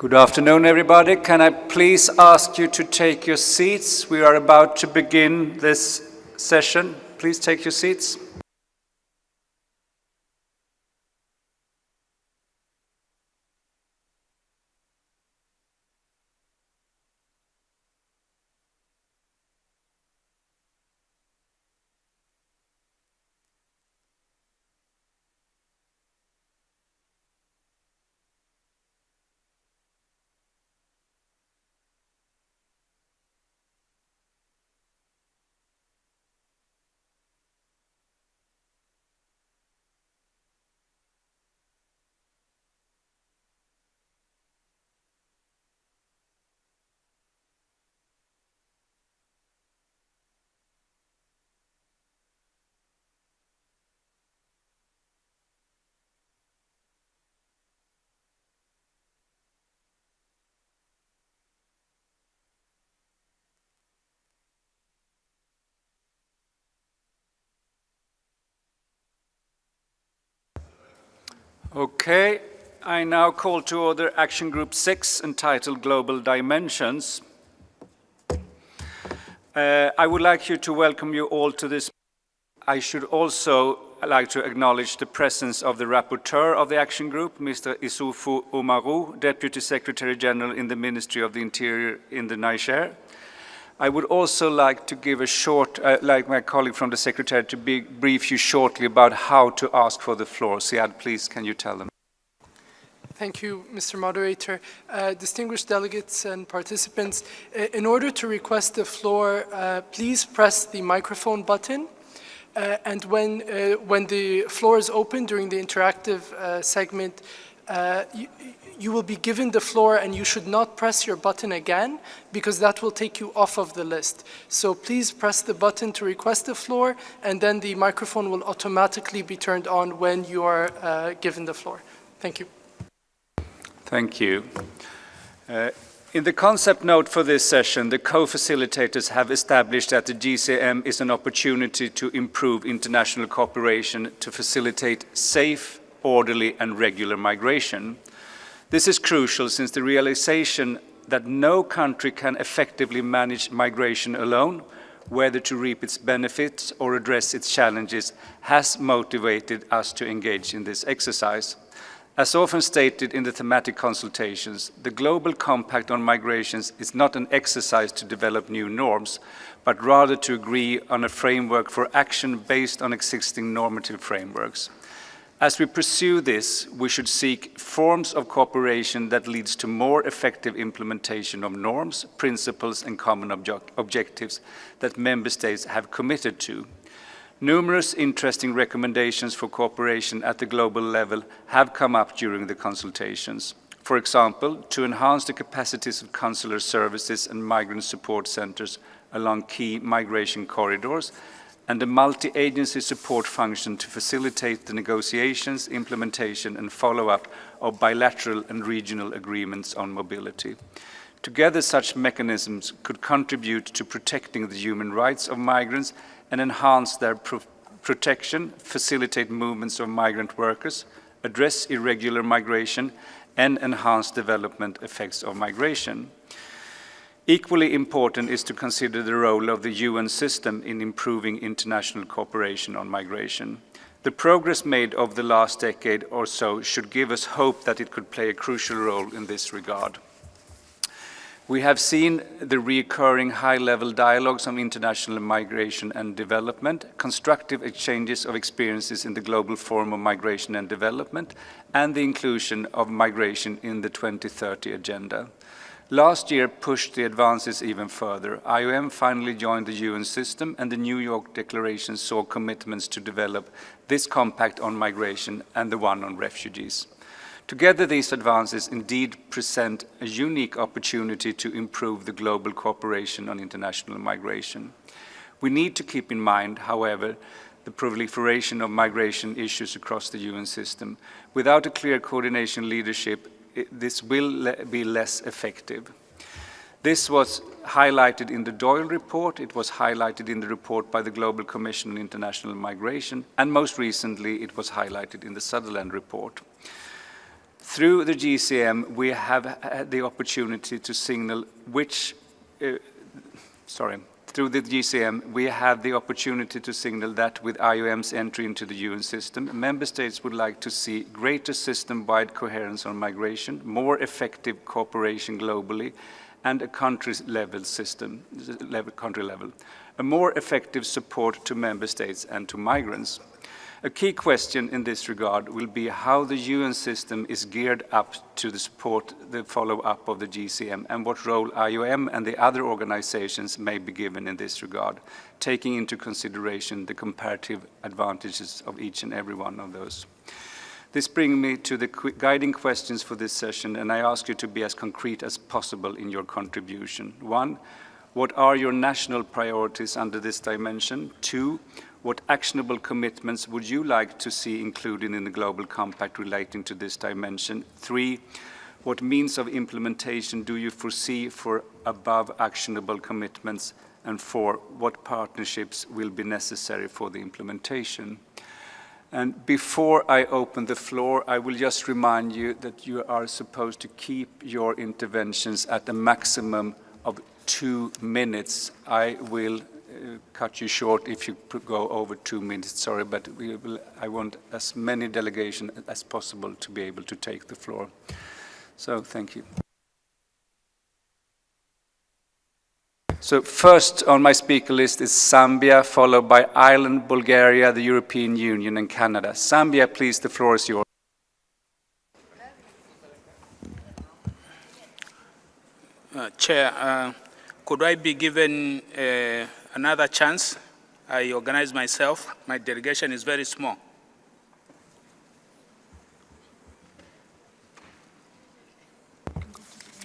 Good afternoon, everybody. Can I please ask you to take your seats? We are about to begin this session. Please take your seats. Okay, I now call to order Action Group 6, entitled Global Dimensions. I would like to welcome you all to this. I should also like to acknowledge the presence of the rapporteur of the Action Group, Mr. Issoufou Oumarou, Deputy Secretary General in the Ministry of the Interior in the Niger. I would also like to give a short, like my colleague from the Secretariat, to brief you shortly about how to ask for the floor. Siad, please, can you tell them? Thank you, Mr. Moderator. Distinguished delegates and participants, in order to request the floor, please press the microphone button. And when the floor is open during the interactive segment, you will be given the floor and you should not press your button again because that will take you off of the list. So please press the button to request the floor and then the microphone will automatically be turned on when you are given the floor. Thank you. Thank you. In the concept note for this session, the co-facilitators have established that the GCM is an opportunity to improve international cooperation to facilitate safe, orderly and regular migration. This is crucial since the realization that no country can effectively manage migration alone, whether to reap its benefits or address its challenges, has motivated us to engage in this exercise. As often stated in the thematic consultations, the Global Compact on Migrations is not an exercise to develop new norms, but rather to agree on a framework for action based on existing normative frameworks. As we pursue this, we should seek forms of cooperation that leads to more effective implementation of norms, principles and common objectives that member states have committed to. Numerous interesting recommendations for cooperation at the global level have come up during the consultations. For example, to enhance the capacities of consular services and migrant support centers along key migration corridors, and a multi-agency support function to facilitate the negotiations, implementation and follow-up of bilateral and regional agreements on mobility. Together, such mechanisms could contribute to protecting the human rights of migrants and enhance their protection, facilitate movements of migrant workers, address irregular migration, and enhance development effects of migration. Equally important is to consider the role of the UN system in improving international cooperation on migration. The progress made over the last decade or so should give us hope that it could play a crucial role in this regard. We have seen the recurring high-level dialogues on international migration and development, constructive exchanges of experiences in the Global Forum on Migration and Development, and the inclusion of migration in the 2030 Agenda. Last year pushed the advances even further. IOM finally joined the UN system, and the New York Declaration saw commitments to develop this compact on migration and the one on refugees. Together, these advances indeed present a unique opportunity to improve the global cooperation on international migration. We need to keep in mind, however, the proliferation of migration issues across the UN system. Without a clear coordination leadership, this will be less effective. This was highlighted in the Doyle report, it was highlighted in the report by the Global Commission on International Migration, and most recently it was highlighted in the Sutherland report. Through the GCM, we have had the opportunity to signal through the GCM, we have the opportunity to signal that with IOM's entry into the UN system, member states would like to see greater system-wide coherence on migration, more effective cooperation globally, and a country-level system, country level, a more effective support to member states and to migrants. A key question in this regard will be how the UN system is geared up to support the follow-up of the GCM and what role IOM and the other organizations may be given in this regard, taking into consideration the comparative advantages of each and every one of those. This brings me to the guiding questions for this session, and I ask you to be as concrete as possible in your contribution. 1, what are your national priorities under this dimension? 2, what actionable commitments would you like to see included in the Global Compact relating to this dimension? 3, what means of implementation do you foresee for above actionable commitments? And 4, what partnerships will be necessary for the implementation? And before I open the floor, I will just remind you that you are supposed to keep your interventions at a maximum of 2 minutes. I will cut you short if you go over 2 minutes, sorry, but I want as many delegations as possible to be able to take the floor. So thank you. So first on my speaker list is Zambia, followed by Ireland, Bulgaria, the European Union, and Canada. Zambia, please, the floor is yours. Chair, could I be given another chance? I organize myself. My delegation is very small.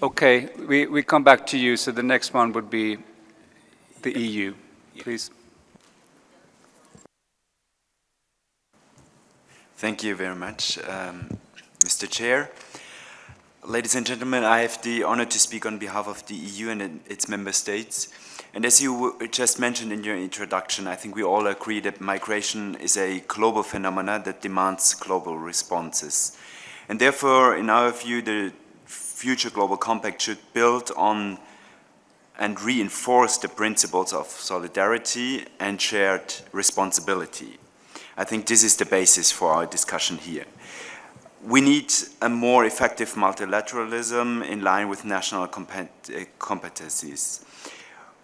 Okay, we come back to you. So the next one would be the EU, please. Thank you very much, Mr. Chair. Ladies and gentlemen, I have the honor to speak on behalf of the EU and its member states. And as you just mentioned in your introduction, I think we all agree that migration is a global phenomenon that demands global responses. And therefore, in our view, the future Global Compact should build on and reinforce the principles of solidarity and shared responsibility. I think this is the basis for our discussion here. We need a more effective multilateralism in line with national competencies.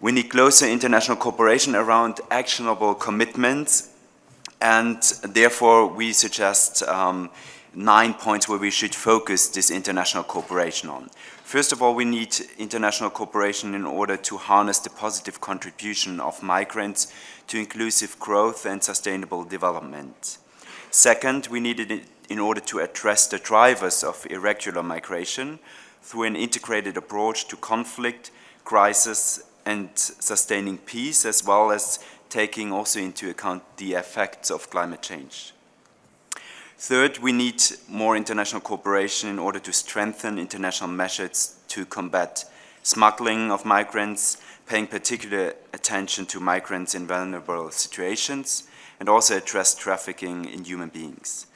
We need closer international cooperation around actionable commitments, and therefore we suggest 9 points where we should focus this international cooperation on. First of all, we need international cooperation in order to harness the positive contribution of migrants to inclusive growth and sustainable development. Second, we need it in order to address the drivers of irregular migration through an integrated approach to conflict, crisis, and sustaining peace, as well as taking also into account the effects of climate change. Third, we need more international cooperation in order to strengthen international measures to combat smuggling of migrants, paying particular attention to migrants in vulnerable situations, and also address trafficking in human beings.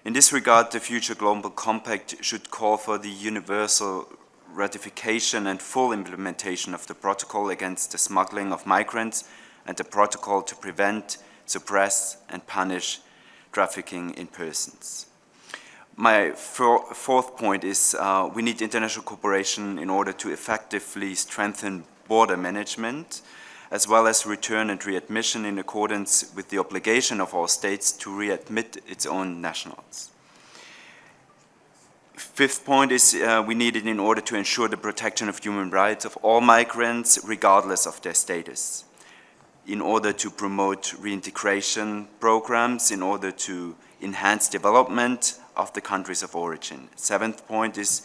In this regard, the future Global Compact should call for the universal ratification and full implementation of the protocol against the smuggling of migrants and the protocol to prevent, suppress, and punish trafficking in persons. My fourth point is we need international cooperation in order to effectively strengthen border management, as well as return and readmission in accordance with the obligation of all states to readmit its own nationals. Fifth point is we need it in order to ensure the protection of human rights of all migrants, regardless of their status, in order to promote reintegration programs, in order to enhance development of the countries of origin. Seventh point is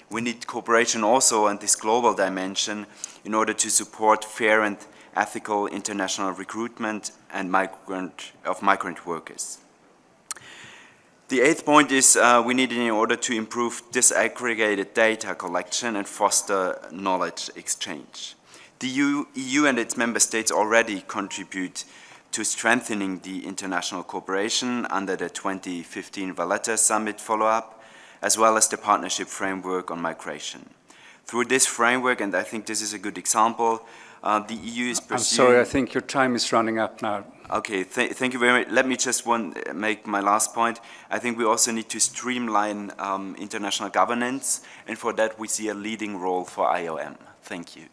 we need cooperation also on this global dimension in order to support fair and ethical international recruitment and migrant workers. The eighth point is we need it in order to improve disaggregated data collection and foster knowledge exchange. The EU and its member states already contribute to strengthening the international cooperation under the 2015 Valletta Summit follow-up, as well as the partnership framework on migration. Through this framework, and I think this is a good example, the EU is pursuing... I'm sorry, I think your time is running up now. Okay, thank you very much. Let me just make my last point. I think we also need to streamline international governance, and for that we see a leading role for IOM. Thank you.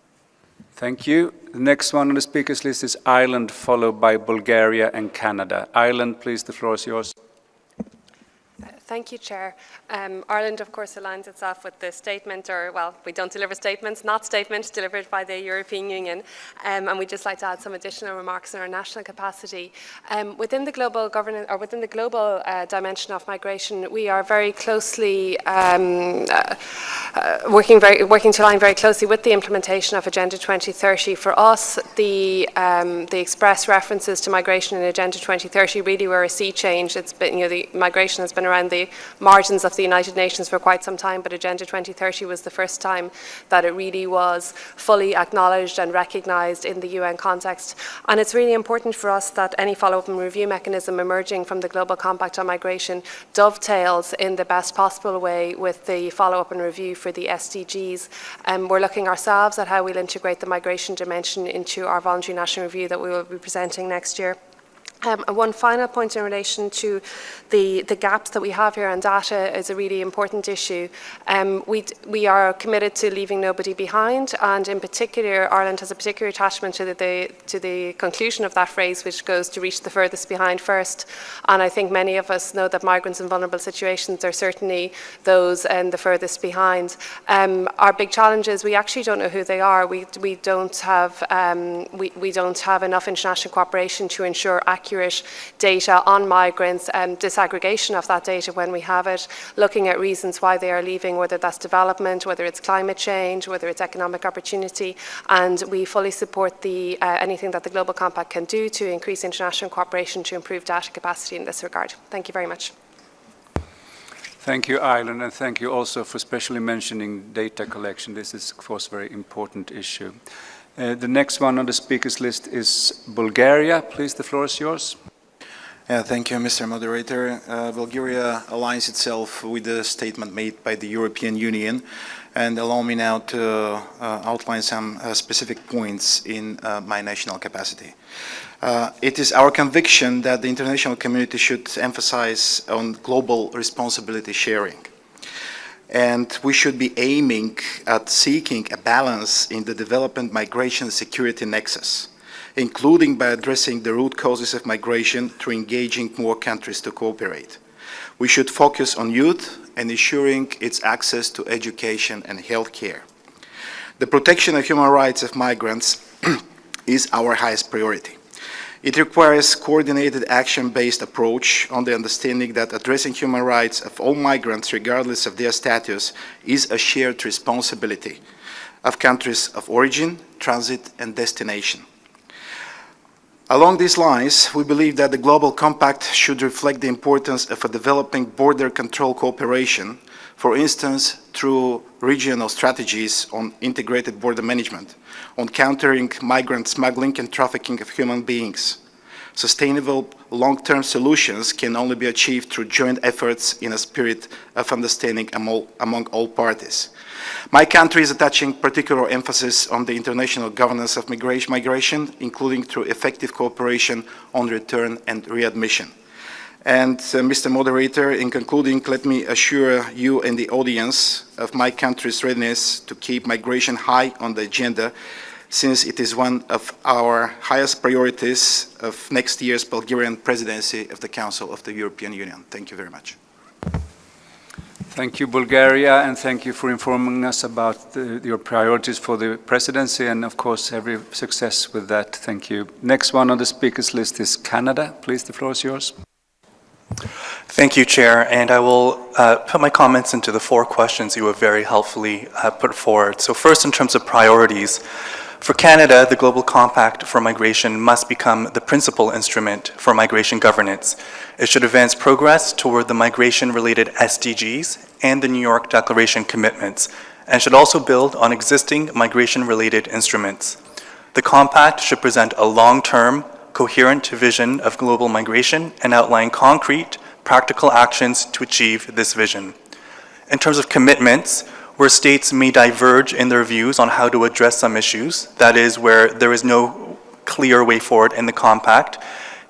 Thank you. The next one on the speakers list is Ireland, followed by Bulgaria and Canada. Ireland, please, the floor is yours. Thank you, Chair. Ireland, of course, aligns itself with the statement, or, well, we don't deliver statements, not statements delivered by the European Union, and we'd just like to add some additional remarks in our national capacity. Within the global governance, or within the global dimension of migration, we are very closely working to align very closely with the implementation of Agenda 2030. For us, the express references to migration in Agenda 2030 really were a sea change. It's been, the migration has been around the margins of the United Nations for quite some time, but Agenda 2030 was the first time that it really was fully acknowledged and recognised in the UN context. And it's really important for us that any follow-up and review mechanism emerging from the Global Compact on Migration dovetails in the best possible way with the follow-up and review for the SDGs. We're looking ourselves at how we'll integrate the migration dimension into our voluntary national review that we will be presenting next year. One final point in relation to the gaps that we have here on data is a really important issue. We are committed to leaving nobody behind, and in particular, Ireland has a particular attachment to the conclusion of that phrase, which goes to reach the furthest behind first. And I think many of us know that migrants in vulnerable situations are certainly those in the furthest behind. Our big challenge is we actually don't know who they are. We don't have enough international cooperation to ensure accurate data on migrants and disaggregation of that data when we have it, looking at reasons why they are leaving, whether that's development, whether it's climate change, whether it's economic opportunity, and we fully support anything that the Global Compact can do to increase international cooperation to improve data capacity in this regard. Thank you very much. Thank you, Ireland, and thank you also for specially mentioning data collection. This is, of course, a very important issue. The next one on the speakers list is Bulgaria. Please, the floor is yours. Thank you, Mr. Moderator. Bulgaria aligns itself with the statement made by the European Union, and allow me now to outline some specific points in my national capacity. It is our conviction that the international community should emphasize on global responsibility sharing. And we should be aiming at seeking a balance in the development, migration, security nexus, including by addressing the root causes of migration through engaging more countries to cooperate. We should focus on youth and ensuring its access to education and healthcare. The protection of human rights of migrants is our highest priority. It requires coordinated action-based approach on the understanding that addressing human rights of all migrants, regardless of their status, is a shared responsibility of countries of origin, transit, and destination. Along these lines, we believe that the Global Compact should reflect the importance of a developing border control cooperation, for instance, through regional strategies on integrated border management, on countering migrant smuggling and trafficking of human beings. Sustainable long-term solutions can only be achieved through joint efforts in a spirit of understanding among all parties. My country is attaching particular emphasis on the international governance of migration, including through effective cooperation on return and readmission. And Mr. Moderator, in concluding, let me assure you and the audience of my country's readiness to keep migration high on the agenda, since it is one of our highest priorities of next year's Bulgarian presidency of the Council of the European Union. Thank you very much. Thank you, Bulgaria, and thank you for informing us about your priorities for the presidency, and of course, every success with that. Thank you. Next one on the speakers list is Canada. Please, the floor is yours. Thank you, Chair, and I will put my comments into the 4 questions you have very helpfully put forward. So first, in terms of priorities, for Canada, the Global Compact for Migration must become the principal instrument for migration governance. It should advance progress toward the migration-related SDGs and the New York Declaration commitments, and should also build on existing migration-related instruments. The Compact should present a long-term, coherent vision of global migration and outline concrete, practical actions to achieve this vision. In terms of commitments, where states may diverge in their views on how to address some issues, that is, where there is no clear way forward in the compact,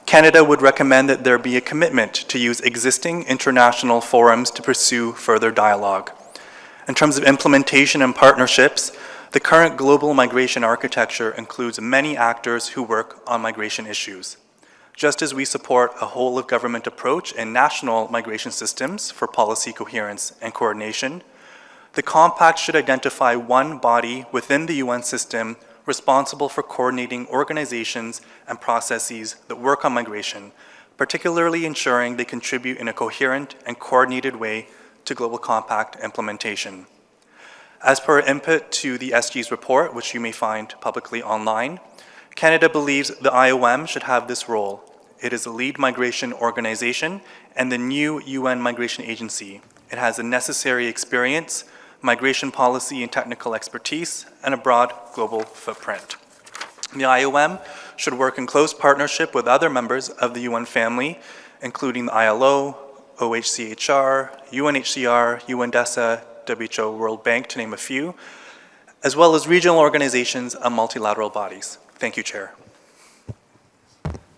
Canada would recommend that there be a commitment to use existing international forums to pursue further dialogue. In terms of implementation and partnerships, the current global migration architecture includes many actors who work on migration issues. Just as we support a whole-of-government approach in national migration systems for policy coherence and coordination, the compact should identify one body within the UN system responsible for coordinating organizations and processes that work on migration, particularly ensuring they contribute in a coherent and coordinated way to Global Compact implementation. As per input to the SG's report, which you may find publicly online, Canada believes the IOM should have this role. It is a lead migration organization and the new UN Migration Agency. It has the necessary experience, migration policy and technical expertise, and a broad global footprint. The IOM should work in close partnership with other members of the UN family, including the ILO, OHCHR, UNHCR, UNDESA, WHO, World Bank, to name a few, as well as regional organizations and multilateral bodies. Thank you, Chair.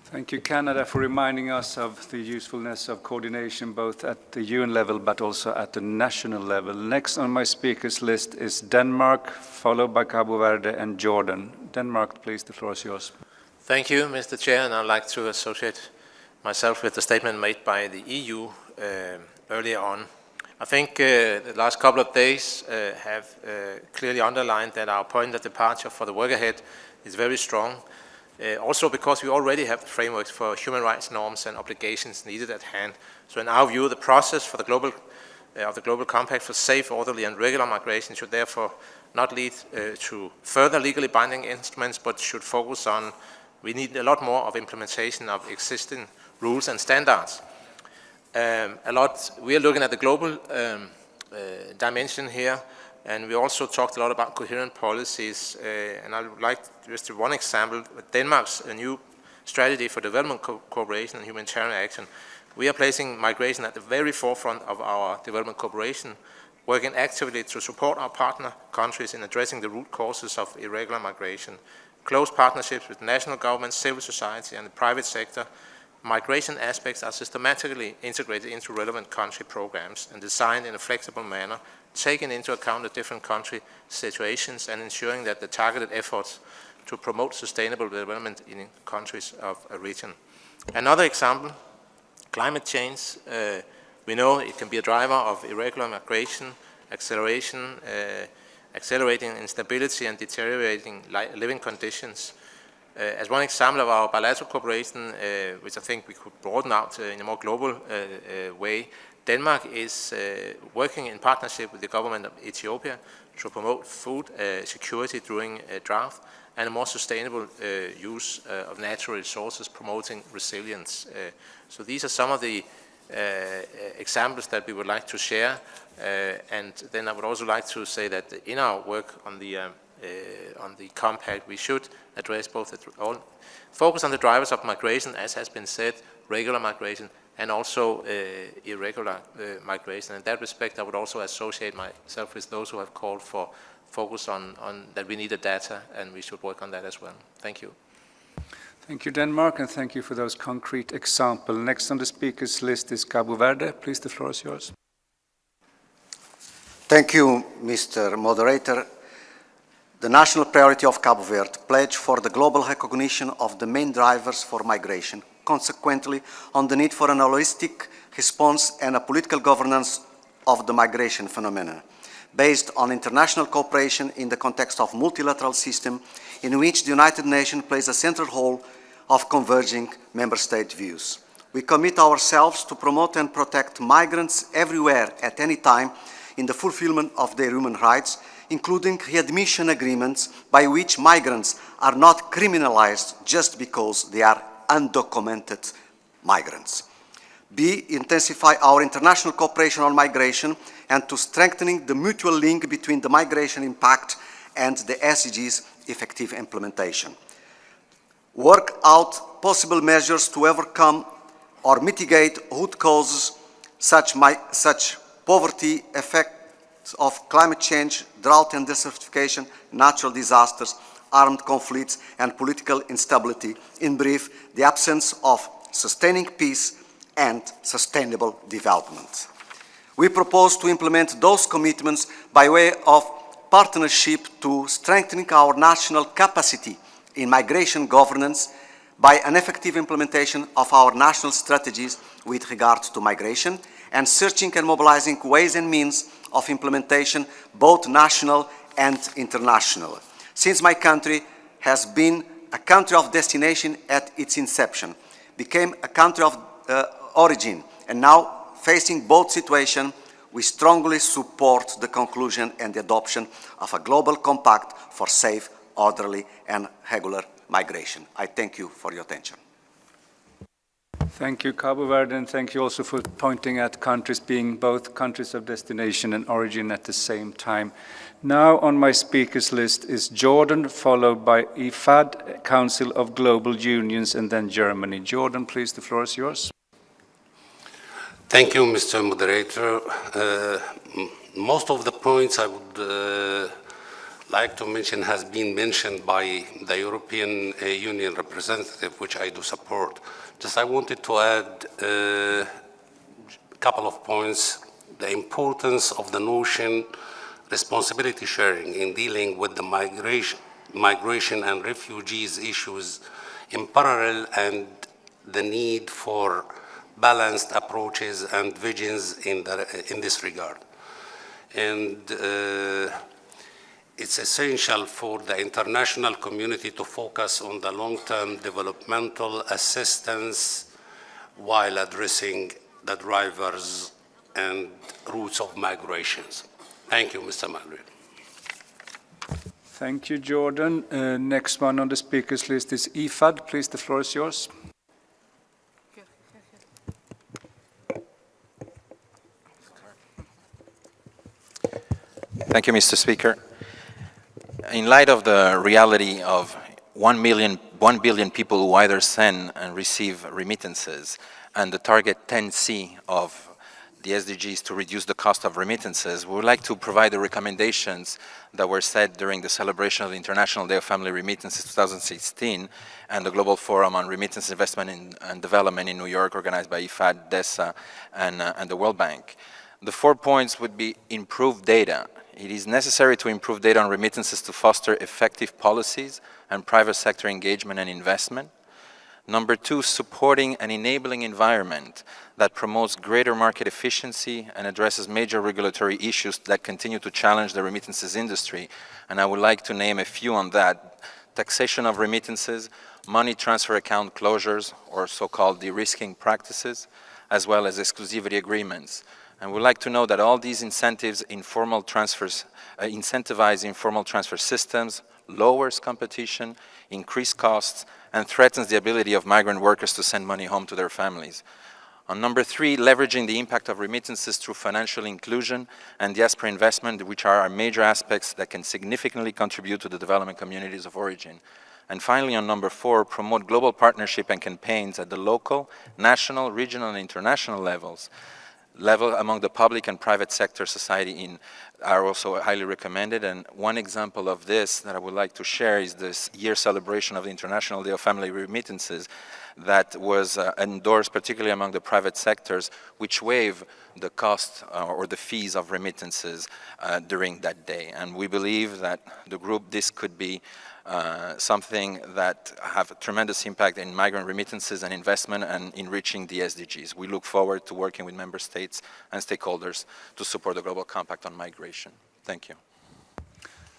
Thank you, Canada, for reminding us of the usefulness of coordination both at the UN level but also at the national level. Next on my speakers list is Denmark, followed by Cabo Verde and Jordan. Denmark, please, the floor is yours. Thank you, Mr. Chair, and I'd like to associate myself with the statement made by the EU earlier on. I think the last couple of days have clearly underlined that our point of departure for the work ahead is very strong. Also because we already have the frameworks for human rights norms and obligations needed at hand. So in our view, the process for the global compact for safe, orderly and regular migration should therefore not lead to further legally binding instruments, but should focus on, we need a lot more of implementation of existing rules and standards. We are looking at the global dimension here, and we also talked a lot about coherent policies, and I would like just one example, Denmark's new strategy for development cooperation and humanitarian action. We are placing migration at the very forefront of our development cooperation, working actively to support our partner countries in addressing the root causes of irregular migration. Close partnerships with national governments, civil society and the private sector. Migration aspects are systematically integrated into relevant country programs and designed in a flexible manner, taking into account the different country situations and ensuring that the targeted efforts to promote sustainable development in countries of a region. Another example, climate change. We know it can be a driver of irregular migration, accelerating instability and deteriorating living conditions. As one example of our bilateral cooperation, which I think we could broaden out in a more global way, Denmark is working in partnership with the government of Ethiopia to promote food security during a drought and a more sustainable use of natural resources, promoting resilience. So these are some of the examples that we would like to share. And then I would also like to say that in our work on the compact, we should address both focus on the drivers of migration, as has been said, regular migration, and also irregular migration. In that respect, I would also associate myself with those who have called for focus on that we need the data, and we should work on that as well. Thank you. Thank you, Denmark, and thank you for those concrete examples. Next on the speakers list is Cabo Verde. Please, the floor is yours. Thank you, Mr. Moderator. The national priority of Cabo Verde pledge for the global recognition of the main drivers for migration, consequently on the need for an holistic response and a political governance of the migration phenomenon, based on international cooperation in the context of multilateral system in which the United Nations plays a central role of converging member state views. We commit ourselves to promote and protect migrants everywhere at any time in the fulfillment of their human rights, including readmission agreements by which migrants are not criminalized just because they are undocumented migrants. B, intensify our international cooperation on migration and to strengthening the mutual link between the migration impact and the SDGs' effective implementation. Work out possible measures to overcome or mitigate root causes such poverty, effects of climate change, drought and desertification, natural disasters, armed conflicts, and political instability. In brief, the absence of sustaining peace and sustainable development. We propose to implement those commitments by way of partnership to strengthening our national capacity in migration governance by an effective implementation of our national strategies with regard to migration, and searching and mobilizing ways and means of implementation, both national and international. Since my country has been a country of destination at its inception, became a country of origin, and now facing both situations, we strongly support the conclusion and the adoption of a global compact for safe, orderly, and regular migration. I thank you for your attention. Thank you, Cabo Verde, and thank you also for pointing at countries being both countries of destination and origin at the same time. Now on my speakers list is Jordan, followed by IFAD, Council of Global Unions, and then Germany. Jordan, please, the floor is yours. Thank you, Mr. Moderator. Most of the points I would like to mention has been mentioned by the European Union representative, which I do support. Just I wanted to add a couple of points. The importance of the notion responsibility sharing in dealing with the migration and refugees issues in parallel, and the need for balanced approaches and visions in this regard. And it's essential for the international community to focus on the long-term developmental assistance while addressing the drivers and routes of migrations. Thank you, Mr. Moderator. Thank you, Jordan. Next one on the speakers list is IFAD. Please, the floor is yours. Thank you, Mr. Speaker. In light of the reality of 1 billion people who either send and receive remittances, and the target 10C of the SDGs to reduce the cost of remittances, we would like to provide the recommendations that were set during the celebration of the International Day of Family Remittances 2016 and the Global Forum on Remittance Investment and Development in New York, organized by IFAD, DESA, and the World Bank. The 4 points would be: improve data. It is necessary to improve data on remittances to foster effective policies and private sector engagement and investment. Number 2, supporting an enabling environment that promotes greater market efficiency and addresses major regulatory issues that continue to challenge the remittances industry. And I would like to name a few on that: taxation of remittances, money transfer account closures, or so-called de-risking practices, as well as exclusivity agreements. And we'd like to know that all these incentives, informal transfers, incentivize informal transfer systems, lowers competition, increase costs, and threatens the ability of migrant workers to send money home to their families. On number 3, leveraging the impact of remittances through financial inclusion and diaspora investment, which are our major aspects that can significantly contribute to the development communities of origin. And finally, on number 4, promote global partnership and campaigns at the local, national, regional, and international levels among the public and private sector society are also highly recommended. And one example of this that I would like to share is this year's celebration of the International Day of Family Remittances that was endorsed particularly among the private sectors, which waive the cost or the fees of remittances during that day. And we believe that this could be something that have a tremendous impact in migrant remittances and investment and in reaching the SDGs. We look forward to working with member states and stakeholders to support the Global Compact on migration. Thank you.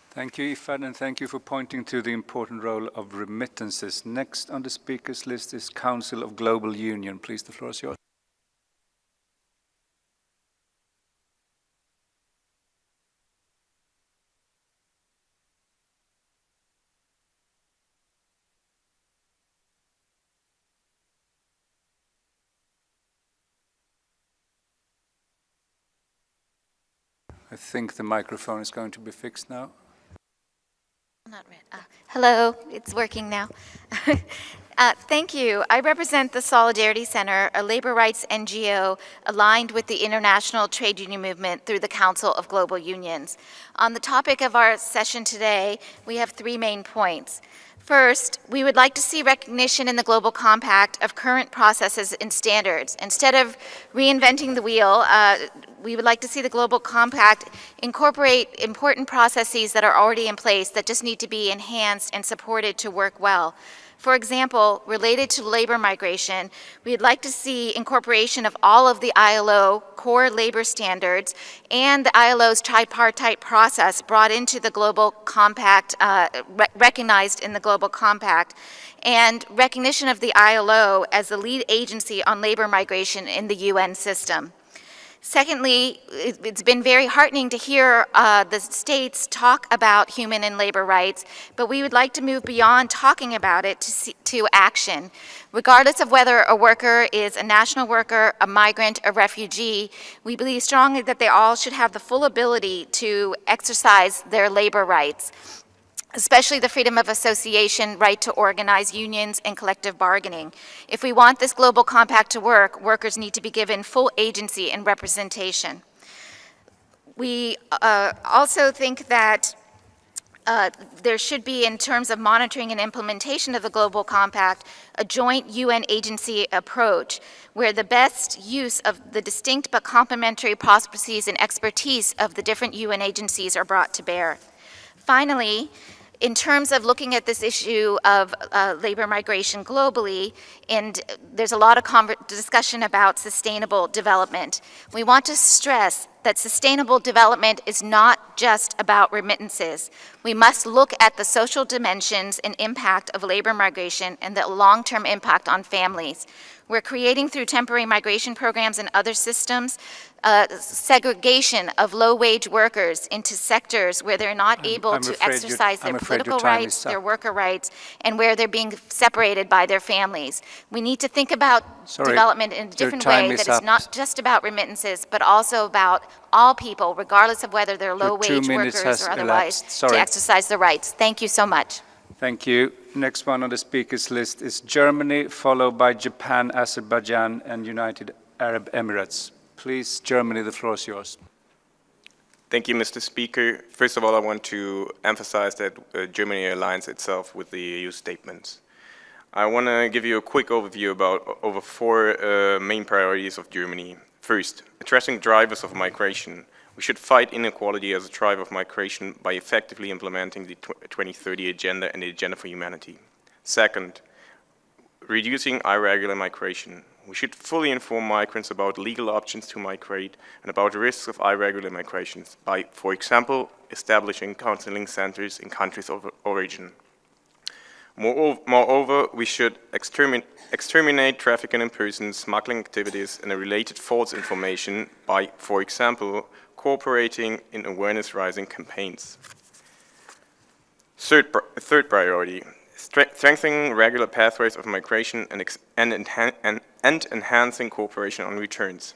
Thank you, IFAD, and thank you for pointing to the important role of remittances. Next on the speakers list is Council of Global Union. Please, the floor is yours. I think the microphone is going to be fixed now. Not red. Hello, it's working now. Thank you. I represent the Solidarity Center, a labor rights NGO aligned with the international trade union movement through the Council of Global Unions. On the topic of our session today, we have 3 main points. First, we would like to see recognition in the Global Compact of current processes and standards. Instead of reinventing the wheel, we would like to see the Global Compact incorporate important processes that are already in place that just need to be enhanced and supported to work well. For example, related to labor migration, we'd like to see incorporation of all of the ILO core labor standards and the ILO's tripartite process brought into the Global Compact, recognized in the Global Compact, and recognition of the ILO as the lead agency on labor migration in the UN system. Secondly, it's been very heartening to hear the states talk about human and labor rights, but we would like to move beyond talking about it to action. Regardless of whether a worker is a national worker, a migrant, a refugee, we believe strongly that they all should have the full ability to exercise their labor rights, especially the freedom of association, right to organize unions, and collective bargaining. If we want this Global Compact to work, workers need to be given full agency and representation. We also think that there should be, in terms of monitoring and implementation of the Global Compact, a joint UN agency approach where the best use of the distinct but complementary processes and expertise of the different UN agencies are brought to bear. Finally, in terms of looking at this issue of labor migration globally, and there's a lot of discussion about sustainable development, we want to stress that sustainable development is not just about remittances. We must look at the social dimensions and impact of labor migration and the long-term impact on families. We're creating, through temporary migration programs and other systems, segregation of low-wage workers into sectors where they're not able to exercise their political rights, their worker rights, and where they're being separated by their families. We need to think about development in a different way that is not just about remittances, but also about all people, regardless of whether they're low-wage workers or otherwise, to exercise their rights. Thank you so much. Thank you. Next one on the speakers list is Germany, followed by Japan, Azerbaijan, and United Arab Emirates. Please, Germany, the floor is yours. Thank you, Mr. Speaker. First of all, I want to emphasize that Germany aligns itself with the EU statements. I want to give you a quick overview about over 4 main priorities of Germany. First, addressing drivers of migration. We should fight inequality as a driver of migration by effectively implementing the 2030 Agenda and the Agenda for Humanity. Second, reducing irregular migration. We should fully inform migrants about legal options to migrate and about the risks of irregular migrations by, for example, establishing counseling centers in countries of origin. Moreover, we should exterminate trafficking in persons, smuggling activities, and related false information by, for example, cooperating in awareness-raising campaigns. Third priority, strengthening regular pathways of migration and enhancing cooperation on returns.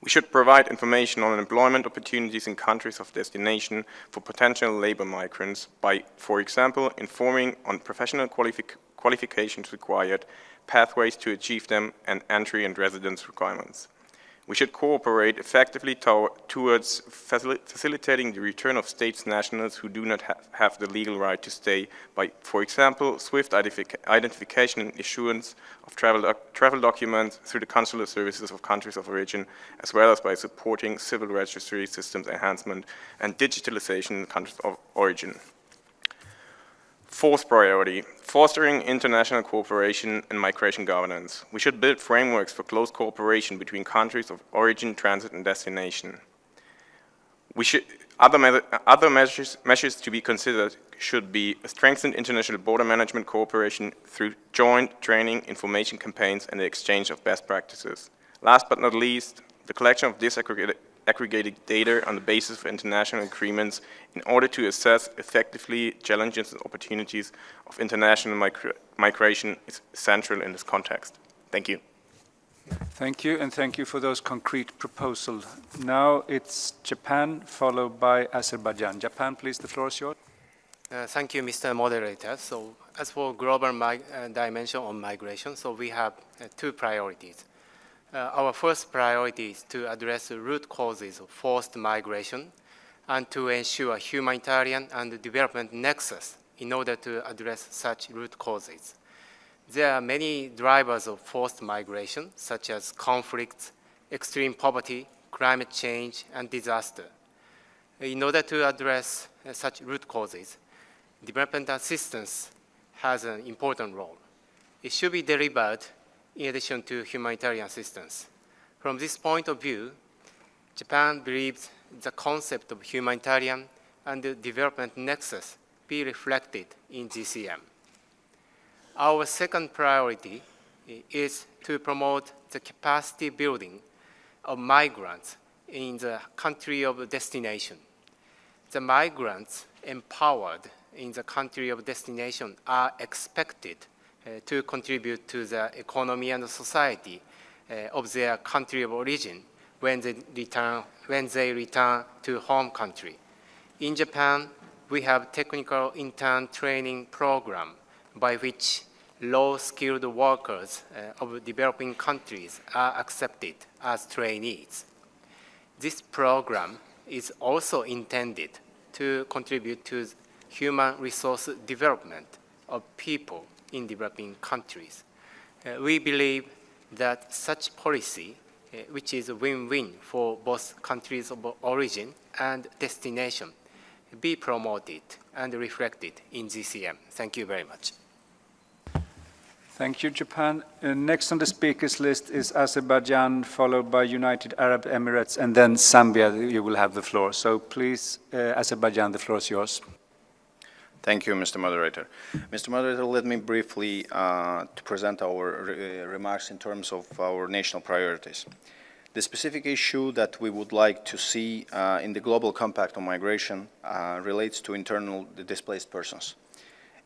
We should provide information on employment opportunities in countries of destination for potential labor migrants by, for example, informing on professional qualifications required, pathways to achieve them, and entry and residence requirements. We should cooperate effectively towards facilitating the return of states' nationals who do not have the legal right to stay by, for example, swift identification and issuance of travel documents through the consular services of countries of origin, as well as by supporting civil registry systems enhancement and digitalization in countries of origin. Fourth priority, fostering international cooperation and migration governance. We should build frameworks for close cooperation between countries of origin, transit, and destination. Other measures to be considered should be a strengthened international border management cooperation through joint training, information campaigns, and the exchange of best practices. Last but not least, the collection of disaggregated data on the basis of international agreements in order to assess effectively challenges and opportunities of international migration is central in this context. Thank you. Thank you, and thank you for those concrete proposals. Now it's Japan, followed by Azerbaijan. Japan, please, the floor is yours. Thank you, Mr. Moderator. So, as for global dimension on migration, so we have two priorities. Our first priority is to address the root causes of forced migration and to ensure humanitarian and development nexus in order to address such root causes. There are many drivers of forced migration, such as conflicts, extreme poverty, climate change, and disaster. In order to address such root causes, development assistance has an important role. It should be delivered in addition to humanitarian assistance. From this point of view, Japan believes the concept of humanitarian and development nexus be reflected in GCM. Our second priority is to promote the capacity building of migrants in the country of destination. The migrants empowered in the country of destination are expected to contribute to the economy and the society of their country of origin when they return to home country. In Japan, we have technical intern training program by which low-skilled workers of developing countries are accepted as trainees. This program is also intended to contribute to human resource development of people in developing countries. We believe that such policy, which is a win-win for both countries of origin and destination, be promoted and reflected in GCM. Thank you very much. Thank you, Japan. Next on the speakers list is Azerbaijan, followed by United Arab Emirates, and then Zambia. You will have the floor. So please, Azerbaijan, the floor is yours. Thank you, Mr. Moderator. Mr. Moderator, let me briefly to present our remarks in terms of our national priorities. The specific issue that we would like to see in the Global Compact on Migration relates to internal displaced persons.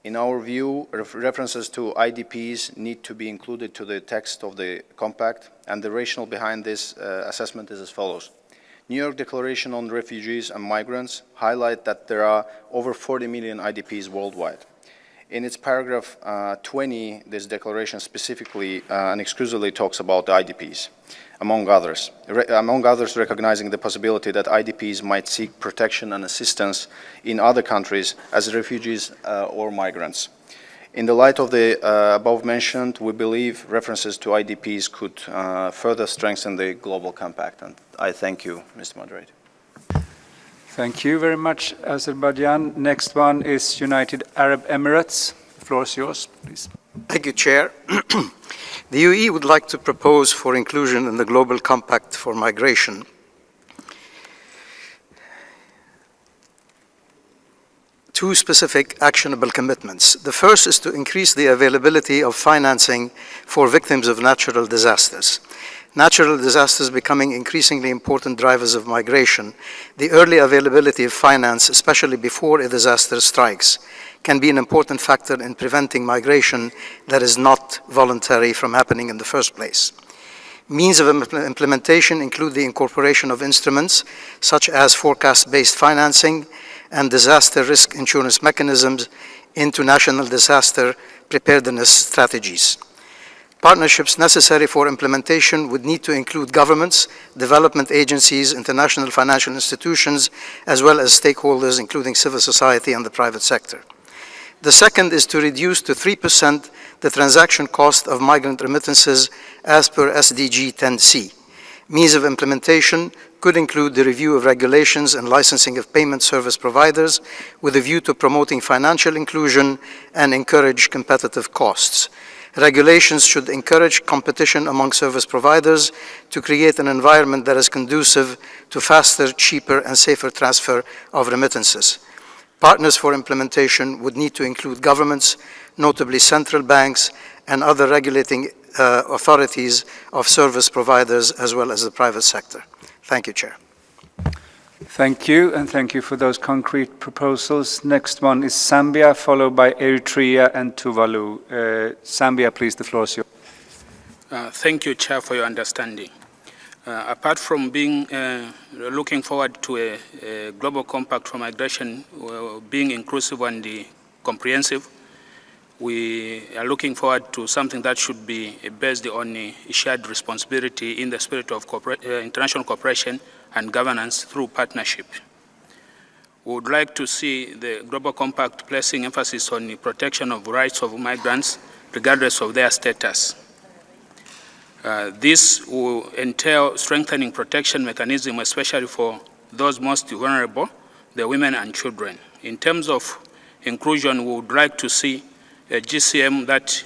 In our view, references to IDPs need to be included to the text of the Compact, and the rationale behind this assessment is as follows. New York Declaration on Refugees and Migrants highlight that there are over 40 million IDPs worldwide. In its paragraph 20, this declaration specifically and exclusively talks about the IDPs, among others recognizing the possibility that IDPs might seek protection and assistance in other countries as refugees or migrants. In the light of the above mentioned, we believe references to IDPs could further strengthen the Global Compact, and I thank you, Mr. Moderator. Thank you very much, Azerbaijan. Next one is United Arab Emirates. The floor is yours, please. Thank you, Chair. The UAE would like to propose for inclusion in the Global Compact for Migration two specific actionable commitments. The first is to increase the availability of financing for victims of natural disasters. Natural disasters becoming increasingly important drivers of migration, the early availability of finance, especially before a disaster strikes, can be an important factor in preventing migration that is not voluntary from happening in the first place. Means of implementation include the incorporation of instruments such as forecast-based financing and disaster risk insurance mechanisms into national disaster preparedness strategies. Partnerships necessary for implementation would need to include governments, development agencies, international financial institutions, as well as stakeholders, including civil society and the private sector. The second is to reduce to 3% the transaction cost of migrant remittances as per SDG 10C. Means of implementation could include the review of regulations and licensing of payment service providers with a view to promoting financial inclusion and encourage competitive costs. Regulations should encourage competition among service providers to create an environment that is conducive to faster, cheaper, and safer transfer of remittances. Partners for implementation would need to include governments, notably central banks, and other regulating authorities of service providers, as well as the private sector. Thank you, Chair. Thank you, and thank you for those concrete proposals. Next one is Zambia, followed by Eritrea and Tuvalu. Zambia, please, the floor is yours. Thank you, Chair, for your understanding. Apart from looking forward to a global compact for migration being inclusive and comprehensive, we are looking forward to something that should be based on shared responsibility in the spirit of international cooperation and governance through partnership. We would like to see the Global Compact placing emphasis on the protection of rights of migrants regardless of their status. This will entail strengthening protection mechanism, especially for those most vulnerable, the women and children. In terms of inclusion, we would like to see a GCM that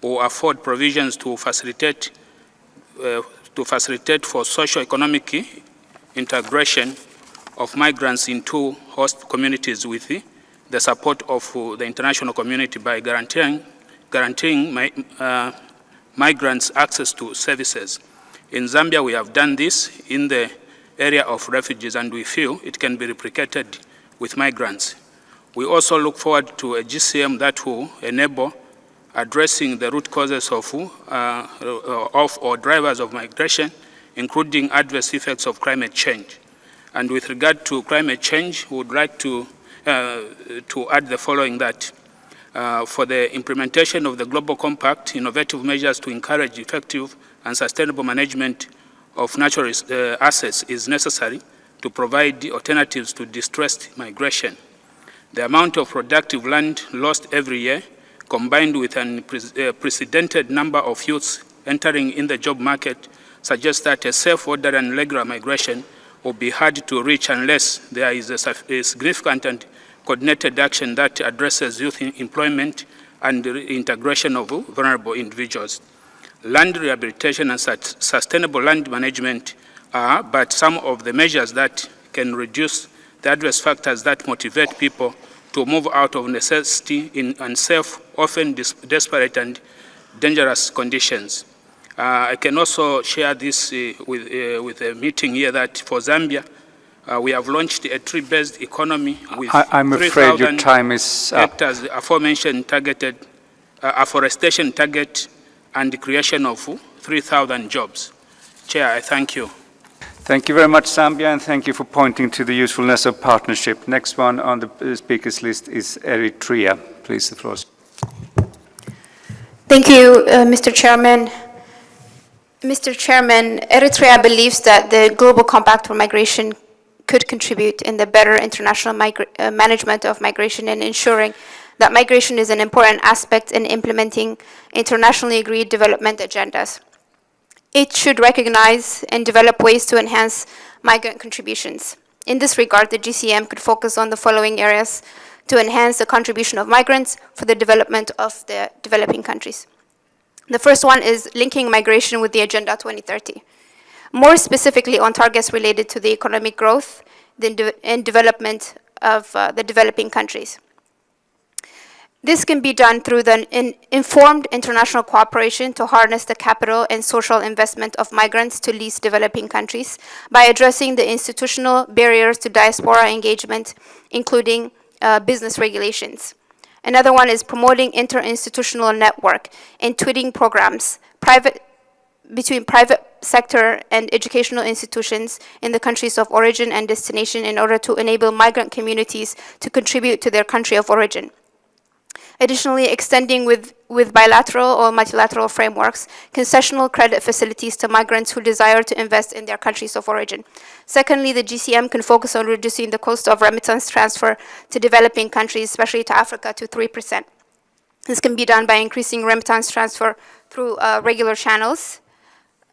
will afford provisions to facilitate for socio-economic integration of migrants into host communities with the support of the international community by guaranteeing migrants access to services. In Zambia, we have done this in the area of refugees, and we feel it can be replicated with migrants. We also look forward to a GCM that will enable addressing the root causes of or drivers of migration, including adverse effects of climate change. And with regard to climate change, we would like to add the following, that for the implementation of the Global Compact, innovative measures to encourage effective and sustainable management of natural assets is necessary to provide alternatives to distressed migration. The amount of productive land lost every year, combined with an unprecedented number of youths entering in the job market, suggests that a safe, ordered, and regular migration will be hard to reach unless there is a significant and coordinated action that addresses youth employment and the integration of vulnerable individuals. Land rehabilitation and sustainable land management are but some of the measures that can reduce the adverse factors that motivate people to move out of necessity in unsafe, often desperate and dangerous conditions. I can also share this with a meeting here that for Zambia, we have launched a tree-based economy with I'm afraid your time is up. hectares, aforementioned targeted afforestation target, and the creation of 3,000 jobs. Chair, I thank you. Thank you very much, Zambia, and thank you for pointing to the usefulness of partnership. Next one on the speakers list is Eritrea. Please, the floor. Thank you, Mr. Chairman. Mr. Chairman, Eritrea believes that the Global Compact for Migration could contribute in the better international management of migration and ensuring that migration is an important aspect in implementing internationally agreed development agendas. It should recognize and develop ways to enhance migrant contributions. In this regard, the GCM could focus on the following areas to enhance the contribution of migrants for the development of the developing countries. The first one is linking migration with the Agenda 2030, more specifically on targets related to the economic growth and development of the developing countries. This can be done through the informed international cooperation to harness the capital and social investment of migrants to least developing countries by addressing the institutional barriers to diaspora engagement, including business regulations. Another one is promoting interinstitutional network and twinning programs between private sector and educational institutions in the countries of origin and destination in order to enable migrant communities to contribute to their country of origin. Additionally, extending with bilateral or multilateral frameworks, concessional credit facilities to migrants who desire to invest in their countries of origin. Secondly, the GCM can focus on reducing the cost of remittance transfer to developing countries, especially to Africa, to 3%. This can be done by increasing remittance transfer through regular channels,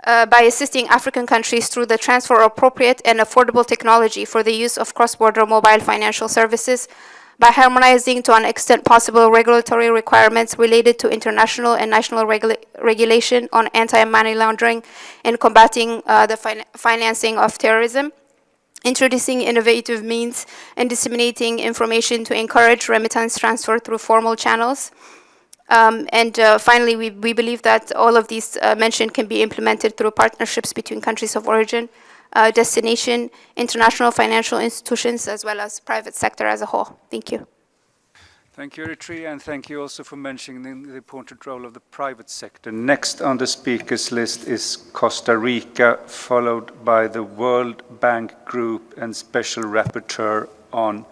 by assisting African countries through the transfer of appropriate and affordable technology for the use of cross-border mobile financial services, by harmonizing to an extent possible regulatory requirements related to international and national regulation on anti-money laundering and combating the financing of terrorism, introducing innovative means and disseminating information to encourage remittance transfer through formal channels. Finally, we believe that all of these mentioned can be implemented through partnerships between countries of origin, destination, international financial institutions, as well as private sector as a whole. Thank you. Thank you, Eritrea, and thank you also for mentioning the important role of the private sector. Next on the speakers list is Costa Rica, followed by the World Bank Group and Special Rapporteur on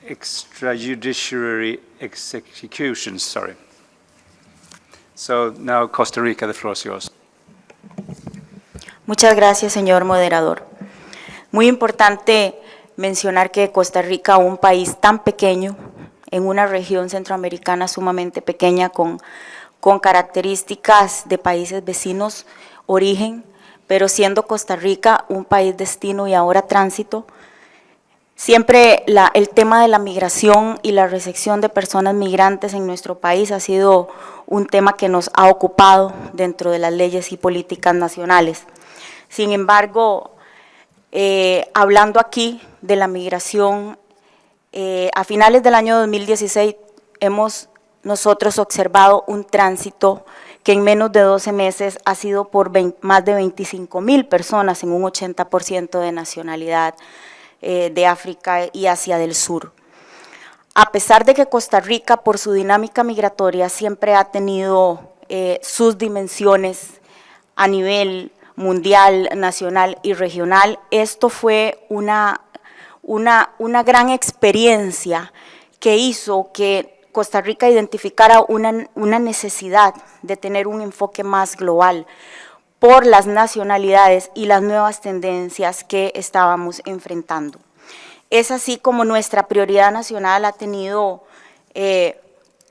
extrajudiciary executions. Sorry. So now Costa Rica, the floor is yours. Muchas gracias, señor moderador. Muy importante mencionar que Costa Rica, un país tan pequeño, en una región centroamericana sumamente pequeña, con características de países vecinos, origen, pero siendo Costa Rica un país destino y ahora tránsito, siempre el tema de la migración y la recepción de personas migrantes en nuestro país ha sido un tema que nos ha ocupado dentro de las leyes y políticas nacionales. Sin embargo, hablando aquí de la migración, a finales del año 2016 hemos nosotros observado un tránsito que en menos de 12 meses ha sido por más de 25,000 personas en un 80% de nacionalidad de África y Asia del Sur. A pesar de que Costa Rica, por su dinámica migratoria, siempre ha tenido sus dimensiones a nivel mundial, nacional y regional, esto fue una gran experiencia que hizo que Costa Rica identificara una necesidad de tener un enfoque más global por las nacionalidades y las nuevas tendencias que estábamos enfrentando. Es así como nuestra prioridad nacional ha tenido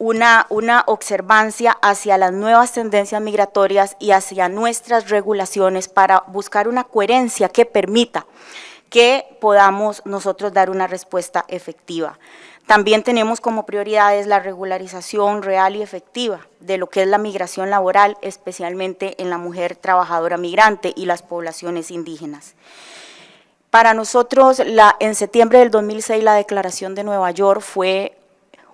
una observancia hacia las nuevas tendencias migratorias y hacia nuestras regulaciones para buscar una coherencia que permita que podamos nosotros dar una respuesta efectiva. También tenemos como prioridades la regularización real y efectiva de lo que es la migración laboral, especialmente en la mujer trabajadora migrante y las poblaciones indígenas. Para nosotros, en septiembre del 2006, la Declaración de Nueva York fue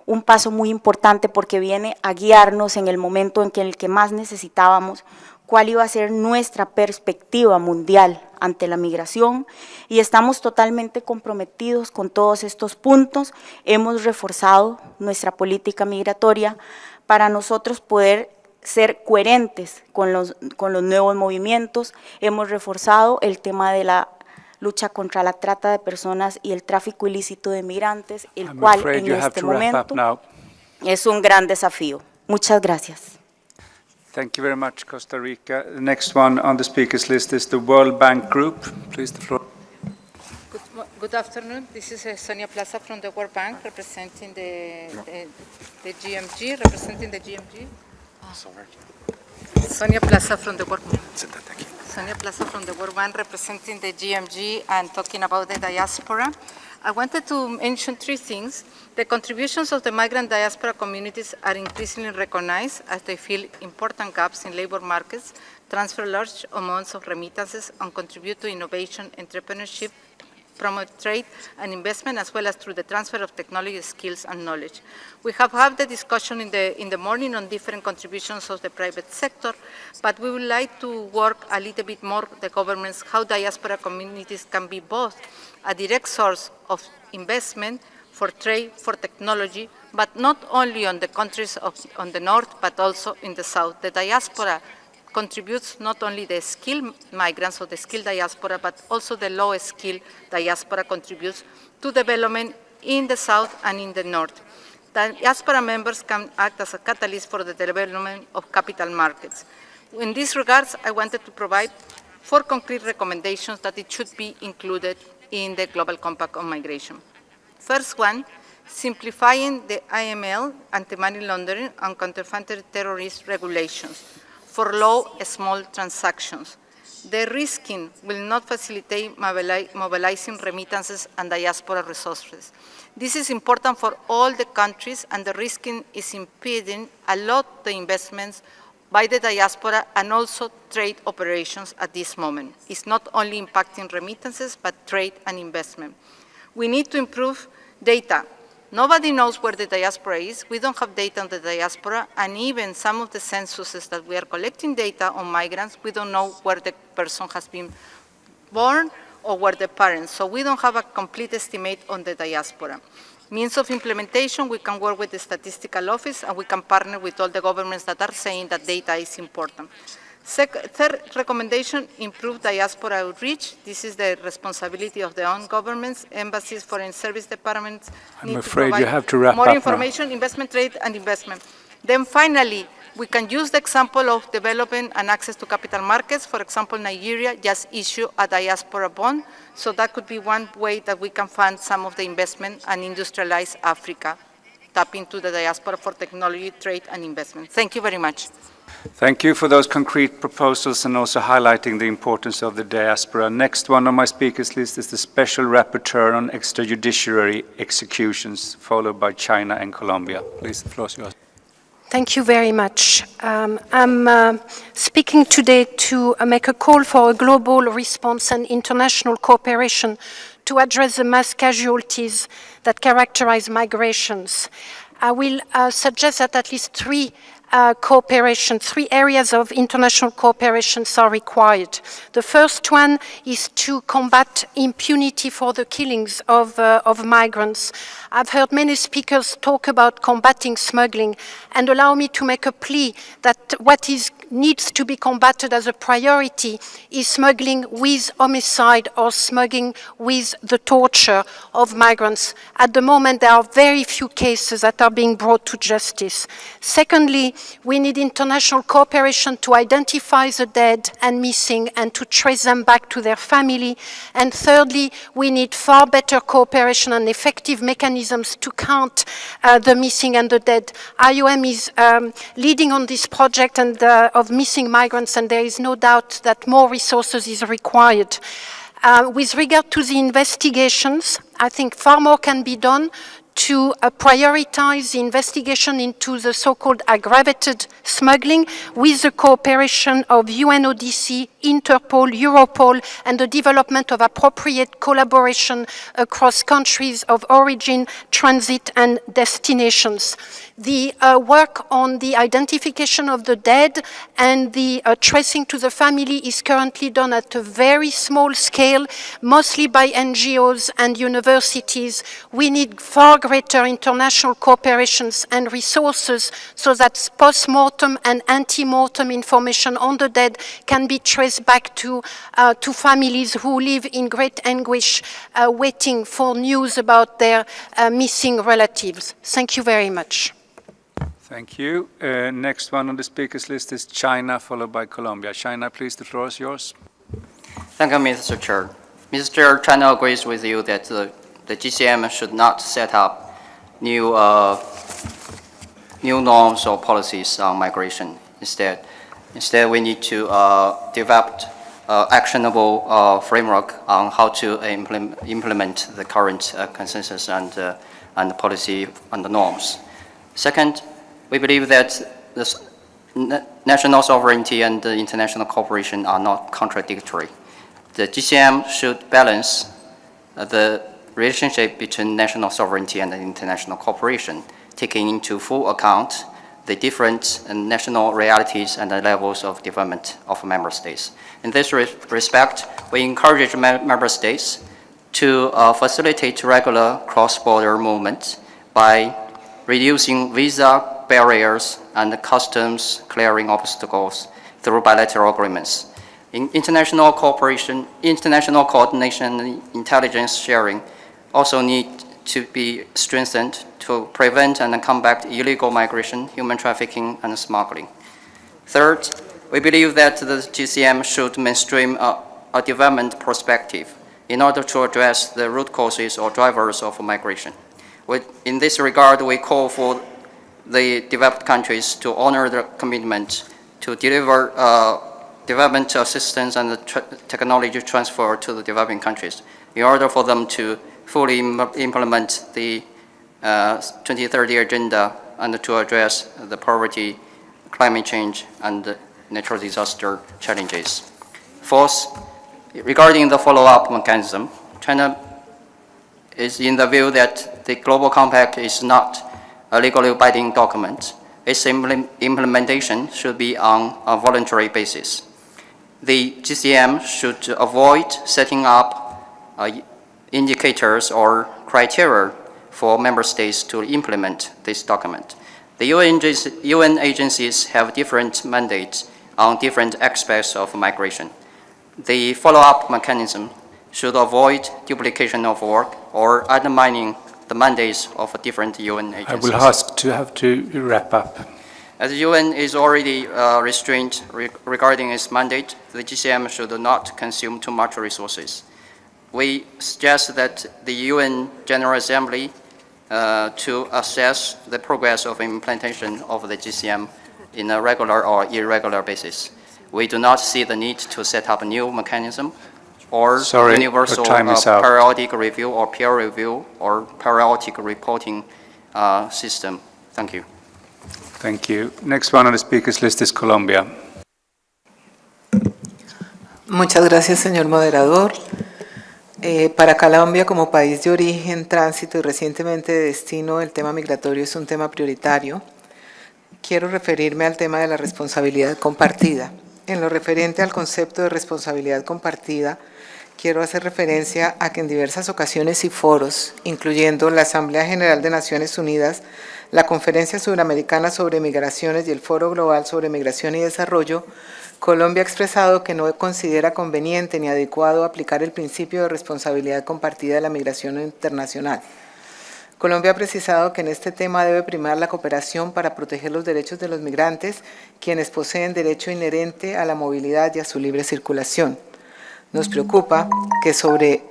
un paso muy importante porque viene a guiarnos en el momento en el que más necesitábamos cuál iba a ser nuestra perspectiva mundial ante la migración, y estamos totalmente comprometidos con todos estos puntos. Hemos reforzado nuestra política migratoria para nosotros poder ser coherentes con los nuevos movimientos. Hemos reforzado el tema de la lucha contra la trata de personas y el tráfico ilícito de migrantes, el cual en este momento es un gran desafío. Muchas gracias. Thank you very much, Costa Rica. The next one on the speakers list is the World Bank Group. Please, the floor. Good afternoon. This is Sonia Plaza from the World Bank, representing the GMG. Sonia Plaza from the World Bank. Sonia Plaza from the World Bank, representing the GMG and talking about the diaspora. I wanted to mention three things. The contributions of the migrant diaspora communities are increasingly recognized as they fill important gaps in labor markets, transfer large amounts of remittances, and contribute to innovation, entrepreneurship, promote trade and investment, as well as through the transfer of technology skills and knowledge. We have had the discussion in the morning on different contributions of the private sector, but we would like to work a little bit more the governments, how diaspora communities can be both a direct source of investment for trade, for technology, but not only on the countries on the north, but also in the south. The diaspora contributes not only the skilled migrants or the skilled diaspora, but also the low skilled diaspora contributes to development in the south and in the north. Diaspora members can act as a catalyst for the development of capital markets. In these regards, I wanted to provide 4 concrete recommendations that it should be included in the Global Compact on Migration. First one, simplifying the AML, anti-money laundering, and counter-terrorist regulations for low, small transactions. The risking will not facilitate mobilizing remittances and diaspora resources. This is important for all the countries, and the risking is impeding a lot the investments by the diaspora and also trade operations at this moment. It's not only impacting remittances, but trade and investment. We need to improve data. Nobody knows where the diaspora is. We don't have data on the diaspora, and even some of the censuses that we are collecting data on migrants, we don't know where the person has been born or were the parents. So we don't have a complete estimate on the diaspora. Means of implementation, we can work with the statistical office and we can partner with all the governments that are saying that data is important. Third recommendation, improve diaspora outreach. This is the responsibility of their own governments, embassies, foreign service departments. I'm afraid you have to wrap more up information, investment trade and investment. Then finally, we can use the example of developing and access to capital markets. For example, Nigeria just issued a diaspora bond. So that could be one way that we can fund some of the investment and industrialize Africa, tap into the diaspora for technology, trade, and investment. Thank you very much. Thank you for those concrete proposals and also highlighting the importance of the diaspora. Next one on my speakers list is the Special Rapporteur on Extrajudiciary Executions, followed by China and Colombia. Please, the floor is yours. Thank you very much. I'm speaking today to make a call for a global response and international cooperation to address the mass casualties that characterize migrations. I will suggest that at least three areas of international cooperation are required. The first one is to combat impunity for the killings of migrants. I've heard many speakers talk about combating smuggling, and allow me to make a plea that what needs to be combated as a priority is smuggling with homicide or smuggling with the torture of migrants. At the moment, there are very few cases that are being brought to justice. Secondly, we need international cooperation to identify the dead and missing and to trace them back to their family. And thirdly, we need far better cooperation and effective mechanisms to count the missing and the dead. IOM is leading on this project and of missing migrants, and there is no doubt that more resources is required. With regard to the investigations, I think far more can be done to prioritize the investigation into the so-called aggravated smuggling with the cooperation of UNODC, Interpol, Europol, and the development of appropriate collaboration across countries of origin, transit, and destinations. The work on the identification of the dead and the tracing to the family is currently done at a very small scale, mostly by NGOs and universities. We need far greater international cooperations and resources so that post-mortem and ante-mortem information on the dead can be traced back to families who live in great anguish, waiting for news about their missing relatives. Thank you very much. Thank you. Next one on the speakers list is China, followed by Colombia. China, please, the floor is yours. Thank you, Mr. Chair. Mr. Chair, China agrees with you that the GCM should not set up new norms or policies on migration. Instead, we need to develop actionable framework on how to implement the current consensus and policy and the norms. Second, we believe that this national sovereignty and the international cooperation are not contradictory. The GCM should balance the relationship between national sovereignty and international cooperation, taking into full account the different national realities and the levels of development of member states. In this respect, we encourage member states to facilitate regular cross-border movement by reducing visa barriers and customs clearing obstacles through bilateral agreements. In international cooperation, international coordination and intelligence sharing also need to be strengthened to prevent and combat illegal migration, human trafficking, and smuggling. Third, we believe that the GCM should mainstream a development perspective in order to address the root causes or drivers of migration. In this regard, we call for the developed countries to honor their commitment to deliver development assistance and technology transfer to the developing countries in order for them to fully implement the 2030 agenda and to address the poverty, climate change, and natural disaster challenges. Fourth, regarding the follow-up mechanism, China is in the view that the Global Compact is not a legally binding document. Its implementation should be on a voluntary basis. The GCM should avoid setting up indicators or criteria for member states to implement this document. The UN agencies have different mandates on different aspects of migration. The follow-up mechanism should avoid duplication of work or undermining the mandates of different UN agencies. I will ask to have to wrap up. As the UN is already restrained regarding its mandate, the GCM should not consume too much resources. We suggest that the UN General Assembly to assess the progress of implementation of the GCM in a regular or irregular basis. We do not see the need to set up a new mechanism or universal periodic review or peer review or periodic reporting system. Thank you. Thank you. Next one on the speakers list is Colombia. Muchas gracias, señor moderador. Para Colombia, como país de origen, tránsito y recientemente de destino, el tema migratorio es un tema prioritario. Quiero referirme al tema de la responsabilidad compartida. En lo referente al concepto de responsabilidad compartida, quiero hacer referencia a que en diversas ocasiones y foros, incluyendo la Asamblea General de Naciones Unidas, la Conferencia Suramericana sobre Migraciones y el Foro Global sobre Migración y Desarrollo, Colombia ha expresado que no considera conveniente ni adecuado aplicar el principio de responsabilidad compartida de la migración internacional. Colombia ha precisado que en este tema debe primar la cooperación para proteger los derechos de los migrantes, quienes poseen derecho inherente a la movilidad y a su libre circulación. Nos preocupa que sobre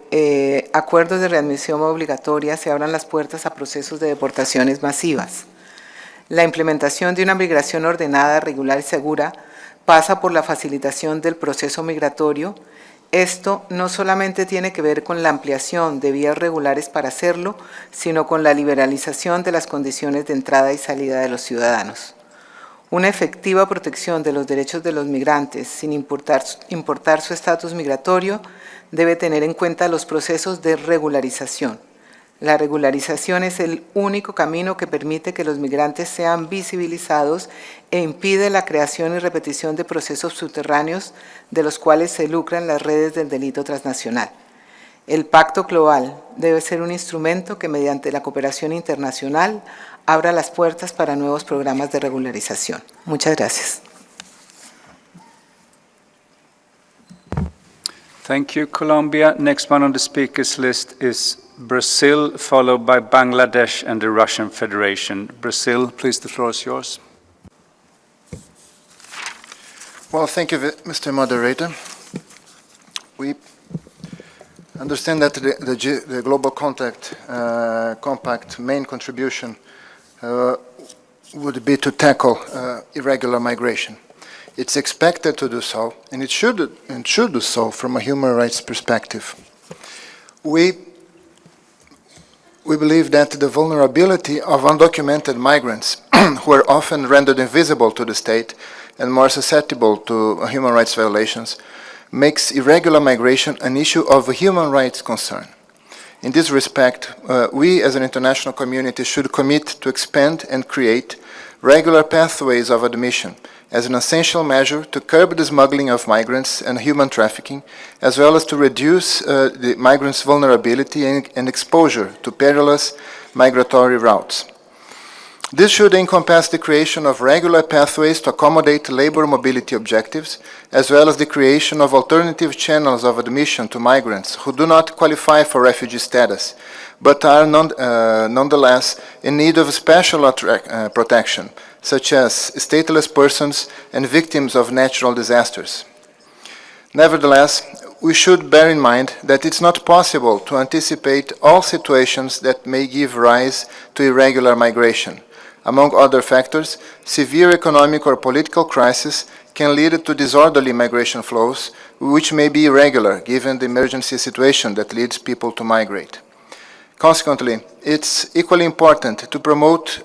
acuerdos de readmisión obligatoria se abran las puertas a procesos de deportaciones masivas. La implementación de una migración ordenada, regular y segura pasa por la facilitación del proceso migratorio. Esto no solamente tiene que ver con la ampliación de vías regulares para hacerlo, sino con la liberalización de las condiciones de entrada y salida de los ciudadanos. Una efectiva protección de los derechos de los migrantes, sin importar su estatus migratorio, debe tener en cuenta los procesos de regularización. La regularización es el único camino que permite que los migrantes sean visibilizados e impide la creación y repetición de procesos subterráneos de los cuales se lucran las redes del delito transnacional. El Pacto Global debe ser un instrumento que mediante la cooperación internacional abra las puertas para nuevos programas de regularización. Muchas gracias. Thank you, Colombia. Next one on the speakers list is Brazil, followed by Bangladesh and the Russian Federation. Brazil, please, the floor is yours. Well, thank you, Mr. Moderator. We understand that the Global Compact main contribution would be to tackle irregular migration. It's expected to do so, and it should do so from a human rights perspective. We believe that the vulnerability of undocumented migrants, who are often rendered invisible to the state and more susceptible to human rights violations, makes irregular migration an issue of human rights concern. In this respect, we as an international community should commit to expand and create regular pathways of admission as an essential measure to curb the smuggling of migrants and human trafficking, as well as to reduce the migrants' vulnerability and exposure to perilous migratory routes. This should encompass the creation of regular pathways to accommodate labor mobility objectives, as well as the creation of alternative channels of admission to migrants who do not qualify for refugee status, but are nonetheless in need of special protection, such as stateless persons and victims of natural disasters. Nevertheless, we should bear in mind that it's not possible to anticipate all situations that may give rise to irregular migration. Among other factors, severe economic or political crisis can lead to disorderly migration flows, which may be irregular given the emergency situation that leads people to migrate. Consequently, it's equally important to promote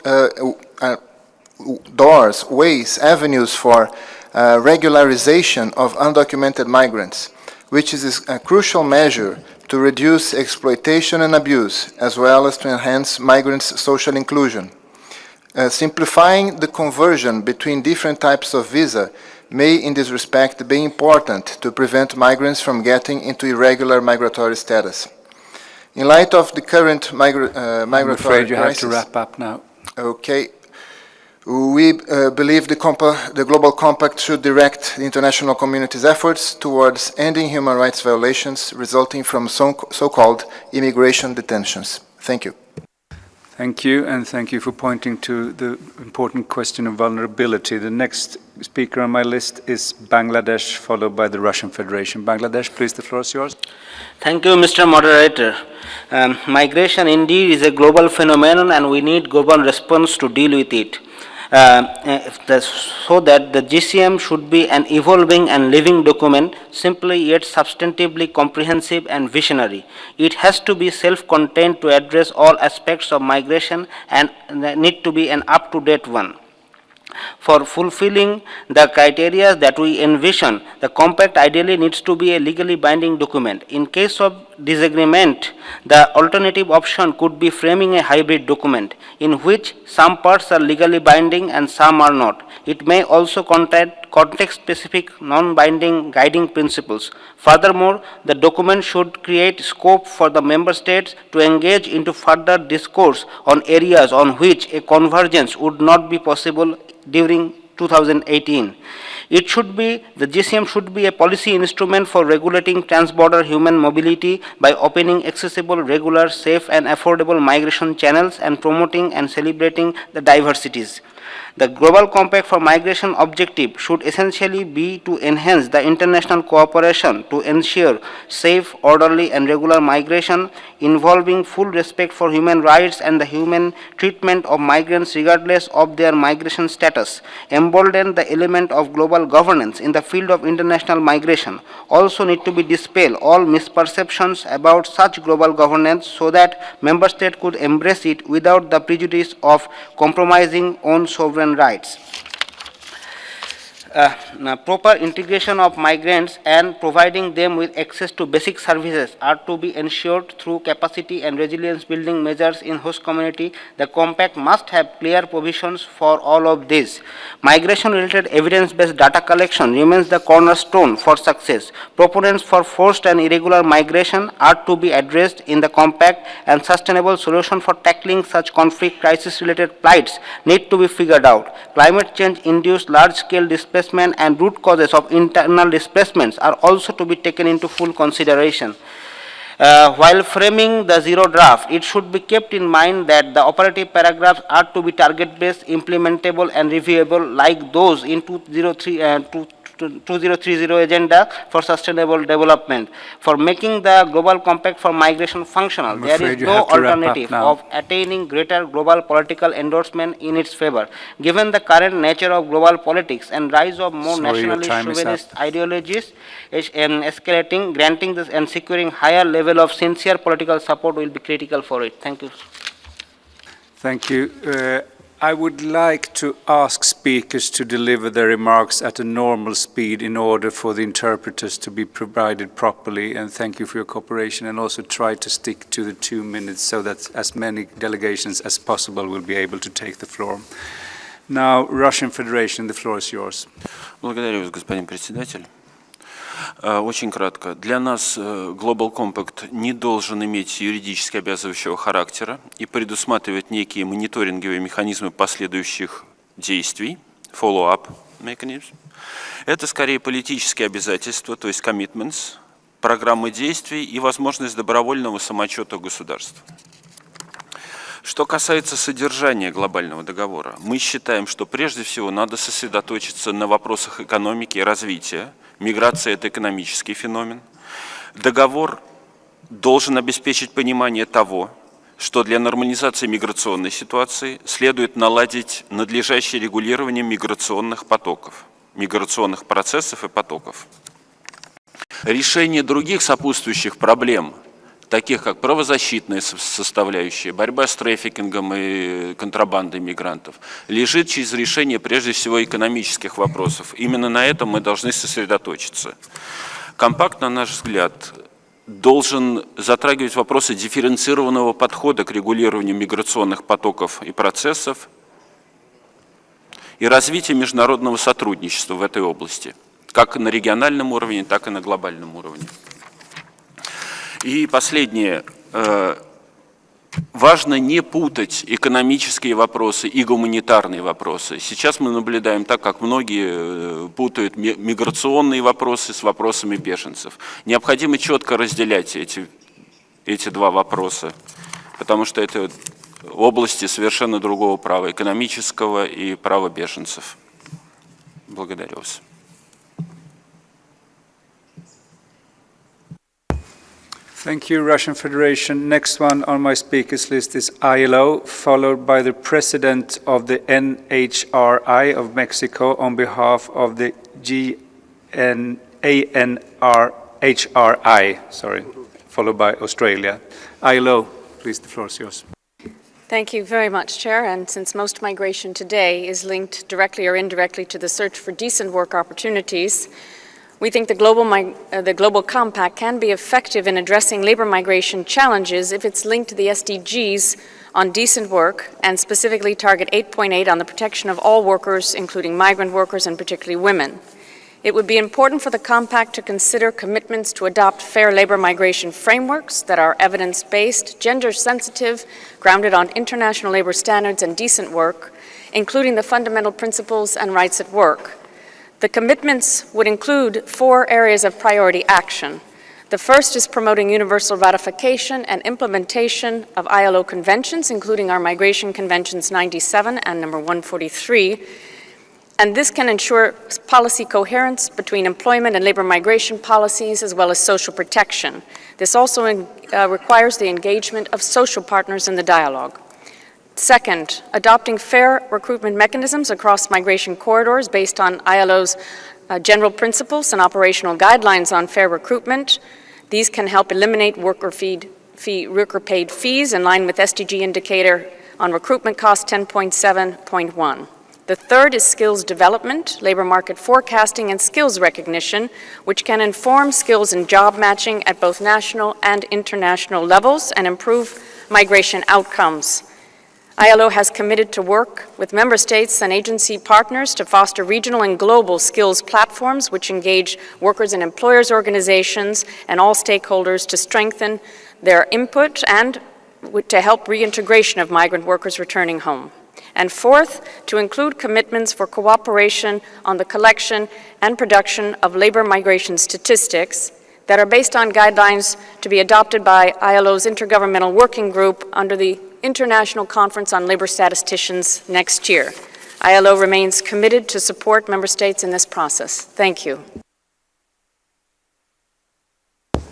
doors, ways, avenues for regularization of undocumented migrants, which is a crucial measure to reduce exploitation and abuse, as well as to enhance migrants' social inclusion. Simplifying the conversion between different types of visa may in this respect be important to prevent migrants from getting into irregular migratory status. In light of the current migratory I'm afraid you crisis, have to wrap up now. Okay. We believe the Global Compact should direct the international community's efforts towards ending human rights violations resulting from so-called immigration detentions. Thank you. Thank you, and thank you for pointing to the important question of vulnerability. The next speaker on my list is Bangladesh, followed by the Russian Federation. Bangladesh, please, the floor is yours. Thank you, Mr. Moderator. Migration indeed is a global phenomenon, and we need global response to deal with it. So that the GCM should be an evolving and living document, simply yet substantively comprehensive and visionary. It has to be self-contained to address all aspects of migration and need to be an up-to-date one. For fulfilling the criteria that we envision, the compact ideally needs to be a legally binding document. In case of disagreement, the alternative option could be framing a hybrid document in which some parts are legally binding and some are not. It may also contain context-specific, non-binding guiding principles. Furthermore, the document should create scope for the member states to engage into further discourse on areas on which a convergence would not be possible during 2018. The GCM should be a policy instrument for regulating transborder human mobility by opening accessible, regular, safe and affordable migration channels and promoting and celebrating the diversities. The Global Compact for Migration objective should essentially be to enhance the international cooperation to ensure safe, orderly and regular migration involving full respect for human rights and the human treatment of migrants regardless of their migration status, embolden the element of global governance in the field of international migration. Also need to be dispel all misperceptions about such global governance so that member states could embrace it without the prejudice of compromising on sovereign rights. Proper integration of migrants and providing them with access to basic services are to be ensured through capacity and resilience building measures in host community. The compact must have clear provisions for all of this. Migration related evidence-based data collection remains the cornerstone for success. Proponents for forced and irregular migration are to be addressed in the compact, and sustainable solution for tackling such conflict crisis related plights need to be figured out. Climate change induced large scale displacement and root causes of internal displacements are also to be taken into full consideration. While framing the zero draft, it should be kept in mind that the operative paragraphs are to be target-based, implementable and reviewable like those in 2030 Agenda for Sustainable Development. For making the Global Compact for Migration functional, there is no alternative of attaining greater global political endorsement in its favor. Given the current nature of global politics and rise of more nationalist chauvinist ideologies escalating, granting this and securing higher level of sincere political support will be critical for it. Thank you. Thank you. I would like to ask speakers to deliver their remarks at a normal speed in order for the interpreters to be provided properly, and thank you for your cooperation, and also try to stick to the 2 minutes so that as many delegations as possible will be able to take the floor. Now, Russian Federation, the floor is yours. Благодарю вас, господин председатель. Очень кратко. Для нас Global Compact не должен иметь юридически обязывающего характера и предусматривать некие мониторинговые механизмы последующих действий, follow-up mechanisms. Это скорее политические обязательства, то есть commitments, программы действий и возможность добровольного самоотчета государства. Что касается содержания глобального договора, мы считаем, что прежде всего надо сосредоточиться на вопросах экономики и развития. Миграция – это экономический феномен. Договор должен обеспечить понимание того, что для нормализации миграционной ситуации следует наладить надлежащее регулирование миграционных потоков, миграционных процессов и потоков. Решение других сопутствующих проблем, таких как правозащитная составляющая, борьба с трафикингом и контрабандой мигрантов, лежит через решение прежде всего экономических вопросов. Именно на этом мы должны сосредоточиться. Компакт, на наш взгляд, должен затрагивать вопросы дифференцированного подхода к регулированию миграционных потоков и процессов и развитие международного сотрудничества в этой области, как на региональном уровне, так и на глобальном уровне. И последнее. Важно не путать экономические вопросы и гуманитарные вопросы. Сейчас мы наблюдаем так, как многие путают миграционные вопросы с вопросами беженцев. Необходимо четко разделять эти два вопроса, потому что это области совершенно другого права, экономического и права беженцев. Благодарю вас. Thank you, Russian Federation. Next one on my speakers list is ILO, followed by the President of the NHRI of Mexico on behalf of the ANRHRI, followed by Australia. ILO, please, the floor is yours. Thank you very much, Chair. And since most migration today is linked directly or indirectly to the search for decent work opportunities, we think the Global Compact can be effective in addressing labor migration challenges if it's linked to the SDGs on decent work and specifically target 8.8 on the protection of all workers, including migrant workers and particularly women. It would be important for the Compact to consider commitments to adopt fair labor migration frameworks that are evidence-based, gender-sensitive, grounded on international labor standards and decent work, including the fundamental principles and rights at work. The commitments would include 4 areas of priority action. The first is promoting universal ratification and implementation of ILO conventions, including our Migration Conventions 97 and number 143. And this can ensure policy coherence between employment and labor migration policies, as well as social protection. This also requires the engagement of social partners in the dialogue. Second, adopting fair recruitment mechanisms across migration corridors based on ILO's general principles and operational guidelines on fair recruitment. These can help eliminate worker-paid fees in line with SDG indicator on recruitment cost 10.7.1. The third is skills development, labor market forecasting, and skills recognition, which can inform skills and job matching at both national and international levels and improve migration outcomes. ILO has committed to work with member states and agency partners to foster regional and global skills platforms which engage workers and employers organizations and all stakeholders to strengthen their input and to help reintegration of migrant workers returning home. And fourth, to include commitments for cooperation on the collection and production of labor migration statistics that are based on guidelines to be adopted by ILO's Intergovernmental Working Group under the International Conference on Labor Statisticians next year. ILO remains committed to support member states in this process. Thank you.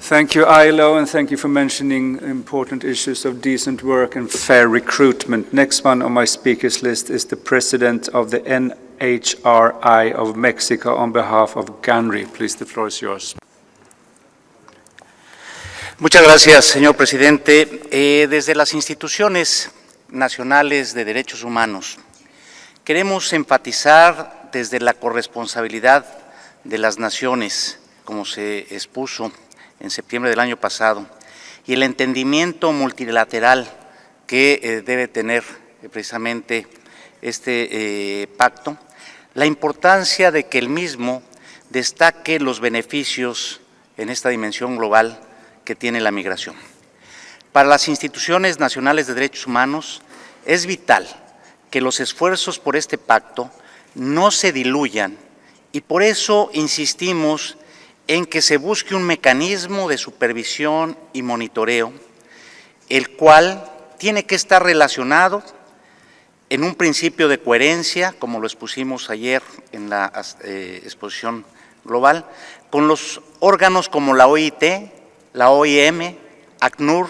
Thank you, ILO, and thank you for mentioning important issues of decent work and fair recruitment. Next one on my speakers list is the President of the NHRI of Mexico on behalf of GANRI. Please, the floor is yours. Muchas gracias, señor presidente. Desde las instituciones nacionales de derechos humanos, queremos enfatizar desde la corresponsabilidad de las naciones, como se expuso en septiembre del año pasado, y el entendimiento multilateral que debe tener precisamente este pacto, la importancia de que el mismo destaque los beneficios en esta dimensión global que tiene la migración. Para las instituciones nacionales de derechos humanos es vital que los esfuerzos por este pacto no se diluyan y por eso insistimos en que se busque un mecanismo de supervisión y monitoreo, el cual tiene que estar relacionado en un principio de coherencia, como lo expusimos ayer en la exposición global, con los órganos como la OIT, la OIM, ACNUR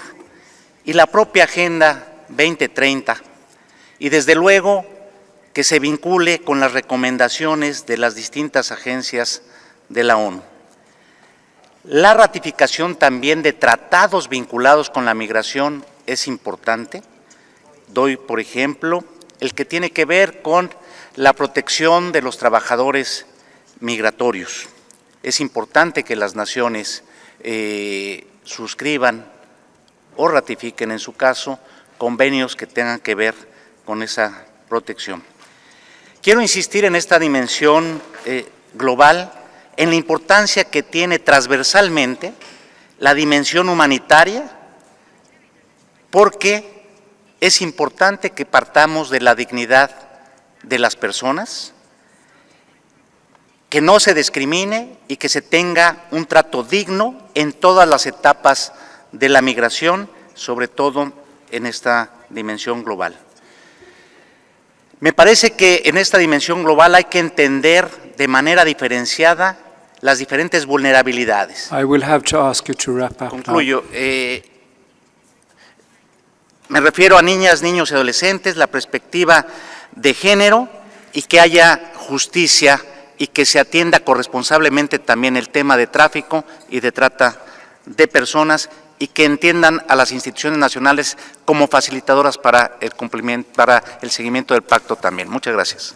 y la propia Agenda 2030, y desde luego que se vincule con las recomendaciones de las distintas agencias de la ONU. La ratificación también de tratados vinculados con la migración es importante. Doy, por ejemplo, el que tiene que ver con la protección de los trabajadores migratorios. Es importante que las naciones suscriban o ratifiquen, en su caso, convenios que tengan que ver con esa protección. Quiero insistir en esta dimensión global, en la importancia que tiene transversalmente la dimensión humanitaria, porque es importante que partamos de la dignidad de las personas, que no se discrimine y que se tenga un trato digno en todas las etapas de la migración, sobre todo en esta dimensión global. Me parece que en esta dimensión global hay que entender de manera diferenciada las diferentes vulnerabilidades. I will have to ask you to wrap up now. Concluyo. Me refiero a niñas, niños y adolescentes, la perspectiva de género y que haya justicia y que se atienda corresponsablemente también el tema de tráfico y de trata de personas y que entiendan a las instituciones nacionales como facilitadoras para el cumplimiento, para el seguimiento del pacto también. Muchas gracias.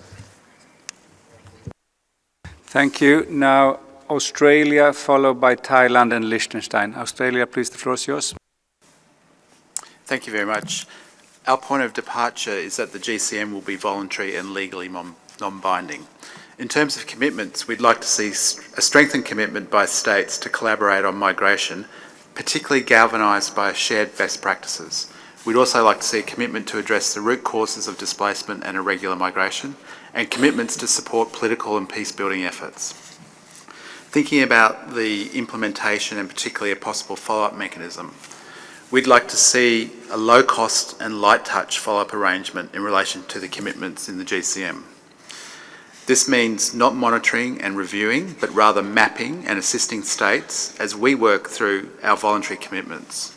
Thank you. Now, Australia, followed by Thailand and Liechtenstein. Australia, please, the floor is yours. Thank you very much. Our point of departure is that the GCM will be voluntary and legally non-binding. In terms of commitments, we'd like to see a strengthened commitment by states to collaborate on migration, particularly galvanised by shared best practices. We'd also like to see a commitment to address the root causes of displacement and irregular migration, and commitments to support political and peace-building efforts. Thinking about the implementation and particularly a possible follow-up mechanism, we'd like to see a low-cost and light-touch follow-up arrangement in relation to the commitments in the GCM. This means not monitoring and reviewing, but rather mapping and assisting states as we work through our voluntary commitments.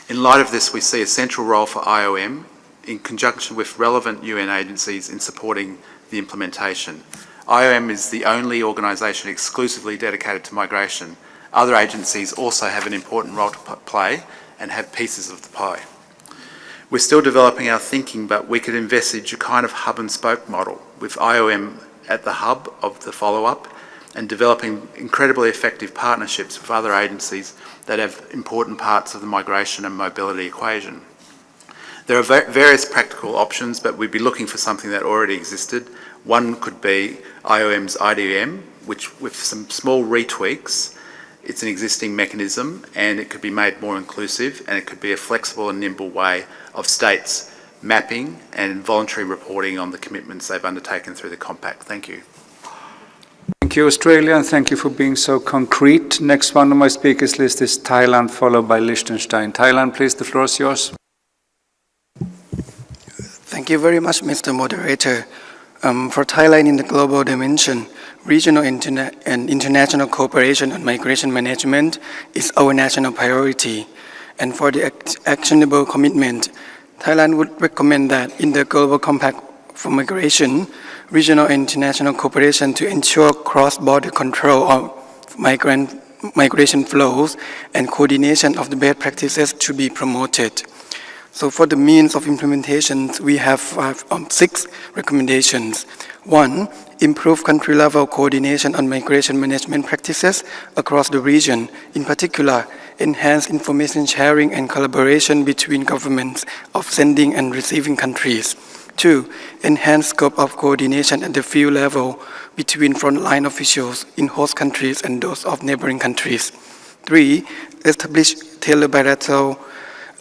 In light of this, we see a central role for IOM in conjunction with relevant UN agencies in supporting the implementation. IOM is the only organisation exclusively dedicated to migration. Other agencies also have an important role to play and have pieces of the pie. We're still developing our thinking, but we could envisage a kind of hub and spoke model with IOM at the hub of the follow-up and developing incredibly effective partnerships with other agencies that have important parts of the migration and mobility equation. There are various practical options, but we'd be looking for something that already existed. One could be IOM's IDM, which with some small retweaks, it's an existing mechanism and it could be made more inclusive and it could be a flexible and nimble way of states mapping and voluntary reporting on the commitments they've undertaken through the compact. Thank you. Thank you, Australia, and thank you for being so concrete. Next one on my speakers list is Thailand, followed by Liechtenstein. Thailand, please, the floor is yours. Thank you very much, Mr. Moderator. For Thailand in the global dimension, regional and international cooperation on migration management is our national priority. And for the actionable commitment, Thailand would recommend that in the Global Compact for Migration, regional and international cooperation to ensure cross-border control of migration flows and coordination of the best practices to be promoted. So for the means of implementation, we have 6 recommendations. 1, improve country-level coordination on migration management practices across the region. In particular, enhance information sharing and collaboration between governments of sending and receiving countries. 2, enhance scope of coordination at the field level between frontline officials in host countries and those of neighboring countries. 3, establish tailored bilateral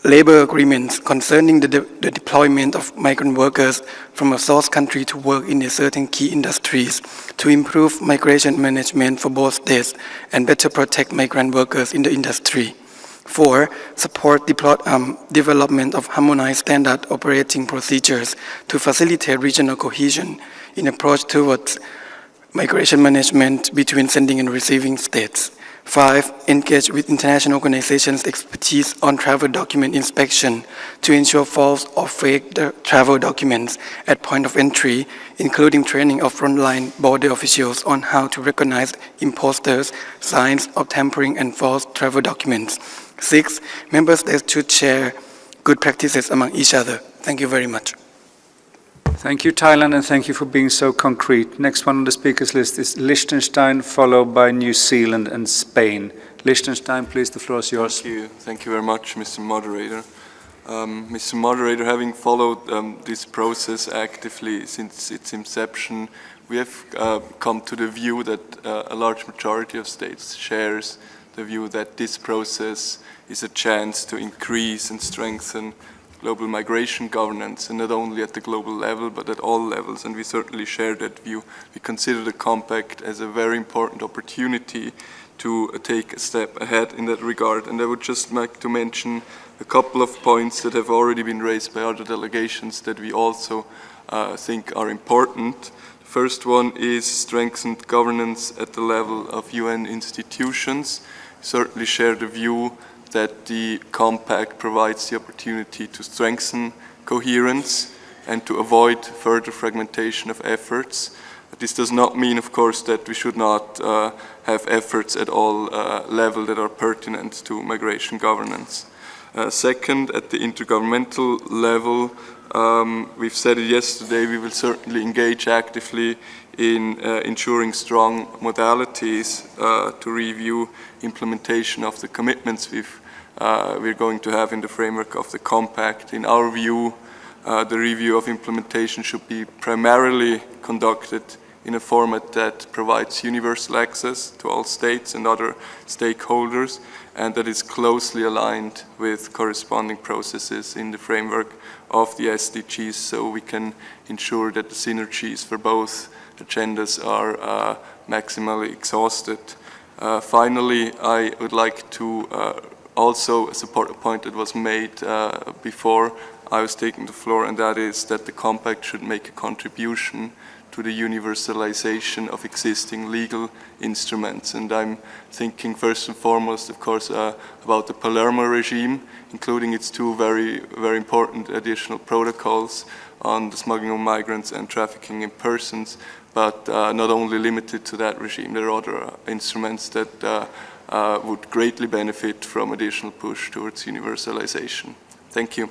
labor agreements concerning the deployment of migrant workers from a source country to work in a certain key industries to improve migration management for both states and better protect migrant workers in the industry. 4, support development of harmonized standard operating procedures to facilitate regional cohesion in approach towards migration management between sending and receiving states. 5, engage with international organizations' expertise on travel document inspection to ensure false or fake travel documents at point of entry, including training of frontline border officials on how to recognize imposters, signs of tampering and false travel documents. 6, member states should share good practices among each other. Thank you very much. Thank you, Thailand, and thank you for being so concrete. Next one on the speakers list is Liechtenstein, followed by New Zealand and Spain. Liechtenstein, please, the floor is yours. Thank you very much, Mr. Moderator. Mr. Moderator, having followed this process actively since its inception, we have come to the view that a large majority of states shares the view that this process is a chance to increase and strengthen global migration governance, and not only at the global level, but at all levels, and we certainly share that view. We consider the compact as a very important opportunity to take a step ahead in that regard, and I would just like to mention a couple of points that have already been raised by other delegations that we also think are important. The first one is strengthened governance at the level of UN institutions. We certainly share the view that the compact provides the opportunity to strengthen coherence and to avoid further fragmentation of efforts. But this does not mean, of course, that we should not have efforts at all levels that are pertinent to migration governance. Second, at the intergovernmental level, we've said it yesterday, we will certainly engage actively in ensuring strong modalities to review implementation of the commitments we're going to have in the framework of the compact. In our view, the review of implementation should be primarily conducted in a format that provides universal access to all states and other stakeholders, and that is closely aligned with corresponding processes in the framework of the SDGs, so we can ensure that the synergies for both agendas are maximally exhausted. Finally, I would like to also support a point that was made before I was taking the floor, and that is that the compact should make a contribution to the universalization of existing legal instruments. And I'm thinking first and foremost, of course, about the Palermo regime, including its two very important additional protocols on the smuggling of migrants and trafficking in persons, but not only limited to that regime. There are other instruments that would greatly benefit from additional push towards universalization. Thank you.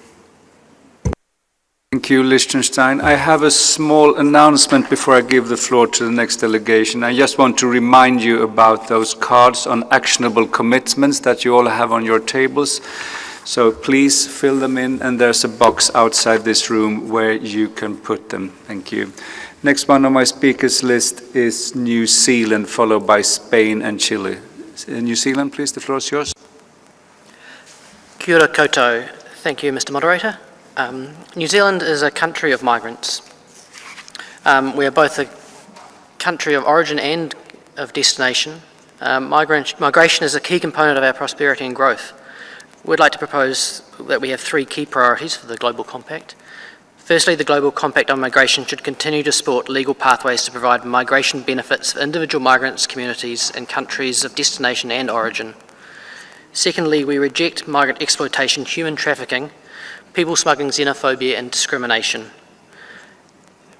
Thank you, Liechtenstein. I have a small announcement before I give the floor to the next delegation. I just want to remind you about those cards on actionable commitments that you all have on your tables. So please fill them in, and there's a box outside this room where you can put them. Thank you. Next one on my speakers list is New Zealand, followed by Spain and Chile. New Zealand, please, the floor is yours. Kia ora koutou. Thank you, Mr. Moderator. New Zealand is a country of migrants. We are both a country of origin and of destination. Migration is a key component of our prosperity and growth. We'd like to propose that we have three key priorities for the Global Compact. Firstly, the Global Compact on Migration should continue to support legal pathways to provide migration benefits for individual migrants, communities, and countries of destination and origin. Secondly, we reject migrant exploitation, human trafficking, people smuggling, xenophobia, and discrimination.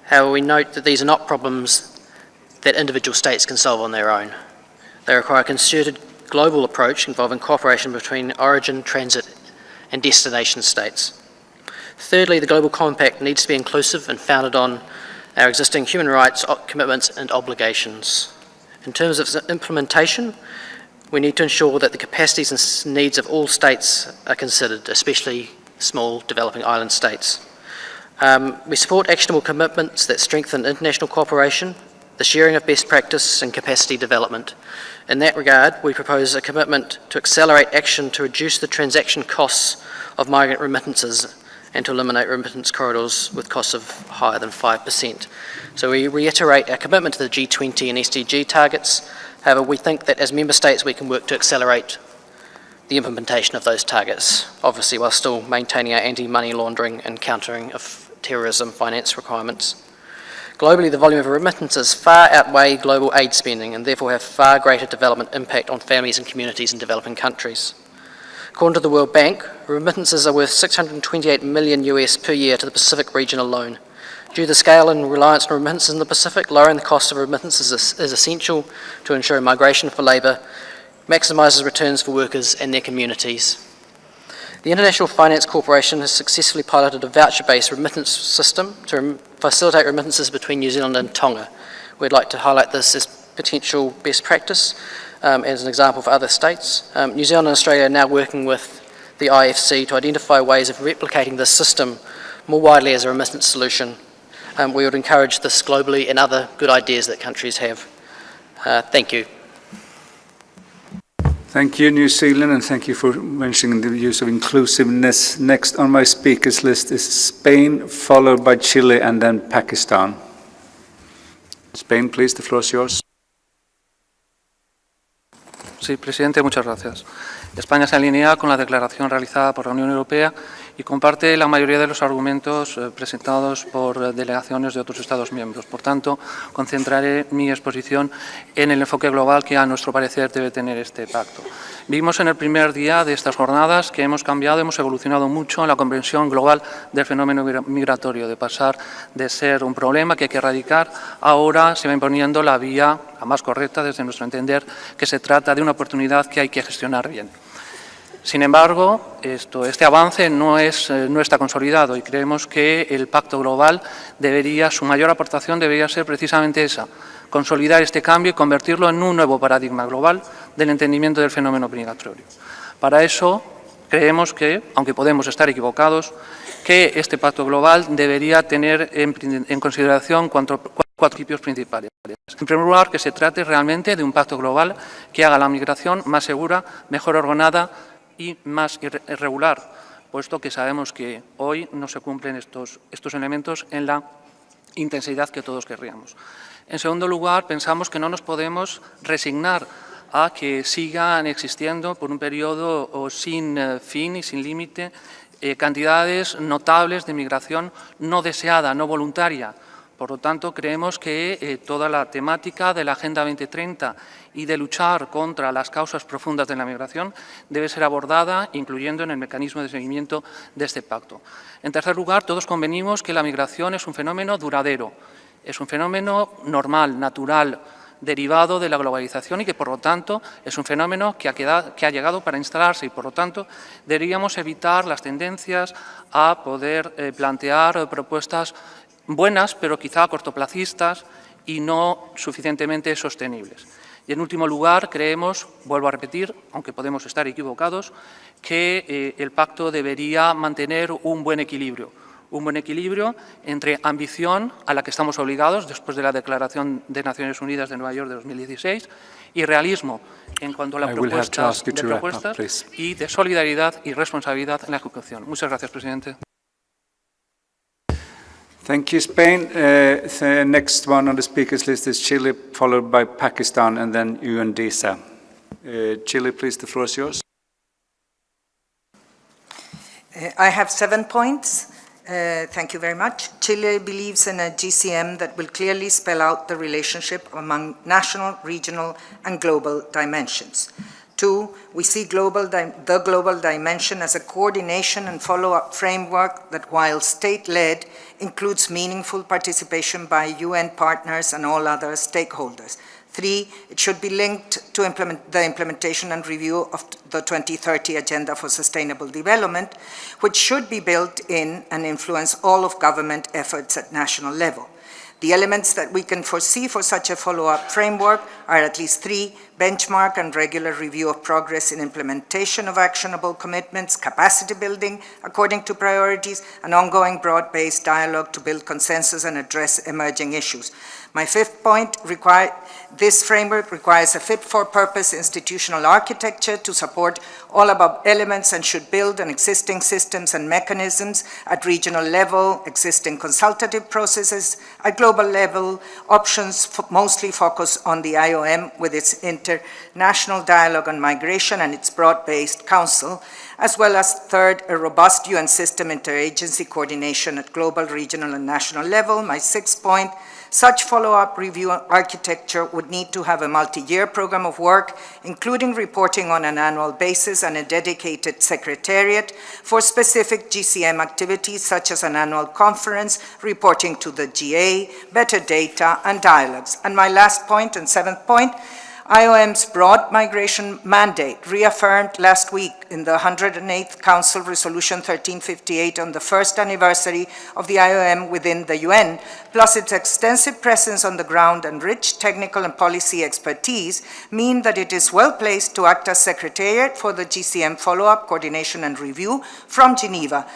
However, we note that these are not problems that individual states can solve on their own. They require a concerted global approach involving cooperation between origin, transit, and destination states. Thirdly, the Global Compact needs to be inclusive and founded on our existing human rights commitments and obligations. In terms of implementation, we need to ensure that the capacities and needs of all states are considered, especially small developing island states. We support actionable commitments that strengthen international cooperation, the sharing of best practice and capacity development. In that regard, we propose a commitment to accelerate action to reduce the transaction costs of migrant remittances and to eliminate remittance corridors with costs of higher than 5%. So we reiterate our commitment to the G20 and SDG targets. However, we think that as member states we can work to accelerate the implementation of those targets, obviously while still maintaining our anti-money laundering and countering of terrorism finance requirements. Globally, the volume of remittances far outweigh global aid spending and therefore have far greater development impact on families and communities in developing countries. According to the World Bank, remittances are worth $628 million US per year to the Pacific region alone. Due to the scale and reliance on remittances in the Pacific, lowering the cost of remittances is essential to ensure migration for labour maximises returns for workers and their communities. The International Finance Corporation has successfully piloted a voucher-based remittance system to facilitate remittances between New Zealand and Tonga. We'd like to highlight this as potential best practice as an example for other states. New Zealand and Australia are now working with the IFC to identify ways of replicating this system more widely as a remittance solution. We would encourage this globally and other good ideas that countries have. Thank you. Thank you, New Zealand, and thank you for mentioning the use of inclusiveness. Next on my speakers list is Spain, followed by Chile, and then Pakistan. Spain, please, the floor is yours. Sí, presidente, muchas gracias. España se alinea con la declaración realizada por la Unión Europea y comparte la mayoría de los argumentos presentados por delegaciones de otros Estados miembros. Por tanto, concentraré mi exposición en el enfoque global que, a nuestro parecer, debe tener este pacto. Vimos en el primer día de estas jornadas que hemos cambiado, hemos evolucionado mucho en la comprensión global del fenómeno migratorio, de pasar de ser un problema que hay que erradicar, ahora se va imponiendo la vía, la más correcta desde nuestro entender, que se trata de una oportunidad que hay que gestionar bien. Sin embargo, este avance no está consolidado y creemos que el Pacto Global su mayor aportación debería ser precisamente esa, consolidar este cambio y convertirlo en un nuevo paradigma global del entendimiento del fenómeno migratorio. Para eso, creemos que, aunque podemos estar equivocados, que este Pacto Global debería tener en consideración cuatro principios principales. En primer lugar, que se trate realmente de un pacto global que haga la migración más segura, mejor ordenada y más irregular, puesto que sabemos que hoy no se cumplen estos elementos en la intensidad que todos querríamos. En segundo lugar, pensamos que no nos podemos resignar a que sigan existiendo por un periodo sin fin y sin límite cantidades notables de migración no deseada, no voluntaria. Por lo tanto, creemos que toda la temática de la Agenda 2030 y de luchar contra las causas profundas de la migración debe ser abordada, incluyendo en el mecanismo de seguimiento de este pacto. En tercer lugar, todos convenimos que la migración es un fenómeno duradero, es un fenómeno normal, natural, derivado de la globalización y que, por lo tanto, es un fenómeno que ha llegado para instalarse y, por lo tanto, deberíamos evitar las tendencias a poder plantear propuestas buenas, pero quizá cortoplacistas y no suficientemente sostenibles. Y, en último lugar, creemos, vuelvo a repetir, aunque podemos estar equivocados, que el pacto debería mantener un buen equilibrio entre ambición, a la que estamos obligados después de la Declaración de Naciones Unidas de Nueva York de 2016, y realismo en cuanto a las propuestas y de solidaridad y responsabilidad en la ejecución. Muchas gracias, presidente. Thank you, Spain. The next one on the speakers list is Chile, followed by Pakistan, and then UNDISA. Chile, please, the floor is yours. I have 7 points. Thank you very much. Chile believes in a GCM that will clearly spell out the relationship among national, regional, and global dimensions. 2, we see the global dimension as a coordination and follow-up framework that, while state-led, includes meaningful participation by UN partners and all other stakeholders. 3, it should be linked to the implementation and review of the 2030 Agenda for Sustainable Development, which should be built in and influence all of government efforts at national level. The elements that we can foresee for such a follow-up framework are at least 3: benchmark and regular review of progress in implementation of actionable commitments, capacity building according to priorities, and ongoing broad-based dialogue to build consensus and address emerging issues. My 5th point, this framework requires a fit-for-purpose institutional architecture to support all above elements and should build on existing systems and mechanisms at regional level, existing consultative processes at global level, options mostly focus on the IOM with its international dialogue on migration and its broad-based council, as well as 3rd, a robust UN system interagency coordination at global, regional, and national level. My 6th point, such follow-up review architecture would need to have a multi-year program of work, including reporting on an annual basis and a dedicated secretariat for specific GCM activities, such as an annual conference, reporting to the GA, better data, and dialogues. And my last point and 7th point, IOM's broad migration mandate, reaffirmed last week in the 108th Council Resolution 1358 on the first anniversary of the IOM within the UN, plus its extensive presence on the ground and rich technical and policy expertise, mean that it is well placed to act as Secretariat for the GCM follow-up, coordination and review from Geneva,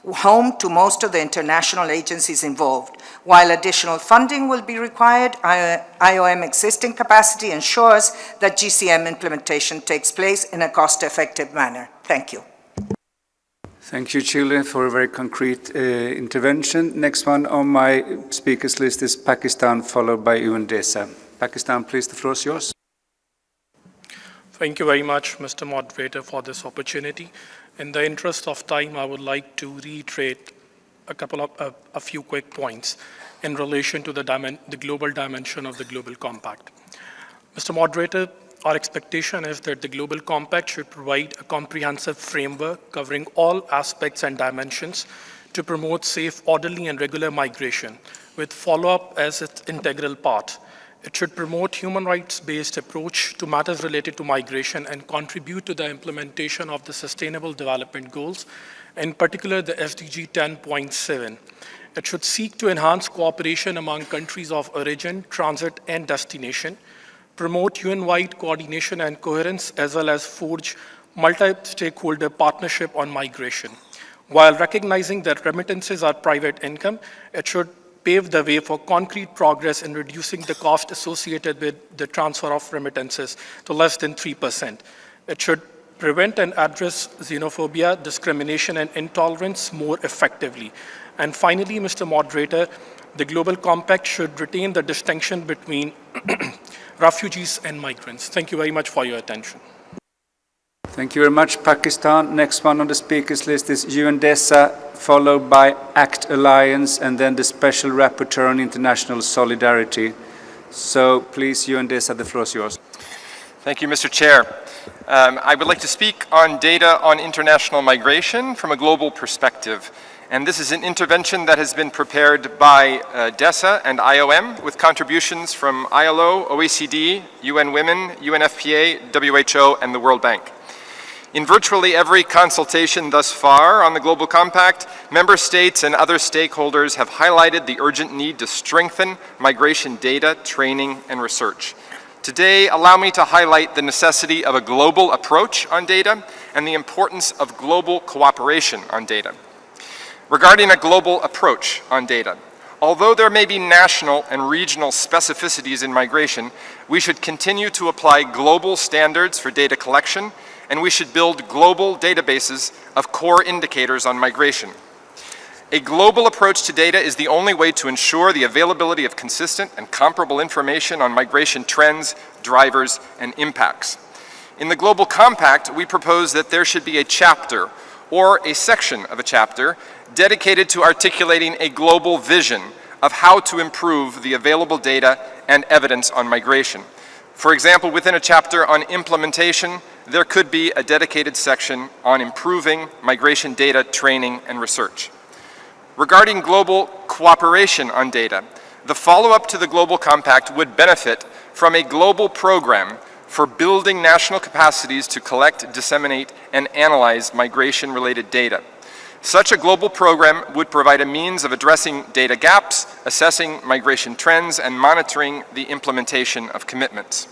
home to most of the international agencies involved. While additional funding will be required, IOM existing capacity ensures that GCM implementation takes place in a cost-effective manner. Thank you. Thank you, Chile, for a very concrete intervention. Next one on my speakers list is Pakistan, followed by UNDESA. Pakistan, please, the floor is yours. Thank you very much, Mr. Moderator, for this opportunity. In the interest of time, I would like to reiterate a few quick points in relation to the global dimension of the Global Compact. Mr. Moderator, our expectation is that the Global Compact should provide a comprehensive framework covering all aspects and dimensions to promote safe, orderly, and regular migration, with follow-up as its integral part. It should promote human rights-based approach to matters related to migration and contribute to the implementation of the Sustainable Development Goals, in particular the SDG 10.7. It should seek to enhance cooperation among countries of origin, transit, and destination, promote UN-wide coordination and coherence, as well as forge multi-stakeholder partnership on migration. While recognizing that remittances are private income, it should pave the way for concrete progress in reducing the cost associated with the transfer of remittances to less than 3%. It should prevent and address xenophobia, discrimination, and intolerance more effectively. And finally, Mr. Moderator, the Global Compact should retain the distinction between refugees and migrants. Thank you very much for your attention. Thank you very much, Pakistan. Next one on the speakers list is UNDESA, followed by ACT Alliance, and then the Special Rapporteur on International Solidarity. So please, UNDESA, the floor is yours. Thank you, Mr. Chair. I would like to speak on data on international migration from a global perspective. And this is an intervention that has been prepared by DESA and IOM with contributions from ILO, OECD, UN Women, UNFPA, WHO, and the World Bank. In virtually every consultation thus far on the Global Compact, member states and other stakeholders have highlighted the urgent need to strengthen migration data, training, and research. Today, allow me to highlight the necessity of a global approach on data and the importance of global cooperation on data. Regarding a global approach on data, although there may be national and regional specificities in migration, we should continue to apply global standards for data collection, and we should build global databases of core indicators on migration. A global approach to data is the only way to ensure the availability of consistent and comparable information on migration trends, drivers, and impacts. In the Global Compact, we propose that there should be a chapter or a section of a chapter dedicated to articulating a global vision of how to improve the available data and evidence on migration. For example, within a chapter on implementation, there could be a dedicated section on improving migration data training and research. Regarding global cooperation on data, the follow-up to the Global Compact would benefit from a global program for building national capacities to collect, disseminate, and analyze migration-related data. Such a global program would provide a means of addressing data gaps, assessing migration trends, and monitoring the implementation of commitments.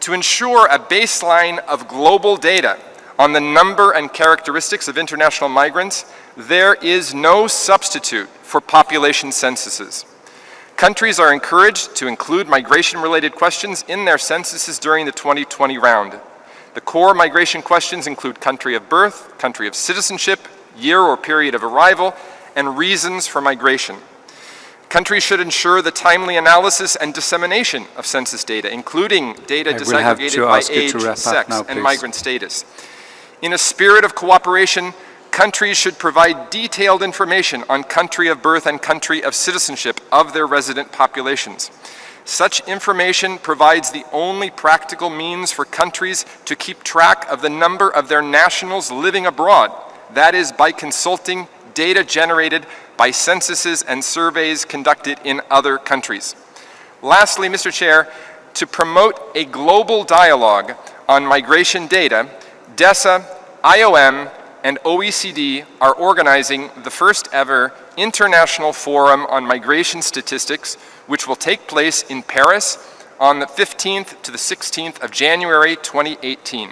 To ensure a baseline of global data on the number and characteristics of international migrants, there is no substitute for population censuses. Countries are encouraged to include migration-related questions in their censuses during the 2020 round. The core migration questions include country of birth, country of citizenship, year or period of arrival, and reasons for migration. Countries should ensure the timely analysis and dissemination of census data, including data disaggregated by age, sex, and migrant status. In a spirit of cooperation, countries should provide detailed information on country of birth and country of citizenship of their resident populations. Such information provides the only practical means for countries to keep track of the number of their nationals living abroad, that is, by consulting data generated by censuses and surveys conducted in other countries. Lastly, Mr. Chair, to promote a global dialogue on migration data, DESA, IOM, and OECD are organizing the first ever International Forum on Migration Statistics, which will take place in Paris on the 15th to the 16th of January 2018.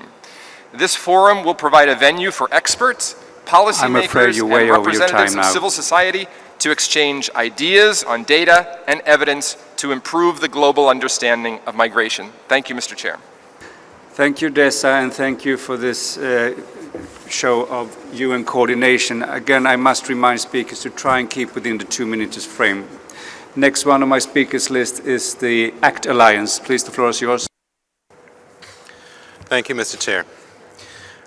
This forum will provide a venue for experts, policymakers, and representatives of civil society to exchange ideas on data and evidence to improve the global understanding of migration. Thank you, Mr. Chair. Thank you, Dessa, and thank you for this show of UN coordination. Again, I must remind speakers to try and keep within the 2 minutes frame. Next one on my speakers list is the ACT Alliance. Please, the floor is yours. Thank you, Mr. Chair.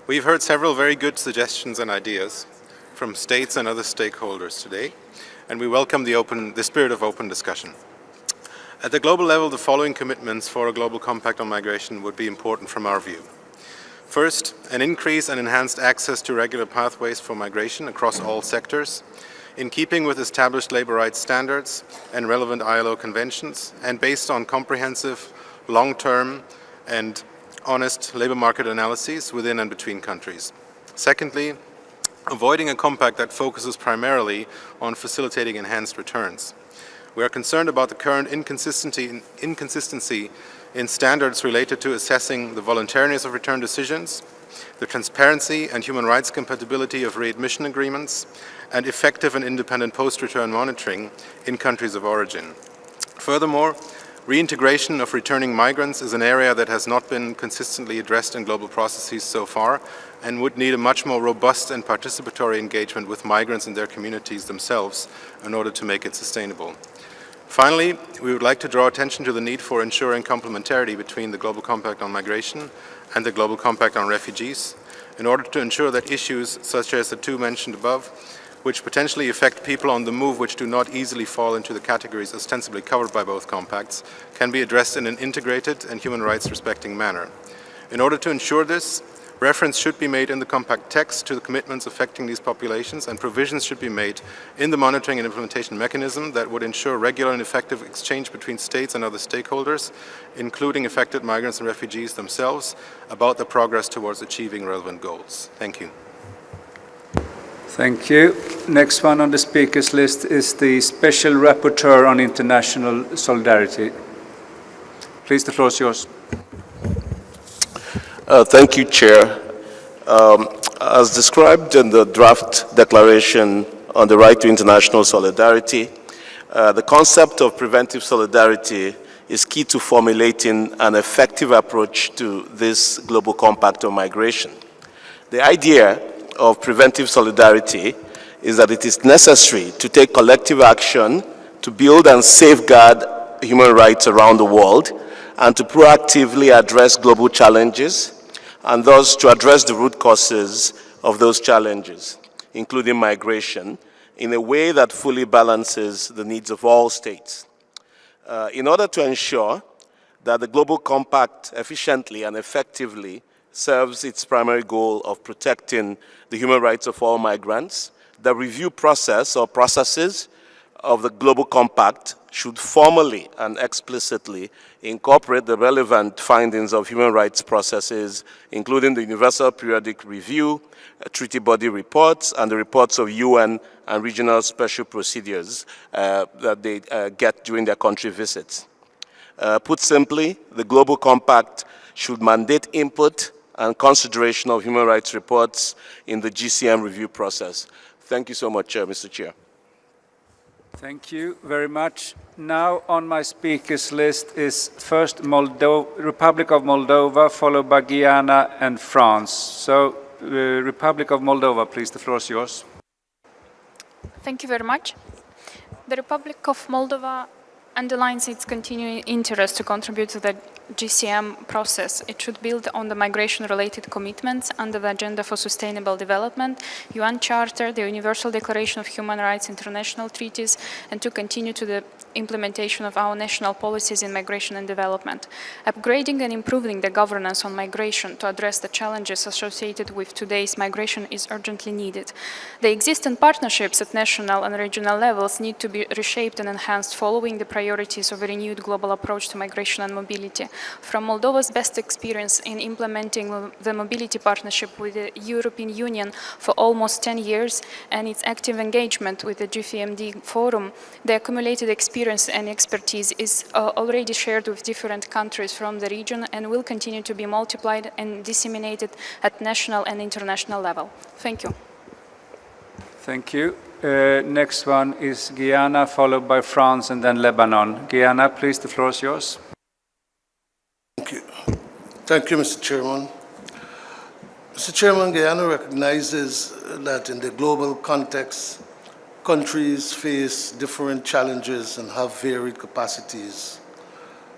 We've heard several very good suggestions and ideas from states and other stakeholders today, and we welcome the spirit of open discussion. At the global level, the following commitments for a global compact on migration would be important from our view. First, an increase and enhanced access to regular pathways for migration across all sectors, in keeping with established labor rights standards and relevant ILO conventions, and based on comprehensive, long-term, and honest labor market analyses within and between countries. Secondly, avoiding a compact that focuses primarily on facilitating enhanced returns. We are concerned about the current inconsistency in standards related to assessing the voluntariness of return decisions, the transparency and human rights compatibility of readmission agreements, and effective and independent post-return monitoring in countries of origin. Furthermore, reintegration of returning migrants is an area that has not been consistently addressed in global processes so far and would need a much more robust and participatory engagement with migrants and their communities themselves in order to make it sustainable. Finally, we would like to draw attention to the need for ensuring complementarity between the Global Compact on Migration and the Global Compact on Refugees in order to ensure that issues such as the two mentioned above, which potentially affect people on the move which do not easily fall into the categories ostensibly covered by both compacts, can be addressed in an integrated and human rights respecting manner. In order to ensure this, reference should be made in the compact text to the commitments affecting these populations, and provisions should be made in the monitoring and implementation mechanism that would ensure regular and effective exchange between states and other stakeholders, including affected migrants and refugees themselves, about the progress towards achieving relevant goals. Thank you. Thank you. Next one on the speakers list is the Special Rapporteur on International Solidarity. Please, the floor is yours. Thank you, Chair. As described in the draft declaration on the right to international solidarity, the concept of preventive solidarity is key to formulating an effective approach to this global compact on migration. The idea of preventive solidarity is that it is necessary to take collective action to build and safeguard human rights around the world and to proactively address global challenges, and thus to address the root causes of those challenges, including migration, in a way that fully balances the needs of all states. In order to ensure that the Global Compact efficiently and effectively serves its primary goal of protecting the human rights of all migrants, the review process or processes of the Global Compact should formally and explicitly incorporate the relevant findings of human rights processes, including the Universal Periodic Review, treaty body reports, and the reports of UN and regional special procedures that they get during their country visits. Put simply, the Global Compact should mandate input and consideration of human rights reports in the GCM review process. Thank you so much, Mr. Chair. Thank you very much. Now on my speakers list is first Republic of Moldova, followed by Guyana and France. So, Republic of Moldova, please, the floor is yours. Thank you very much. The Republic of Moldova underlines its continuing interest to contribute to the GCM process. It should build on the migration-related commitments under the Agenda for Sustainable Development, UN Charter, the Universal Declaration of Human Rights, international treaties, and to continue to the implementation of our national policies in migration and development. Upgrading and improving the governance on migration to address the challenges associated with today's migration is urgently needed. The existing partnerships at national and regional levels need to be reshaped and enhanced following the priorities priorities of a renewed global approach to migration and mobility. From Moldova's best experience in implementing the mobility partnership with the European Union for almost 10 years and its active engagement with the GFMD Forum, the accumulated experience and expertise is already shared with different countries from the region and will continue to be multiplied and disseminated at national and international level. Thank you. Thank you. Next one is Guyana, followed by France and then Lebanon. Guyana, please, the floor is yours. Thank you. Thank you, Mr. Chairman. Mr. Chairman, Guyana recognizes that in the global context, countries face different challenges and have varied capacities.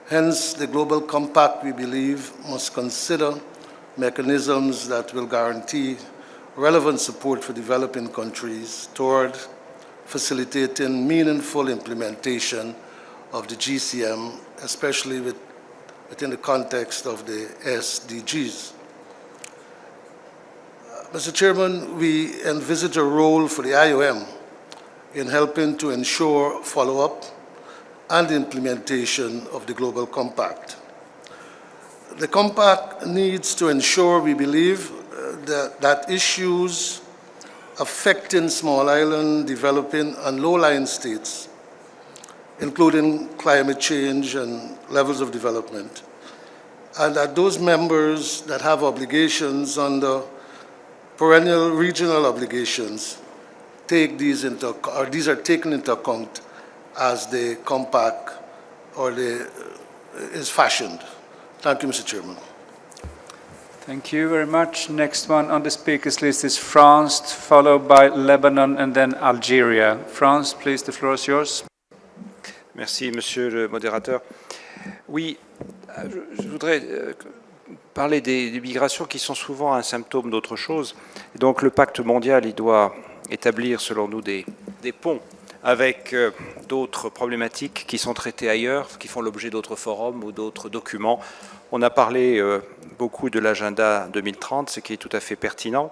Hence, the Global Compact, we believe, must consider mechanisms that will guarantee relevant support for developing countries toward facilitating meaningful implementation of the GCM, especially within the context of the SDGs. Mr. Chairman, we envisage a role for the IOM in helping to ensure follow-up and implementation of the Global Compact. The Compact needs to ensure, we believe, that issues affecting small island, developing, and low-lying states, including climate change and levels of development, and that those members that have obligations under perennial regional obligations take these into, or these are taken into account as the compact or is fashioned. Thank you, Mr. Chairman. Thank you very much. Next one on the speakers list is France, followed by Lebanon and then Algeria. France, please, the floor is yours. Merci, Monsieur le modérateur. Oui, je voudrais parler des migrations qui sont souvent un symptôme d'autre chose. Donc le pacte mondial, il doit établir, selon nous, des ponts avec d'autres problématiques qui sont traitées ailleurs, qui font l'objet d'autres forums ou d'autres documents. On a parlé beaucoup de l'agenda 2030, ce qui est tout à fait pertinent.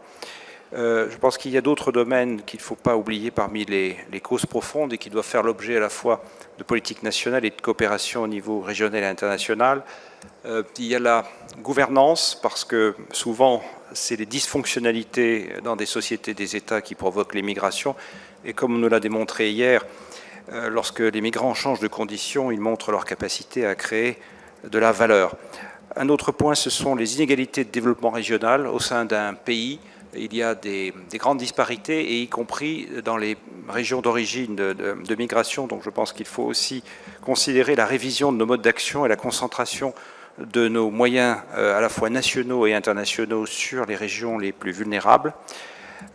Je pense qu'il y a d'autres domaines qu'il ne faut pas oublier parmi les causes profondes et qui doivent faire l'objet à la fois de politique nationale et de coopération au niveau régional et international. Il y a la gouvernance, parce que souvent, c'est les dysfonctionnalités dans des sociétés, des États qui provoquent les migrations. Et comme on nous l'a démontré hier, lorsque les migrants changent de conditions, ils montrent leur capacité à créer de la valeur. Un autre point, ce sont les inégalités de développement régional au sein d'un pays. Il y a des grandes disparités, et y compris dans les régions d'origine de migration. Donc je pense qu'il faut aussi considérer la révision de nos modes d'action et la concentration de nos moyens à la fois nationaux et internationaux sur les régions les plus vulnérables.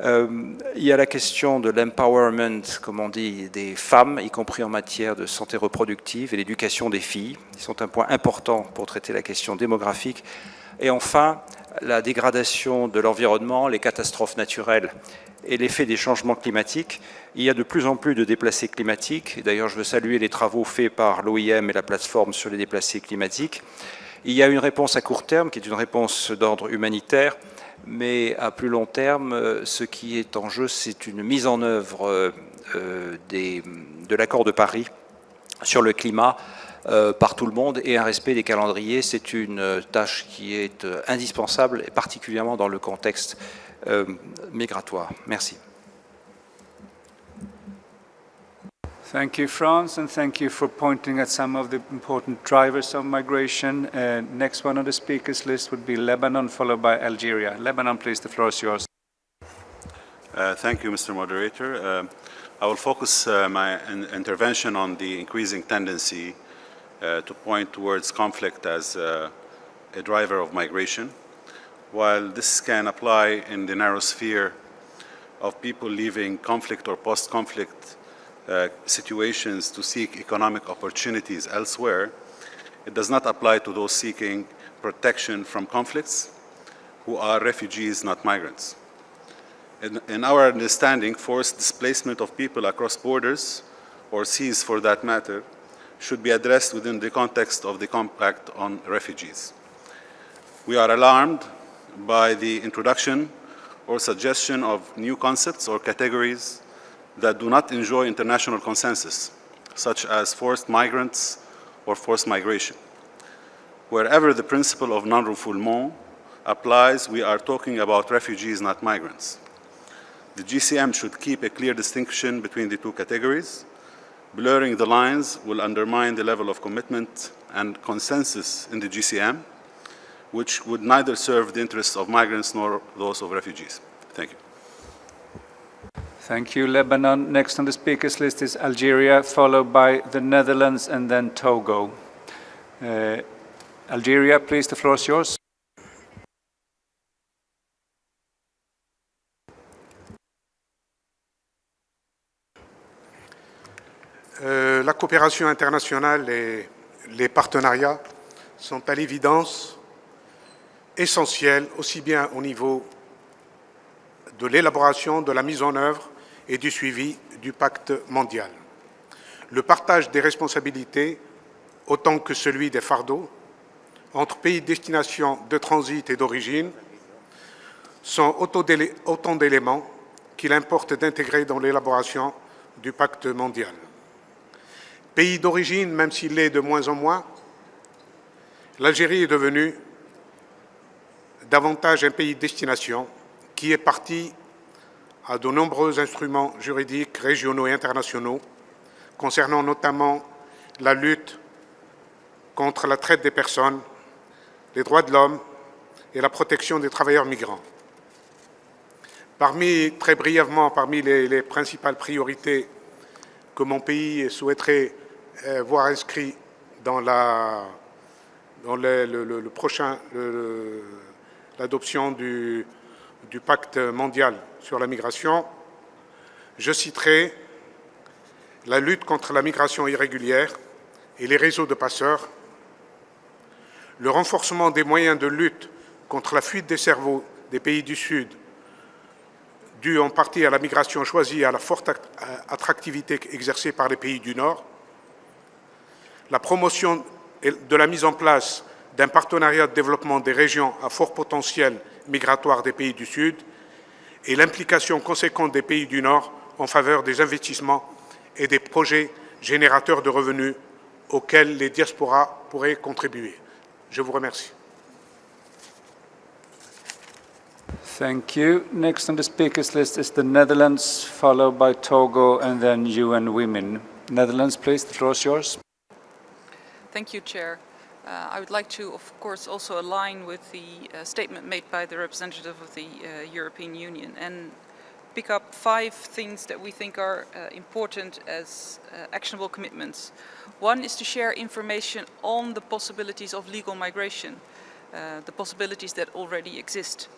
Il y a la question de l'empowerment, comme on dit, des femmes, y compris en matière de santé reproductive et l'éducation des filles. Ils sont un point important pour traiter la question démographique. Et enfin, la dégradation de l'environnement, les catastrophes naturelles et l'effet des changements climatiques. Il y a de plus en plus de déplacés climatiques. D'ailleurs, je veux saluer les travaux faits par l'OIM et la plateforme sur les déplacés climatiques. Il y a une réponse à court terme, qui est une réponse d'ordre humanitaire, mais à plus long terme, ce qui est en jeu, c'est une mise en œuvre de l'accord de Paris sur le climat par tout le monde et un respect des calendriers. C'est une tâche qui est indispensable, et particulièrement dans le contexte migratoire. Merci. Thank you, France, and thank you for pointing at some of the important drivers of migration. Next one on the speakers list would be Lebanon, followed by Algeria. Lebanon, please, the floor is yours. Thank you, Mr. Moderator. I will focus my intervention on the increasing tendency to point towards conflict as a driver of migration. While this can apply in the narrow sphere of people leaving conflict or post-conflict situations to seek economic opportunities elsewhere, it does not apply to those seeking protection from conflicts who are refugees, not migrants. In our understanding, forced displacement of people across borders, or seas for that matter, should be addressed within the context of the Compact on Refugees. We are alarmed by the introduction or suggestion of new concepts or categories that do not enjoy international consensus, such as forced migrants or forced migration. Wherever the principle of non-refoulement applies, we are talking about refugees, not migrants. The GCM should keep a clear distinction between the two categories. Blurring the lines will undermine the level of commitment and consensus in the GCM, which would neither serve the interests of migrants nor those of refugees. Thank you. Thank you, Lebanon. Next on the speakers list is Algeria, followed by the Netherlands and then Togo. Algeria, please, the floor is yours. La coopération internationale et les partenariats sont à l'évidence essentiels aussi bien au niveau de l'élaboration, de la mise en œuvre et du suivi du pacte mondial. Le partage des responsabilités, autant que celui des fardeaux, entre pays de destination, de transit et d'origine, sont autant d'éléments qu'il importe d'intégrer dans l'élaboration du pacte mondial. Pays d'origine, même s'il l'est de moins en moins, l'Algérie est devenue davantage un pays de destination qui est partie à de nombreux instruments juridiques régionaux et internationaux concernant notamment la lutte contre la traite des personnes, les droits de l'homme et la protection des travailleurs migrants. Très brièvement, parmi les principales priorités que mon pays souhaiterait voir inscrits dans l'adoption du pacte mondial sur la migration, je citerai la lutte contre la migration irrégulière et les réseaux de passeurs, le renforcement des moyens de lutte contre la fuite des cerveaux des pays du Sud, due en partie à la migration choisie et à la forte attractivité exercée par les pays du Nord, la promotion de la mise en place d'un partenariat de développement des régions à fort potentiel migratoire des pays du Sud et l'implication conséquente des pays du Nord en faveur des investissements et des projets générateurs de revenus auxquels les diasporas pourraient contribuer. Je vous remercie. Thank you. Next on the speakers list is the Netherlands, followed by Togo and then UN Women. Netherlands, please, the floor is yours. Thank you, Chair. I would like to, of course, also align with the statement made by the representative of the European Union and pick up 5 things that we think are important as actionable commitments. One is to share information on the possibilities of legal migration, the possibilities that already exist.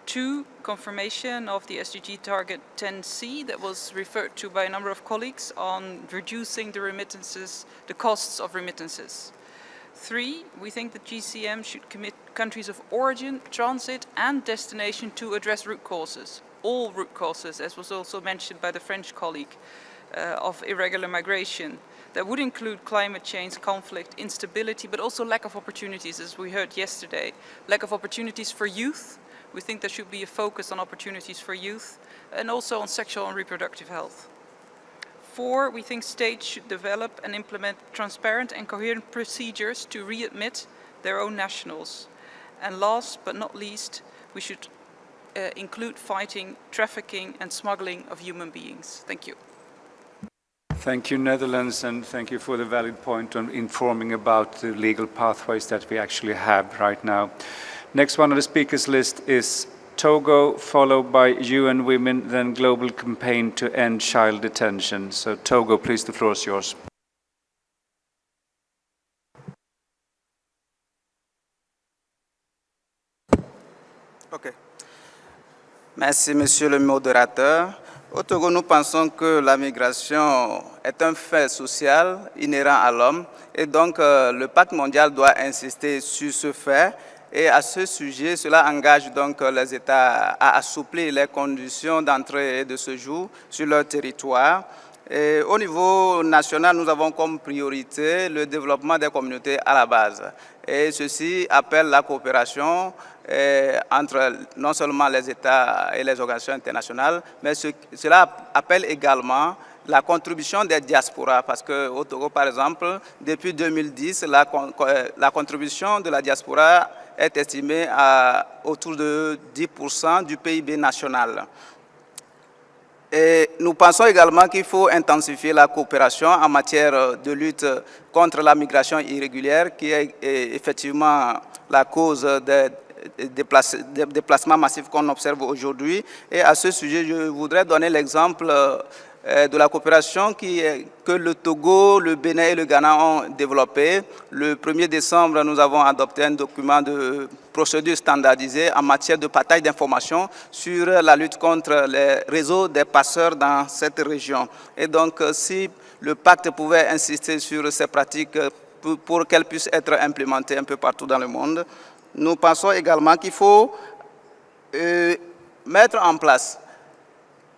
2, confirmation of the SDG target 10C that was referred to by a number of colleagues on reducing the remittances, the costs of remittances. 3, we think the GCM should commit countries of origin, transit and destination to address root causes, all root causes, as was also mentioned by the French colleague, of irregular migration. That would include climate change, conflict, instability, but also lack of opportunities, as we heard yesterday. Lack of opportunities for youth. We think there should be a focus on opportunities for youth and also on sexual and reproductive health. 4, we think states should develop and implement transparent and coherent procedures to readmit their own nationals. And last but not least, we should include fighting trafficking and smuggling of human beings. Thank you. Thank you, Netherlands, and thank you for the valid point on informing about the legal pathways that we actually have right now. Next one on the speakers list is Togo, followed by UN Women, then Global Campaign to End Child Detention. So Togo, please, the floor is yours. Okay. Merci, Monsieur le modérateur. Au Togo, nous pensons que la migration est un fait social inhérent à l'homme et donc le pacte mondial doit insister sur ce fait. Et à ce sujet, cela engage donc les États à assouplir les conditions d'entrée et de séjour sur leur territoire. Et au niveau national, nous avons comme priorité le développement des communautés à la base. Et ceci appelle la coopération entre non seulement les États et les organisations internationales, mais cela appelle également la contribution des diasporas, parce qu'au Togo, par exemple, depuis 2010, la contribution de la diaspora est estimée à autour de 10% du PIB national. Et nous pensons également qu'il faut intensifier la coopération en matière de lutte contre la migration irrégulière, qui est effectivement la cause des déplacements massifs qu'on observe aujourd'hui. Et à ce sujet, je voudrais donner l'exemple de la coopération que le Togo, le Bénin et le Ghana ont développé. Le 1er décembre, nous avons adopté un document de procédure standardisée en matière de partage d'informations sur la lutte contre les réseaux des passeurs dans cette région. Et donc, si le pacte pouvait insister sur ces pratiques pour qu'elles puissent être implémentées un peu partout dans le monde, nous pensons également qu'il faut mettre en place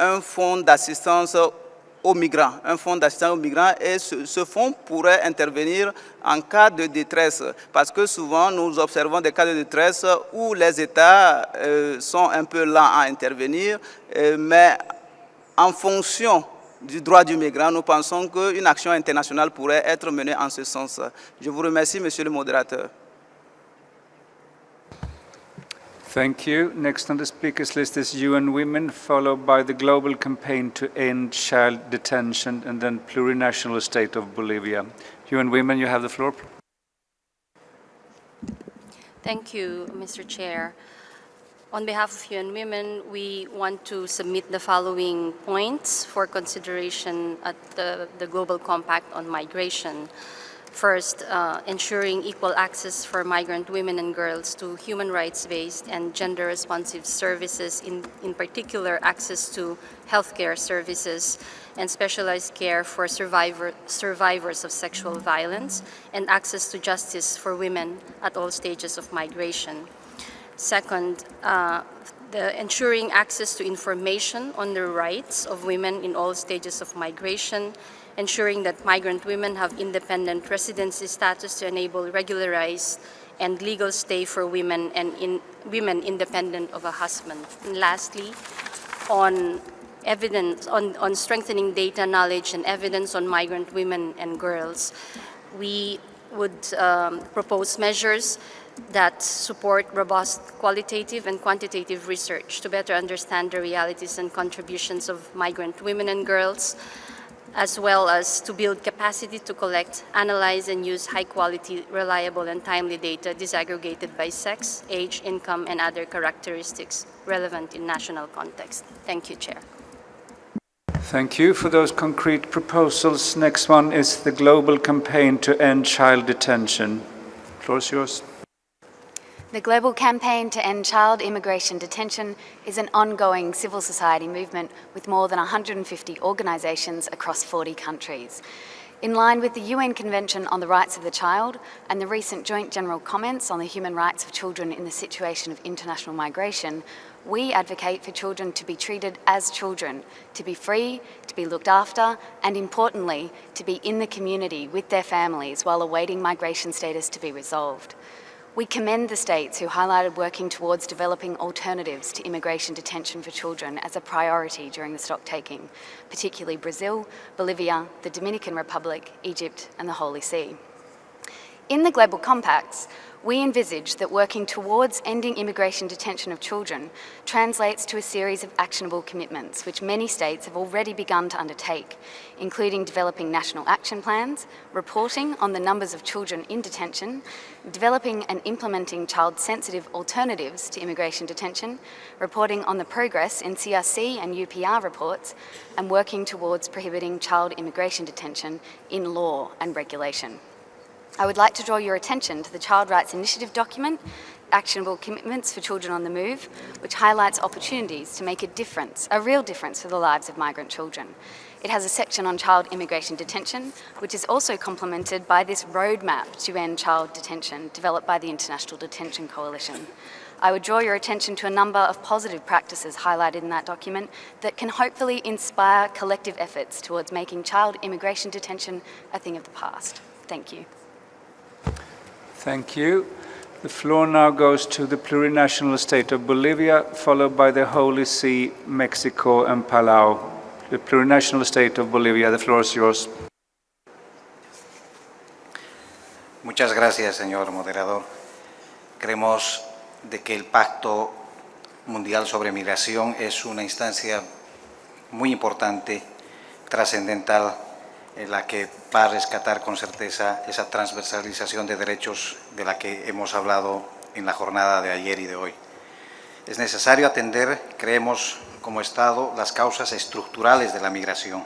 un fonds d'assistance aux migrants, et ce fonds pourrait intervenir en cas de détresse, parce que souvent nous observons des cas de détresse où les États sont un peu lents à intervenir, mais en fonction du droit du migrant, nous pensons qu'une action internationale pourrait être menée en ce sens. Je vous remercie, Monsieur le modérateur. Thank you. Next on the speakers list is UN Women, followed by the Global Campaign to End Child Detention, and then Plurinational State of Bolivia. UN Women, you have the floor. Thank you, Mr. Chair. On behalf of UN Women, we want to submit the following points for consideration at the Global Compact on Migration. First, ensuring equal access for migrant women and girls to human rights-based and gender-responsive services, in particular access to healthcare services and specialized care for survivors of sexual violence, and access to justice for women at all stages of migration. Second, ensuring access to information on the rights of women in all stages of migration, ensuring that migrant women have independent residency status to enable regularized and legal stay for women and women independent of a husband. And lastly, on strengthening data knowledge and evidence on migrant women and girls, we would propose measures that support robust qualitative and quantitative research to better understand the realities and contributions of migrant women and girls, as well as to build capacity to collect, analyze, and use high-quality, reliable, and timely data disaggregated by sex, age, income, and other characteristics relevant in national context. Thank you, Chair. Thank you for those concrete proposals. Next one is the Global Campaign to End Child Detention. The floor is yours. The Global Campaign to End Child Immigration Detention is an ongoing civil society movement with more than 150 organisations across 40 countries. In line with the UN Convention on the Rights of the Child and the recent joint general comments on the human rights of children in the situation of international migration, we advocate for children to be treated as children, to be free, to be looked after, and importantly, to be in the community with their families while awaiting migration status to be resolved. We commend the states who highlighted working towards developing alternatives to immigration detention for children as a priority during the stocktaking, particularly Brazil, Bolivia, the Dominican Republic, Egypt, and the Holy See. In the Global Compacts, we envisage that working towards ending immigration detention of children translates to a series of actionable commitments which many states have already begun to undertake, including developing national action plans, reporting on the numbers of children in detention, developing and implementing child-sensitive alternatives to immigration detention, reporting on the progress in CRC and UPR reports, and working towards prohibiting child immigration detention in law and regulation. I would like to draw your attention to the Child Rights Initiative document, Actionable Commitments for Children on the Move, which highlights opportunities to make a difference, a real difference for the lives of migrant children. It has a section on child immigration detention, which is also complemented by this roadmap to end child detention developed by the International Detention Coalition. I would draw your attention to a number of positive practices highlighted in that document that can hopefully inspire collective efforts towards making child immigration detention a thing of the past. Thank you. Thank you. The floor now goes to the plurinational state of Bolivia, followed by the Holy See, Mexico, and Palau. the plurinational state of Bolivia. The floor is yours. Muchas gracias, señor moderador. Creemos de que el Pacto Mundial sobre Migración es una instancia muy importante, trascendental, en la que va a rescatar con certeza esa transversalización de derechos de la que hemos hablado en la jornada de ayer y de hoy. Es necesario atender, creemos, como Estado, las causas estructurales de la migración,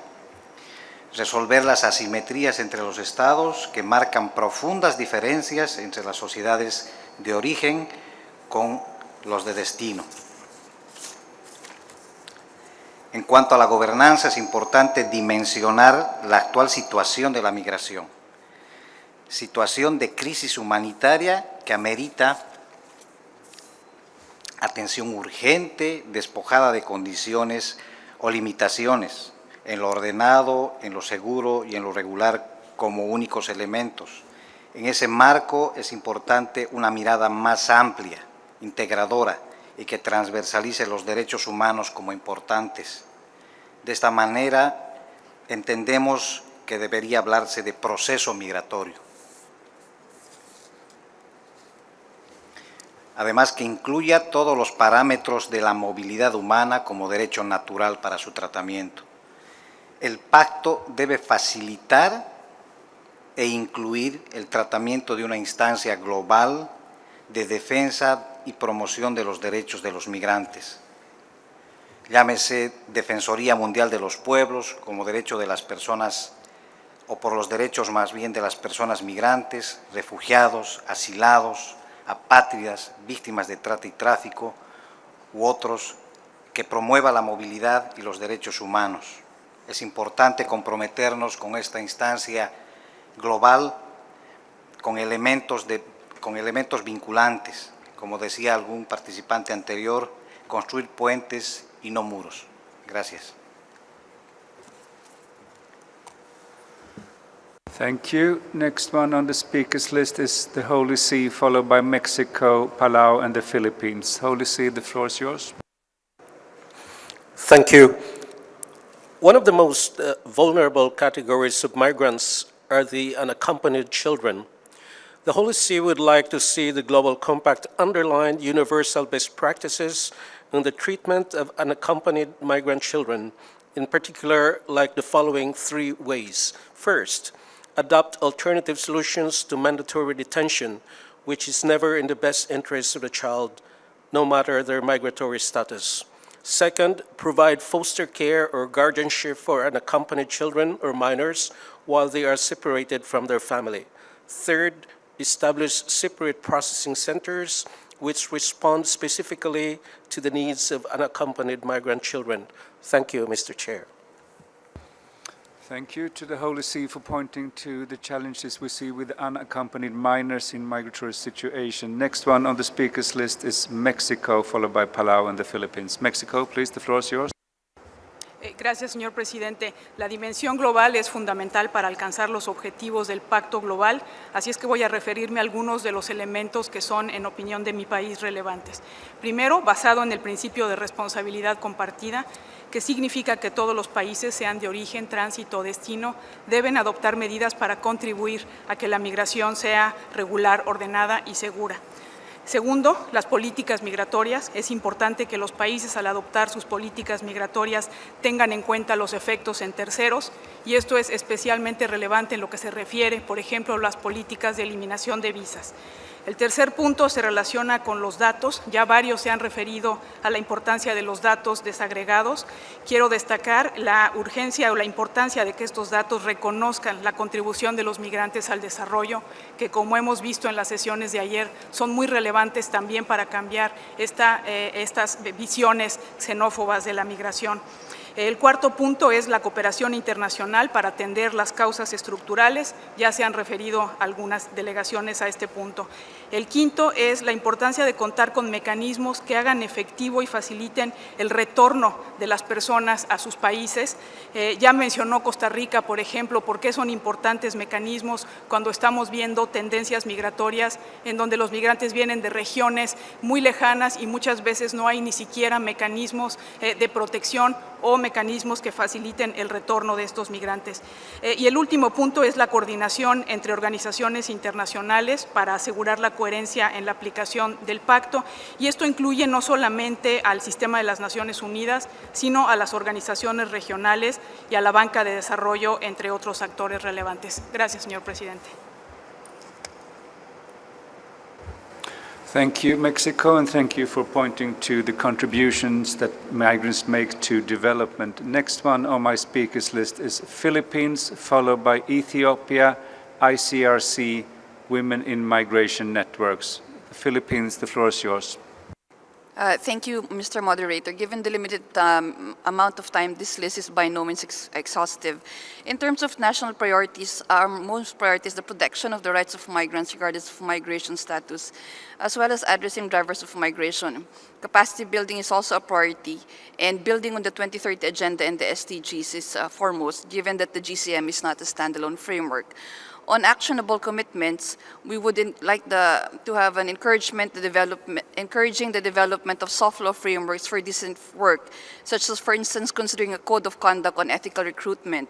resolver las asimetrías entre los Estados que marcan profundas diferencias entre las sociedades de origen con los de destino. En cuanto a la gobernanza, es importante dimensionar la actual situación de la migración, situación de crisis humanitaria que amerita atención urgente, despojada de condiciones o limitaciones, en lo ordenado, en lo seguro y en lo regular como únicos elementos. En ese marco es importante una mirada más amplia, integradora y que transversalice los derechos humanos como importantes. De esta manera entendemos que debería hablarse de proceso migratorio. Además, que incluya todos los parámetros de la movilidad humana como derecho natural para su tratamiento. El pacto debe facilitar e incluir el tratamiento de una instancia global de defensa y promoción de los derechos de los migrantes. Llámese Defensoría Mundial de los Pueblos, como derecho de las personas, o por los derechos más bien de las personas migrantes, refugiados, asilados, apátridas, víctimas de trata y tráfico, u otros, que promueva la movilidad y los derechos humanos. Es importante comprometernos con esta instancia global con elementos vinculantes, como decía algún participante anterior, construir puentes y no muros. Gracias. Thank you. Next one on the speakers list is the Holy See, followed by Mexico, Palau, and the Philippines. Holy See, the floor is yours. Thank you. One of the most vulnerable categories of migrants are the unaccompanied children. The Holy See would like to see the Global Compact underline universal best practices in the treatment of unaccompanied migrant children, in particular, like the following 3 ways. First, adopt alternative solutions to mandatory detention, which is never in the best interest of the child, no matter their migratory status. Second, provide foster care or guardianship for unaccompanied children or minors while they are separated from their family. Third, establish separate processing centers which respond specifically to the needs of unaccompanied migrant children. Thank you, Mr. Chair. Thank you to the Holy See for pointing to the challenges we see with unaccompanied minors in migratory situation. Next one on the speakers list is Mexico, followed by Palau and the Philippines. Mexico, please, the floor is yours. Gracias, señor presidente. La dimensión global es fundamental para alcanzar los objetivos del Pacto Global, así es que voy a referirme a algunos de los elementos que son, en opinión de mi país, relevantes. Primero, basado en el principio de responsabilidad compartida, que significa que todos los países, sean de origen, tránsito o destino, deben adoptar medidas para contribuir a que la migración sea regular, ordenada y segura. Segundo, las políticas migratorias. Es importante que los países, al adoptar sus políticas migratorias, tengan en cuenta los efectos en terceros, y esto es especialmente relevante en lo que se refiere, por ejemplo, a las políticas de eliminación de visas. El tercer punto se relaciona con los datos. Ya varios se han referido a la importancia de los datos desagregados. Quiero destacar la urgencia o la importancia de que estos datos reconozcan la contribución de los migrantes al desarrollo, que, como hemos visto en las sesiones de ayer, son muy relevantes también para cambiar estas visiones xenófobas de la migración. El cuarto punto es la cooperación internacional para atender las causas estructurales. Ya se han referido algunas delegaciones a este punto. El quinto es la importancia de contar con mecanismos que hagan efectivo y faciliten el retorno de las personas a sus países. Ya mencionó Costa Rica, por ejemplo, por qué son importantes mecanismos cuando estamos viendo tendencias migratorias en donde los migrantes vienen de regiones muy lejanas y muchas veces no hay ni siquiera mecanismos de protección o mecanismos que faciliten el retorno de estos migrantes. Y el último punto es la coordinación entre organizaciones internacionales para asegurar la coherencia en la aplicación del pacto, y esto incluye no solamente al sistema de las Naciones Unidas, sino a las organizaciones regionales y a la banca de desarrollo, entre otros actores relevantes. Gracias, señor presidente. Thank you, Mexico, and thank you for pointing to the contributions that migrants make to development. Next one on my speakers list is Philippines, followed by Ethiopia, ICRC, Women in Migration Networks. The Philippines, the floor is yours. Thank you, Mr. Moderator. Given the limited amount of time, this list is by no means exhaustive. In terms of national priorities, our most priority is the protection of the rights of migrants regardless of migration status, as well as addressing drivers of migration. Capacity building is also a priority, and building on the 2030 Agenda and the SDGs is foremost, given that the GCM is not a standalone framework. On actionable commitments, we would like to have an encouraging the development of soft law frameworks for decent work, such as, for instance, considering a code of conduct on ethical recruitment.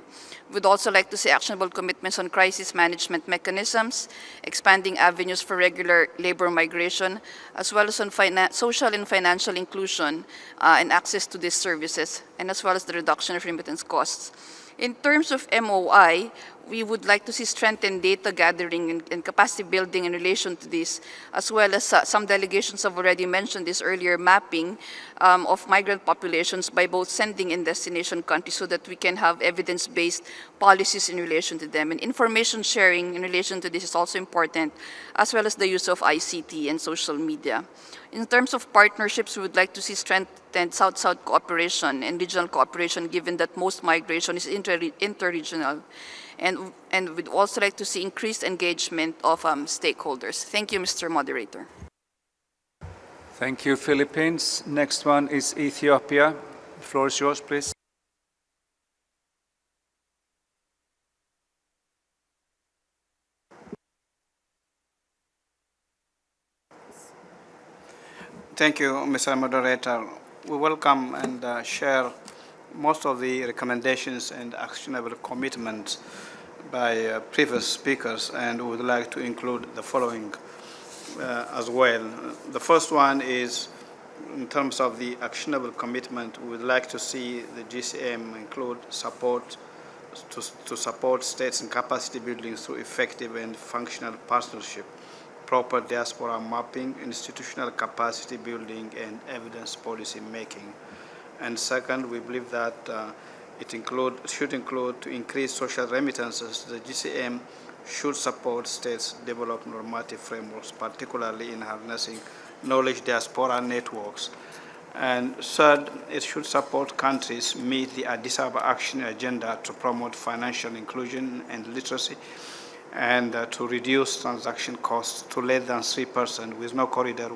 We'd also like to see actionable commitments on crisis management mechanisms, expanding avenues for regular labor migration, as well as on social and financial inclusion and access to these services, and as well as the reduction of remittance costs. In terms of MOI, we would like to see strengthened data gathering and capacity building in relation to this, as well as some delegations have already mentioned this earlier, mapping of migrant populations by both sending and destination countries so that we can have evidence-based policies in relation to them. And information sharing in relation to this is also important, as well as the use of ICT and social media. In terms of partnerships, we would like to see strengthened South-South cooperation and regional cooperation, given that most migration is interregional. And we'd also like to see increased engagement of stakeholders. Thank you, Mr. Moderator. Thank you, Philippines. Next one is Ethiopia. The floor is yours, please. Thank you, Mr. Moderator. We welcome and share most of the recommendations and actionable commitments by previous speakers, and we would like to include the following as well. The first one is, in terms of the actionable commitment, we would like to see the GCM include support to support states in capacity building through effective and functional partnership, proper diaspora mapping, institutional capacity building, and evidence policy making. And second, we believe that it should include to increase social remittances. The GCM should support states develop normative frameworks, particularly in harnessing knowledge diaspora networks. And third, it should support countries meet the Addis Ababa Action Agenda to promote financial inclusion and literacy, and to reduce transaction costs to less than 3% with no corridor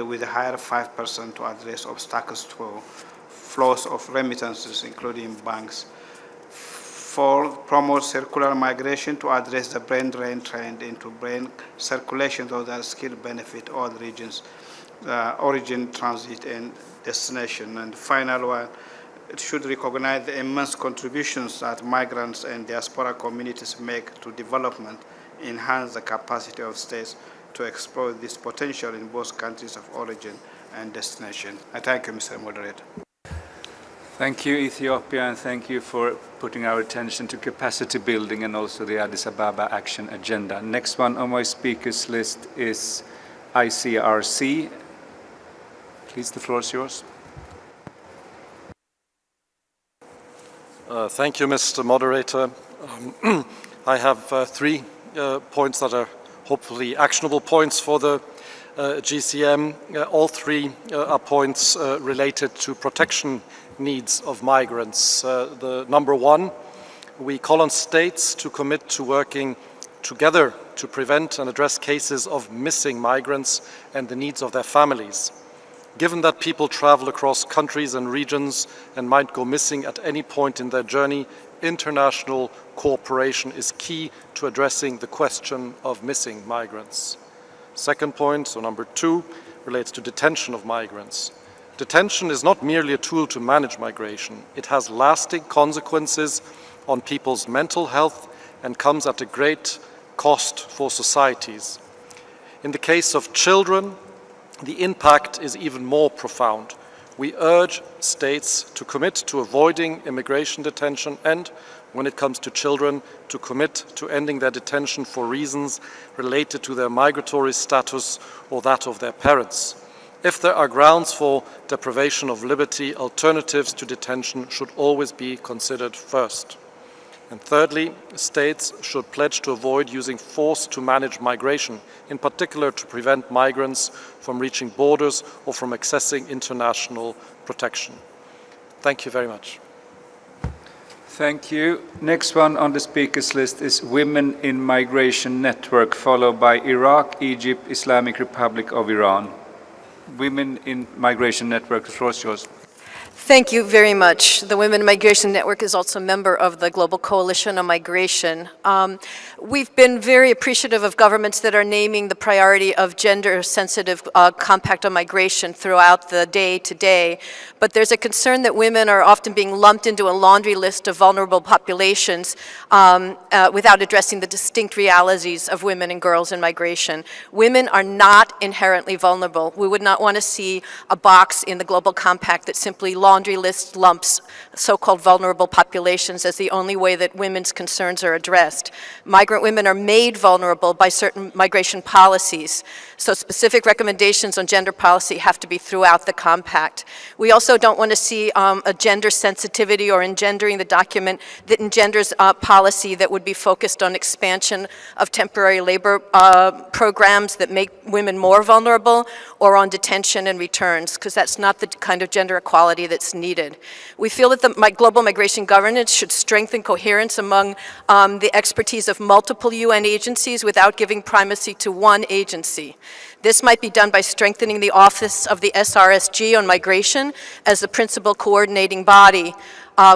with a higher 5% to address obstacles to flows of remittances, including banks. 4, promote circular migration to address the brain drain trend into brain circulation, those that skill benefit all regions, origin, transit, and destination. And the final one, it should recognize the immense contributions that migrants and diaspora communities make to development, enhance the capacity of states to exploit this potential in both countries of origin and destination. I thank you, Mr. Moderator. Thank you, Ethiopia, and thank you for putting our attention to capacity building and also the Addis Ababa Action Agenda. Next one on my speakers list is ICRC. Please, the floor is yours. Thank you, Mr. Moderator. I have 3 points that are hopefully actionable points for the GCM. All 3 are points related to protection needs of migrants. The number 1, we call on states to commit to working together to prevent and address cases of missing migrants and the needs of their families. Given that people travel across countries and regions and might go missing at any point in their journey, international cooperation is key to addressing the question of missing migrants. Second point, so number 2, relates to detention of migrants. Detention is not merely a tool to manage migration. It has lasting consequences on people's mental health and comes at a great cost for societies. In the case of children, the impact is even more profound. We urge states to commit to avoiding immigration detention and, when it comes to children, to commit to ending their detention for reasons related to their migratory status or that of their parents. If there are grounds for deprivation of liberty, alternatives to detention should always be considered first. And thirdly, states should pledge to avoid using force to manage migration, in particular to prevent migrants from reaching borders or from accessing international protection. Thank you very much. Thank you. Next one on the speakers list is Women in Migration Network, followed by Iraq, Egypt, Islamic Republic of Iran. Women in Migration Network, the floor is yours. Thank you very much. The Women in Migration Network is also a member of the Global Coalition on Migration. We've been very appreciative of governments that are naming the priority of gender-sensitive compact on migration throughout the day today, but there's a concern that women are often being lumped into a laundry list of vulnerable populations without addressing the distinct realities of women and girls in migration. Women are not inherently vulnerable. We would not want to see a box in the Global Compact that simply laundry list lumps so-called vulnerable populations as the only way that women's concerns are addressed. Migrant women are made vulnerable by certain migration policies, so specific recommendations on gender policy have to be throughout the compact. We also don't want to see a gender sensitivity or engendering the document that engenders policy that would be focused on expansion of temporary labor programs that make women more vulnerable, or on detention and returns, because that's not the kind of gender equality that's needed. We feel that the global migration governance should strengthen coherence among the expertise of multiple UN agencies without giving primacy to one agency. This might be done by strengthening the office of the SRSG on migration as the principal coordinating body,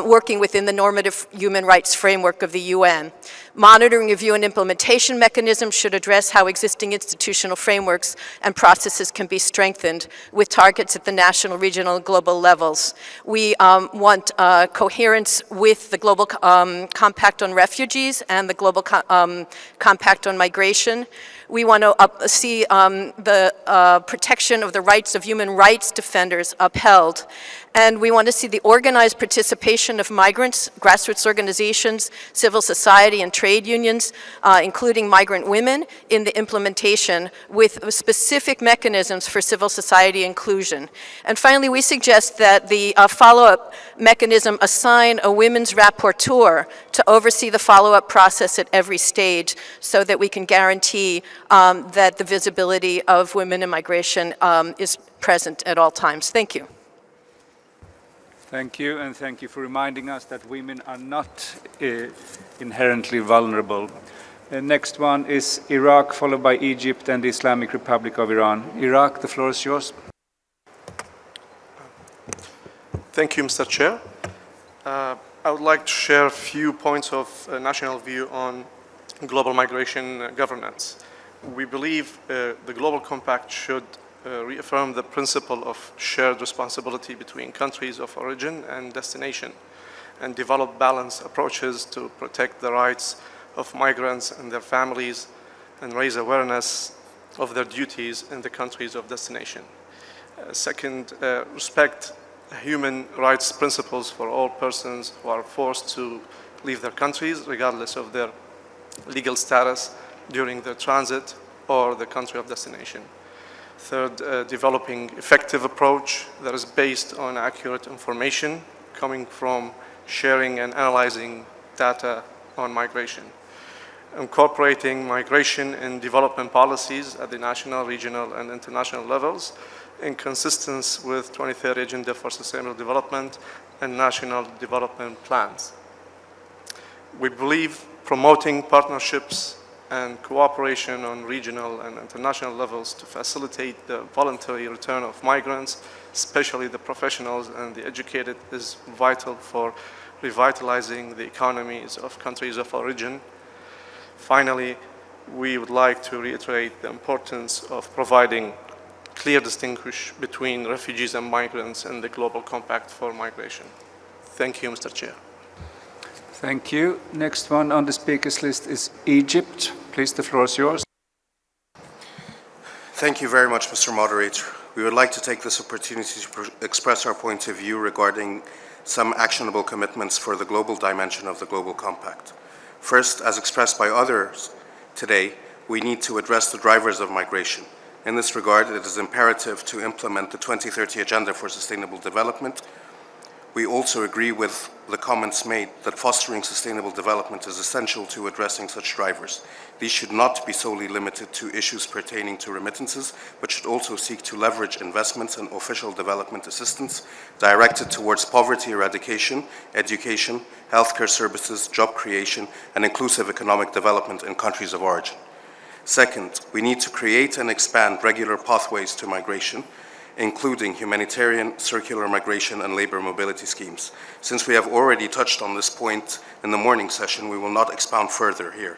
working within the normative human rights framework of the UN. Monitoring, review, and implementation mechanisms should address how existing institutional frameworks and processes can be strengthened with targets at the national, regional, and global levels. We want coherence with the Global Compact on Refugees and the Global Compact on Migration. We want to see the protection of the rights of human rights defenders upheld. And we want to see the organized participation of migrants, grassroots organizations, civil society, and trade unions, including migrant women, in the implementation with specific mechanisms for civil society inclusion. And finally, we suggest that the follow-up mechanism assign a women's rapporteur to oversee the follow-up process at every stage so that we can guarantee that the visibility of women in migration is present at all times. Thank you. Thank you, and thank you for reminding us that women are not inherently vulnerable. The next one is Iraq, followed by Egypt and the Islamic Republic of Iran. Iraq, the floor is yours. Thank you, Mr. Chair. I would like to share a few points of national view on global migration governance. We believe the Global Compact should reaffirm the principle of shared responsibility between countries of origin and destination and develop balanced approaches to protect the rights of migrants and their families and raise awareness of their duties in the countries of destination. Second, respect human rights principles for all persons who are forced to leave their countries regardless of their legal status during their transit or the country of destination. Third, developing effective approach that is based on accurate information coming from sharing and analyzing data on migration. Incorporating migration and development policies at the national, regional, and international levels in consistency with 2030 Agenda for Sustainable Development and national development plans. We believe promoting partnerships and cooperation on regional and international levels to facilitate the voluntary return of migrants, especially the professionals and the educated, is vital for revitalizing the economies of countries of origin. Finally, we would like to reiterate the importance of providing clear distinction between refugees and migrants in the Global Compact for Migration. Thank you, Mr. Chair. Thank you. Next one on the speakers list is Egypt. Please, the floor is yours. Thank you very much, Mr. Moderator. We would like to take this opportunity to express our point of view regarding some actionable commitments for the global dimension of the Global Compact. First, as expressed by others today, we need to address the drivers of migration. In this regard, it is imperative to implement the 2030 Agenda for Sustainable Development. We also agree with the comments made that fostering sustainable development is essential to addressing such drivers. These should not be solely limited to issues pertaining to remittances, but should also seek to leverage investments and official development assistance directed towards poverty eradication, education, healthcare services, job creation, and inclusive economic development in countries of origin. Second, we need to create and expand regular pathways to migration, including humanitarian, circular migration, and labor mobility schemes. Since we have already touched on this point in the morning session, we will not expound further here.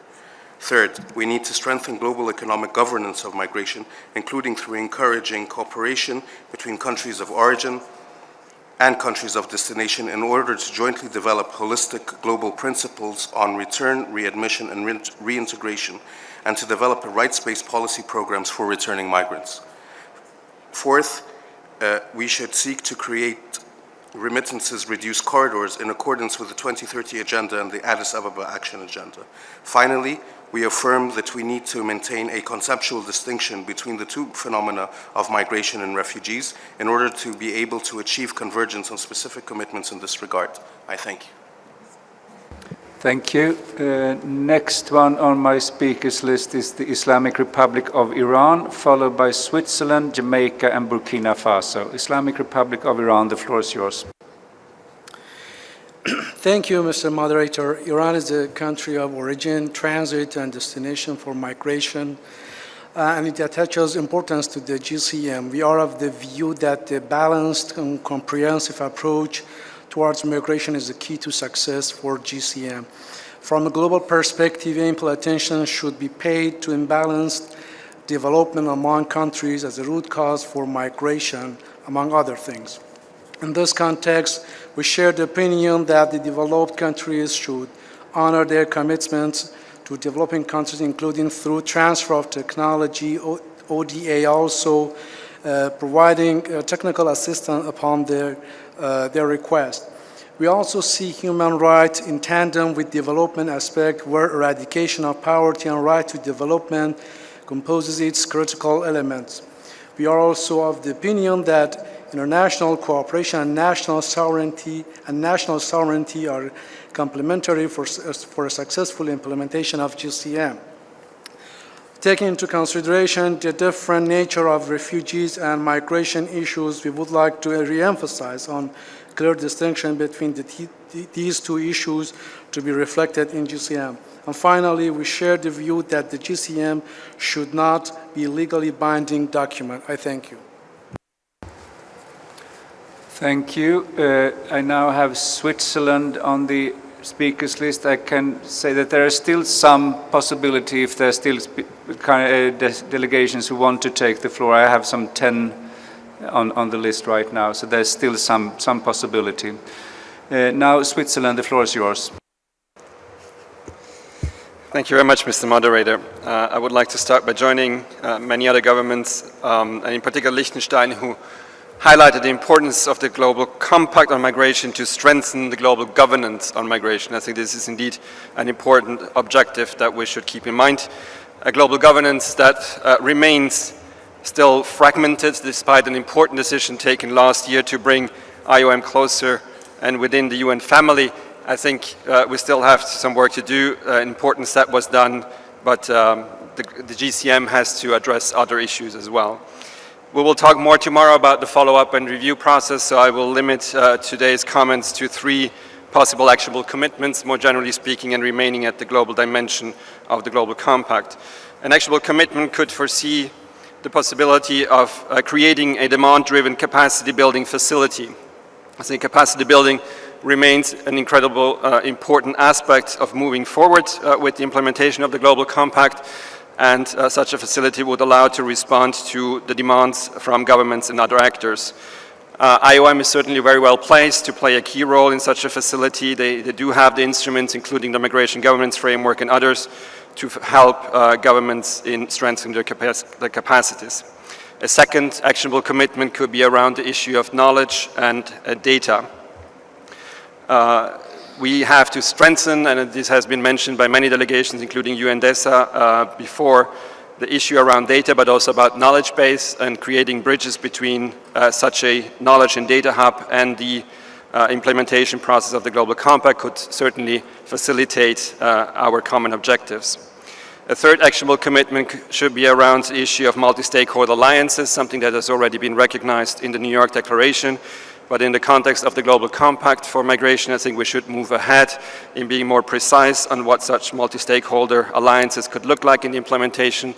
Third, we need to strengthen global economic governance of migration, including through encouraging cooperation between countries of origin and countries of destination in order to jointly develop holistic global principles on return, readmission, and reintegration, and to develop rights-based policy programs for returning migrants. Fourth, we should seek to create remittances reduce corridors in accordance with the 2030 Agenda and the Addis Ababa Action Agenda. Finally, we affirm that we need to maintain a conceptual distinction between the two phenomena of migration and refugees in order to be able to achieve convergence on specific commitments in this regard. I thank you. Thank you. Next one on my speakers list is the Islamic Republic of Iran, followed by Switzerland, Jamaica, and Burkina Faso. Islamic Republic of Iran, the floor is yours. Thank you, Mr. Moderator. Iran is a country of origin, transit, and destination for migration, and it attaches importance to the GCM. We are of the view that the balanced and comprehensive approach towards migration is the key to success for GCM. From a global perspective, ample attention should be paid to imbalanced development among countries as a root cause for migration, among other things. In this context, we share the opinion that the developed countries should honor their commitments to developing countries, including through transfer of technology, ODA also providing technical assistance upon their request. We also see human rights in tandem with development aspect where eradication of poverty and right to development composes its critical elements. We are also of the opinion that international cooperation and national sovereignty are complementary for a successful implementation of GCM. Taking into consideration the different nature of refugees and migration issues, we would like to re-emphasize on clear distinction between these two issues to be reflected in GCM. And finally, we share the view that the GCM should not be a legally binding document. I thank you. Thank you. I now have Switzerland on the speakers list. I can say that there is still some possibility if there are still delegations who want to take the floor. I have some 10 on the list right now, so there's still some possibility. Now, Switzerland, the floor is yours. Thank you very much, Mr. Moderator. I would like to start by joining many other governments, and in particular Liechtenstein, who highlighted the importance of the Global Compact on migration to strengthen the global governance on migration. I think this is indeed an important objective that we should keep in mind. A global governance that remains still fragmented despite an important decision taken last year to bring IOM closer and within the UN family. I think we still have some work to do. An important step was done, but the GCM has to address other issues as well. We will talk more tomorrow about the follow-up and review process, so I will limit today's comments to 3 possible actionable commitments, more generally speaking, and remaining at the global dimension of the Global Compact. An actionable commitment could foresee the possibility of creating a demand-driven capacity-building facility. I think capacity building remains an incredible important aspect of moving forward with the implementation of the Global Compact. and such a facility would allow to respond to the demands from governments and other actors. IOM is certainly very well placed to play a key role in such a facility. They do have the instruments, including the Migration Governance Framework and others, to help governments in strengthening their capacities. A second actionable commitment could be around the issue of knowledge and data. We have to strengthen, and this has been mentioned by many delegations, including UNDESA before, the issue around data, but also about knowledge base and creating bridges between such a knowledge and data hub and the implementation process of the Global Compact could certainly facilitate our common objectives. A third actionable commitment should be around the issue of multi-stakeholder alliances, something that has already been recognized in the New York Declaration. But in the context of the Global Compact for migration, I think we should move ahead in being more precise on what such multi-stakeholder alliances could look like in the implementation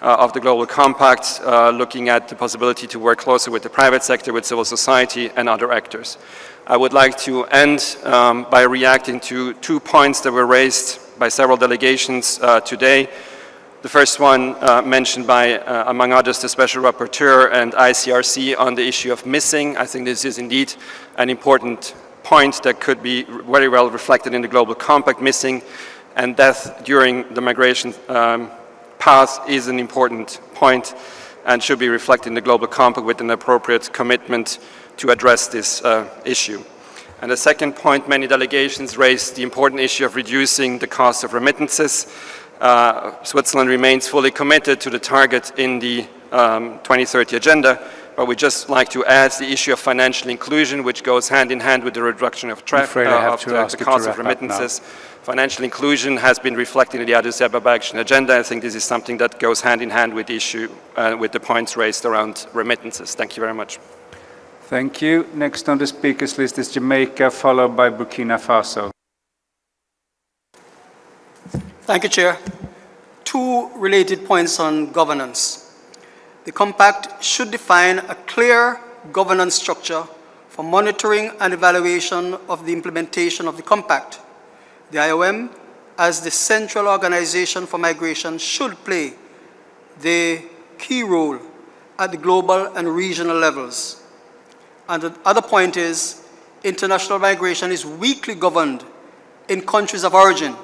of the Global Compact, looking at the possibility to work closer with the private sector, with civil society and other actors. I would like to end by reacting to 2 points that were raised by several delegations today. The first one mentioned by, among others, the Special Rapporteur and ICRC on the issue of missing. I think this is indeed an important point that could be very well reflected in the Global Compact. Missing and death during the migration path is an important point and should be reflected in the Global Compact with an appropriate commitment to address this issue. And the second point, many delegations raised the important issue of reducing the cost of remittances. Switzerland remains fully committed to the target in the 2030 agenda, but we just like to add the issue of financial inclusion, which goes hand in hand with the reduction of the cost of remittances. Financial inclusion has been reflected in the Addis Ababa Action Agenda. I think this is something that goes hand in hand with the issue, with the points raised around remittances. Thank you very much. Thank you. Next on the speakers list is Jamaica, followed by Burkina Faso. Thank you, Chair. 2 related points on governance. The Compact should define a clear governance structure for monitoring and evaluation of the implementation of the Compact. The IOM, as the central organization for migration, should play the key role at the global and regional levels. And the other point is, international migration is weakly governed in countries of origin.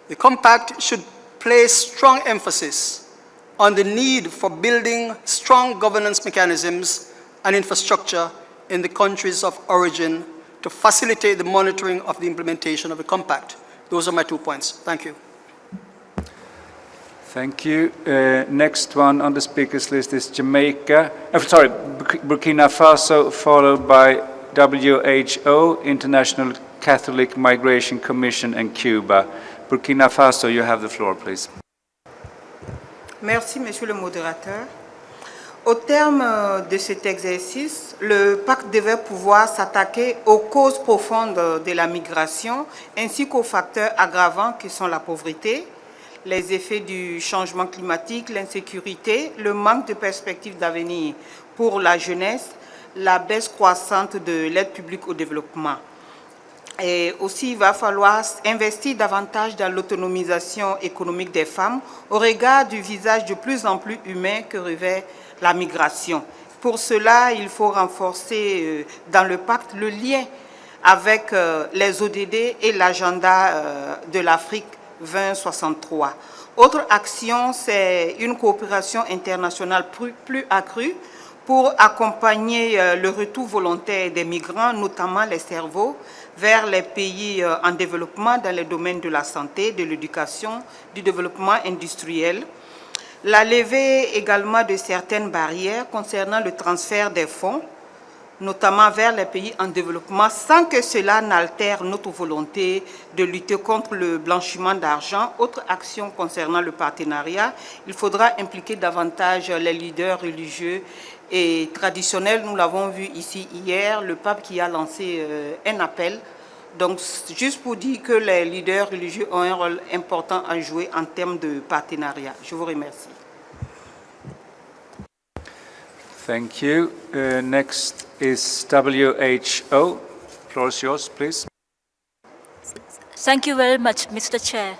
The Compact should place strong emphasis on the need for building strong governance mechanisms and infrastructure in the countries of origin to facilitate the monitoring of the implementation of the Compact. Those are my 2 points. Thank you. Thank you. Next one on the speakers list is Burkina Faso, followed by WHO, International Catholic Migration Commission, and Cuba. Burkina Faso, you have the floor, please. Merci, Monsieur le Modérateur. Au terme de cet exercice, le pacte devait pouvoir s'attaquer aux causes profondes de la migration ainsi qu'aux facteurs aggravants qui sont la pauvreté, les effets du changement climatique, l'insécurité, le manque de perspectives d'avenir pour la jeunesse, la baisse croissante de l'aide publique au développement. Et aussi, il va falloir investir davantage dans l'autonomisation économique des femmes au regard du visage de plus en plus humain que revêt la migration. Pour cela, il faut renforcer dans le pacte le lien avec les ODD et l'agenda de l'Afrique 2063. Autre action, c'est une coopération internationale plus accrue pour accompagner le retour volontaire des migrants, notamment les cerveaux, vers les pays en développement dans les domaines de la santé, de l'éducation, du développement industriel. La levée également de certaines barrières concernant le transfert des fonds, notamment vers les pays en développement, sans que cela n'altère notre volonté de lutter contre le blanchiment d'argent. Autre action concernant le partenariat, il faudra impliquer davantage les leaders religieux et traditionnels. Nous l'avons vu ici hier, le pape qui a lancé un appel. Donc, juste pour dire que les leaders religieux ont un rôle important à jouer en termes de partenariat. Je vous remercie. Thank you. Next is WHO. Floor is yours, please. Thank you very much, Mr. Chair.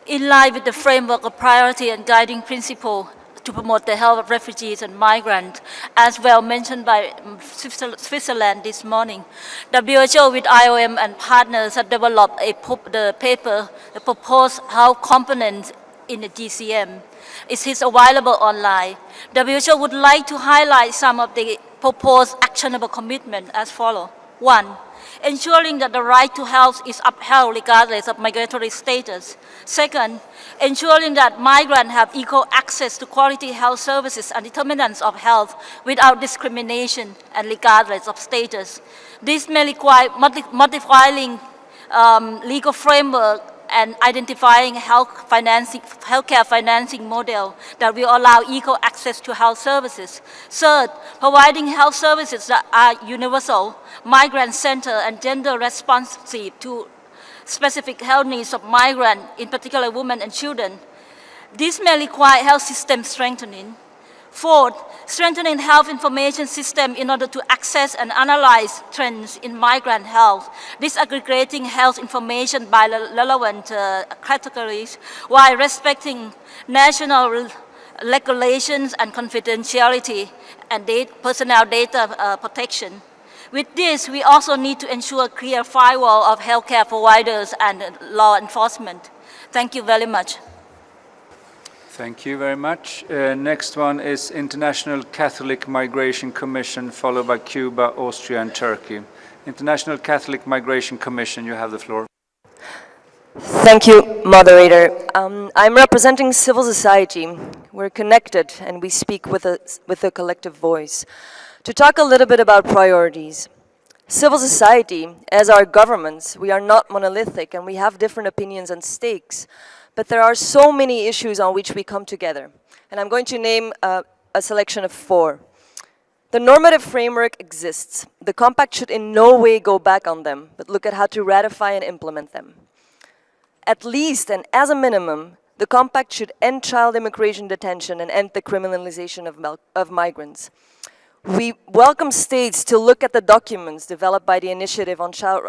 in line with the framework of priority and guiding principle to promote the health of refugees and migrants, as well mentioned by Switzerland this morning. WHO with IOM and partners have developed the paper, the proposed health component in the GCM. It is available online. WHO would like to highlight some of the proposed actionable commitments as follows. 1. Ensuring that the right to health is upheld regardless of migratory status. 2nd, ensuring that migrants have equal access to quality health services and determinants of health without discrimination and regardless of status. This may require modifying legal framework and identifying healthcare financing model that will allow equal access to health services. 3rd, providing health services that are universal, migrant-centered, and gender responsive to specific health needs of migrants, in particular women and children. This may require health system strengthening. 4th, strengthening health information system in order to access and analyze trends in migrant health, disaggregating health information by relevant categories while respecting national regulations and confidentiality and personal data protection. With this, we also need to ensure clear firewall of healthcare providers and law enforcement. Thank you very much. Thank you very much. Next one is International Catholic Migration Commission, followed by Cuba, Austria, and Turkey. International Catholic Migration Commission, you have the floor. Thank you, moderator. I'm representing civil society. We're connected and we speak with a collective voice. To talk a little bit about priorities. Civil society, as our governments, we are not monolithic and we have different opinions and stakes. But there are so many issues on which we come together. And I'm going to name a selection of 4. The normative framework exists. The compact should in no way go back on them, but look at how to ratify and implement them. At least, and as a minimum, the compact should end child immigration detention and end the criminalization of migrants. We welcome states to look at the documents developed by the initiative on child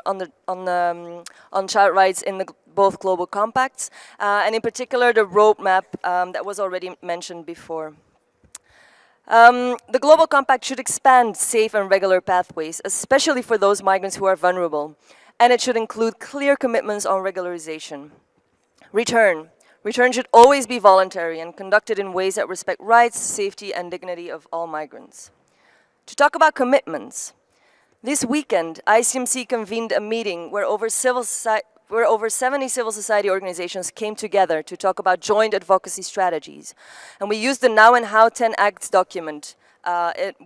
rights in both global compacts, and in particular the roadmap that was already mentioned before. The Global Compact should expand safe and regular pathways, especially for those migrants who are vulnerable, and it should include clear commitments on regularization. Return should always be voluntary and conducted in ways that respect rights, safety, and dignity of all migrants. To talk about commitments, this weekend, ICMC convened a meeting where over 70 civil society organizations came together to talk about joint advocacy strategies. And we used the Now and How 10 Acts document,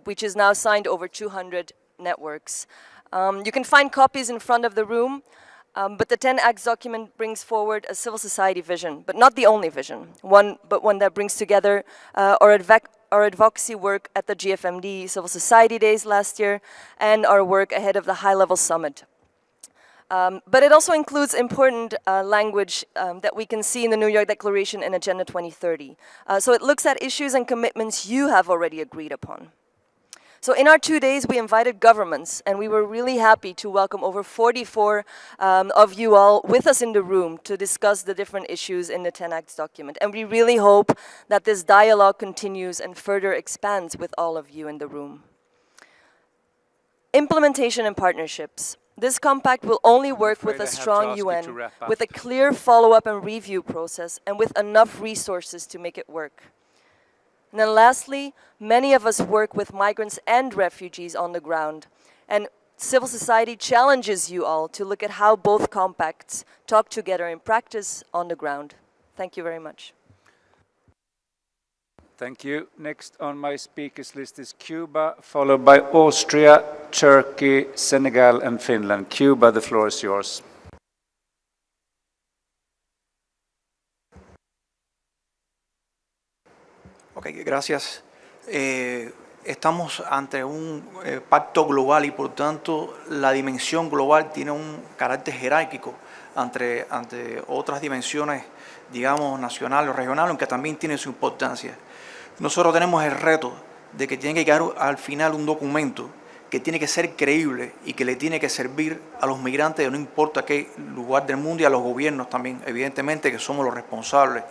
which is now signed over 200 networks. You can find copies in front of the room, but the 10 Acts document brings forward a civil society vision, but not the only vision, but one that brings together our advocacy work at the GFMD Civil Society Days last year and our work ahead of the high-level summit. But it also includes important language that we can see in the New York Declaration and Agenda 2030. So it looks at issues and commitments you have already agreed upon. So in our 2 days, we invited governments, and we were really happy to welcome over 44 of you all with us in the room to discuss the different issues in the 10 Acts document. And we really hope that this dialogue continues and further expands with all of you in the room. Implementation and partnerships. This compact will only work with a strong UN, with a clear follow-up and review process, and with enough resources to make it work. And then lastly, many of us work with migrants and refugees on the ground. And civil society challenges you all to look at how both compacts talk together in practice on the ground. Thank you very much. Thank you. Next on my speakers list is Cuba, followed by Austria, Turkey, Senegal, and Finland. Cuba, the floor is yours. Ok, gracias. Estamos ante un pacto global y por tanto la dimensión global tiene un carácter jerárquico ante otras dimensiones, digamos, nacionales o regionales, aunque también tiene su importancia. Nosotros tenemos el reto de que tiene que llegar al final un documento que que tiene que ser creíble y que le tiene que servir a los migrantes de no importa qué lugar del mundo y a los gobiernos también, evidentemente que somos los responsables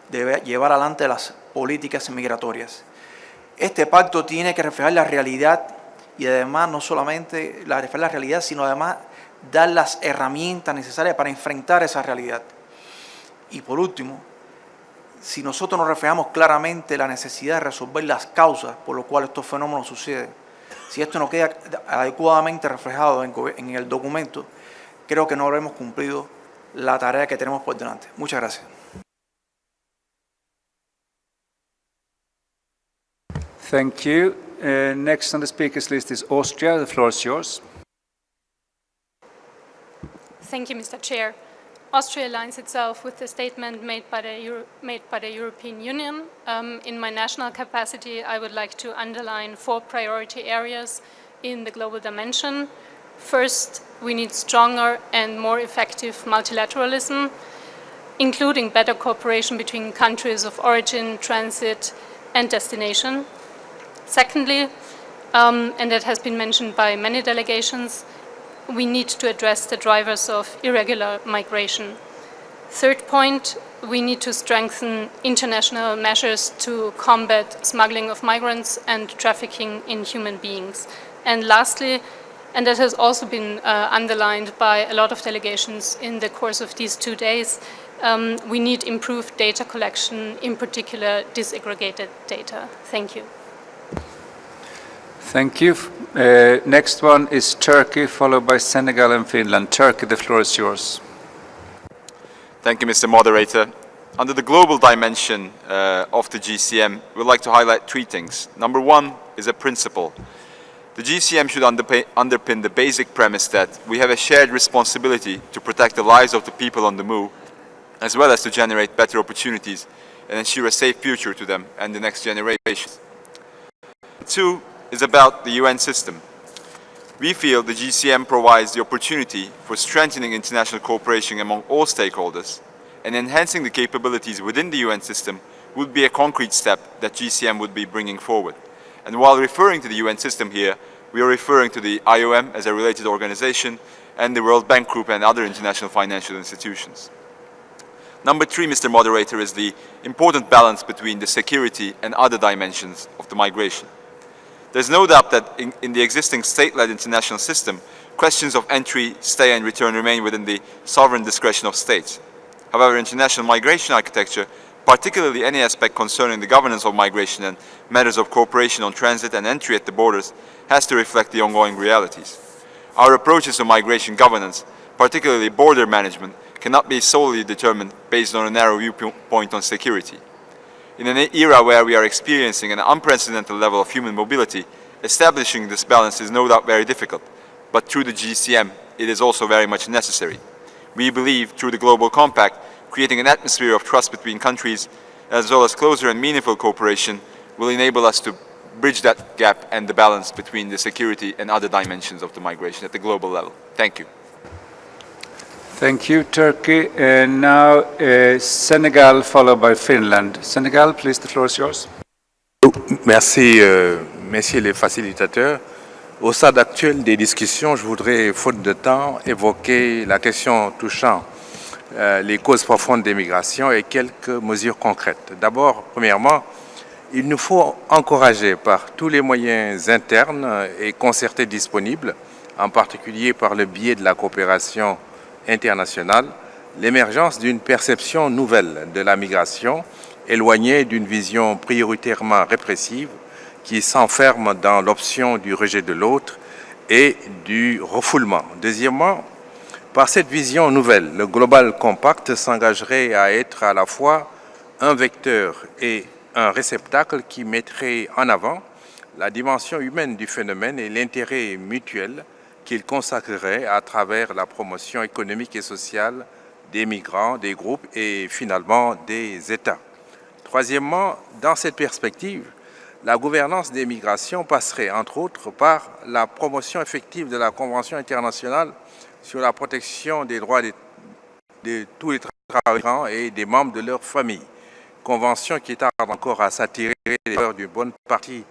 de llevar adelante las políticas migratorias. Este pacto tiene que reflejar la realidad y además no solamente reflejar la realidad, sino además dar las herramientas necesarias para enfrentar esa realidad. Y por último, si nosotros nos reflejamos claramente la necesidad de resolver las causas por las cuales estos fenómenos suceden, si esto no queda adecuadamente reflejado en el documento, creo que no habremos cumplido la tarea que tenemos por delante. Muchas gracias. Thank you. Next on the speakers list is Austria. The floor is yours. Thank you, Mr. Chair. Austria aligns itself with the statement made by the European Union. In my national capacity, I would like to underline 4 priority areas in the global dimension. First, we need stronger and more effective multilateralism, including better cooperation between countries of origin, transit, and destination. Secondly, and that has been mentioned by many delegations, we need to address the drivers of irregular migration. Third point, we need to strengthen international measures to combat smuggling of migrants and trafficking in human beings. And lastly, and that has also been underlined by a lot of delegations in the course of these 2 days, we need improved data collection, in particular disaggregated data. Thank you. Thank you. Next one is Turkey, followed by Senegal and Finland. Turkey, the floor is yours. Thank you, Mr. Moderator. Under the global dimension of the GCM, we'd like to highlight 3 things. Number 1 is a principle. The GCM should underpin the basic premise that we have a shared responsibility to protect the lives of the people on the move, as well as to generate better opportunities and ensure a safe future to them and the next generations. 2 is about the UN system. We feel the GCM provides the opportunity for strengthening international cooperation among all stakeholders, and enhancing the capabilities within the UN system would be a concrete step that GCM would be bringing forward. And while referring to the UN system here, we are referring to the IOM as a related organization and the World Bank Group and other international financial institutions. Number 3, Mr. Moderator, is the important balance between the security and other dimensions of the migration. There's no doubt that in the existing state-led international system, questions of entry, stay and return remain within the sovereign discretion of states. However, international migration architecture, particularly any aspect concerning the governance of migration and matters of cooperation on transit and entry at the borders, has to reflect the ongoing realities. Our approaches to migration governance, particularly border management, cannot be solely determined based on a narrow viewpoint on security. In an era where we are experiencing an unprecedented level of human mobility, establishing this balance is no doubt very difficult, but through the GCM, it is also very much necessary. We believe through the Global Compact, creating an atmosphere of trust between countries, as well as closer and meaningful cooperation, will enable us to bridge that gap and the balance between the security and other dimensions of the migration at the global level. Thank you. Thank you, Turkey. And now Senegal, followed by Finland. Senegal, please, the floor is yours. Merci, messieurs les facilitateurs. Au stade actuel des discussions, je voudrais, faute de temps, évoquer la question touchant les causes profondes des migrations et quelques mesures concrètes. D'abord, premièrement, il nous faut encourager par tous les moyens internes et concertés disponibles, en particulier par le biais de la coopération internationale, l'émergence d'une perception nouvelle de la migration, éloignée d'une vision prioritairement répressive qui s'enferme dans l'option du rejet de l'autre et du refoulement. Deuxièmement, par cette vision nouvelle, le Global Compact s'engagerait à être à la fois un vecteur et un réceptacle qui mettrait en avant la dimension humaine du phénomène et l'intérêt mutuel qu'il consacrerait à travers la promotion économique et sociale des migrants, des groupes et finalement des États. Troisièmement, dans cette perspective, la gouvernance des migrations passerait entre autres par la promotion effective de la Convention internationale sur la protection des droits de tous les travailleurs et des membres de leur famille. Convention qui tarde encore à s'attirer les erreurs d'une bonne partie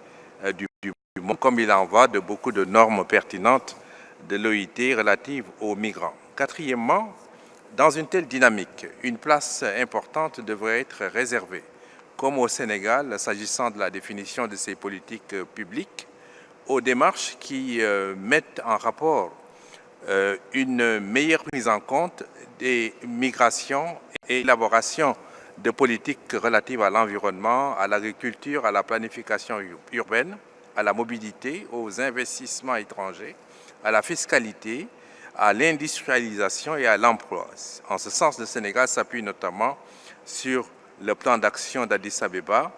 du comme il en va de beaucoup de normes pertinentes de l'OIT relatives aux migrants. Quatrièmement, dans une telle dynamique, une place importante devrait être réservée, comme au Sénégal, s'agissant de la définition de ces politiques publiques, aux démarches qui mettent en rapport une meilleure prise en compte des migrations et l'élaboration de politiques relatives à l'environnement, à l'agriculture, à la planification urbaine, à la mobilité, aux investissements étrangers, à la fiscalité, à l'industrialisation et à l'emploi. En ce sens, le Sénégal s'appuie notamment sur le plan d'action d'Addis Abeba,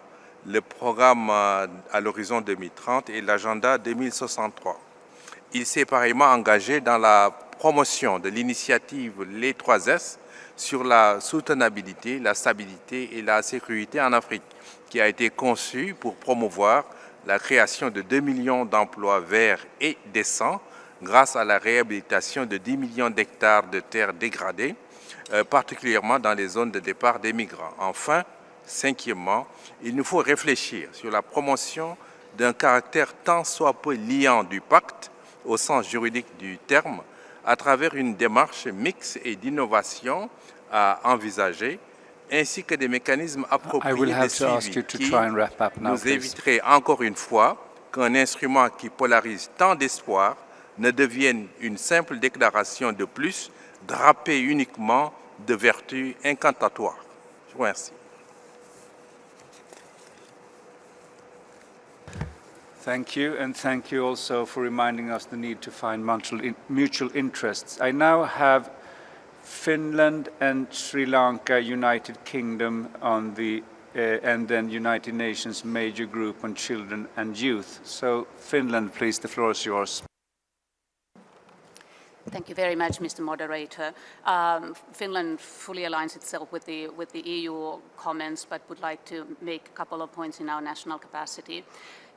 le programme à l'horizon 2030 et l'agenda 2063. Il s'est pareillement engagé dans la promotion de l'initiative Les 3S sur la soutenabilité, la stabilité et la sécurité en Afrique, qui a été conçue pour promouvoir la création de 2 millions d'emplois verts et décents grâce à la réhabilitation de 10 millions d'hectares de terres dégradées, particulièrement dans les zones de départ des migrants. Enfin, cinquièmement, il nous faut réfléchir sur la promotion d'un caractère tant soit peu liant du pacte, au sens juridique du terme, à travers une démarche mixte et d'innovation à envisager, ainsi que des mécanismes appropriés de suivi qui nous éviteraient encore une fois qu'un instrument qui polarise tant d'espoir ne devienne une simple déclaration de plus, drapée uniquement de vertus incantatoires. Je vous remercie. Thank you, and thank you also for reminding us the need to find mutual interests. I now have Finland and Sri Lanka, United Kingdom on the, and then United Nations Major Group on Children and Youth. So Finland, please, the floor is yours. Thank you very much, Mr. Moderator. Finland fully aligns itself with the EU comments, but would like to make a couple of points in our national capacity.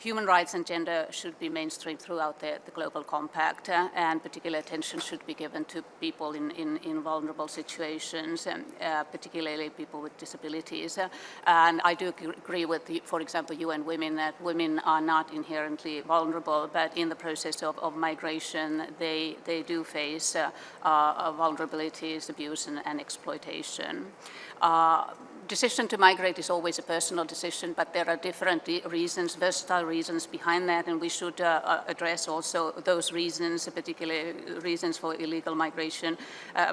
Human rights and gender should be mainstreamed throughout the Global Compact, and particular attention should be given to people in vulnerable situations, particularly people with disabilities. And I do agree with, for example, UN Women, that women are not inherently vulnerable, but in the process of migration, they do face vulnerabilities, abuse, and exploitation. Decision to migrate is always a personal decision, but there are different reasons, versatile reasons behind that, and we should address also those reasons, particularly reasons for illegal migration,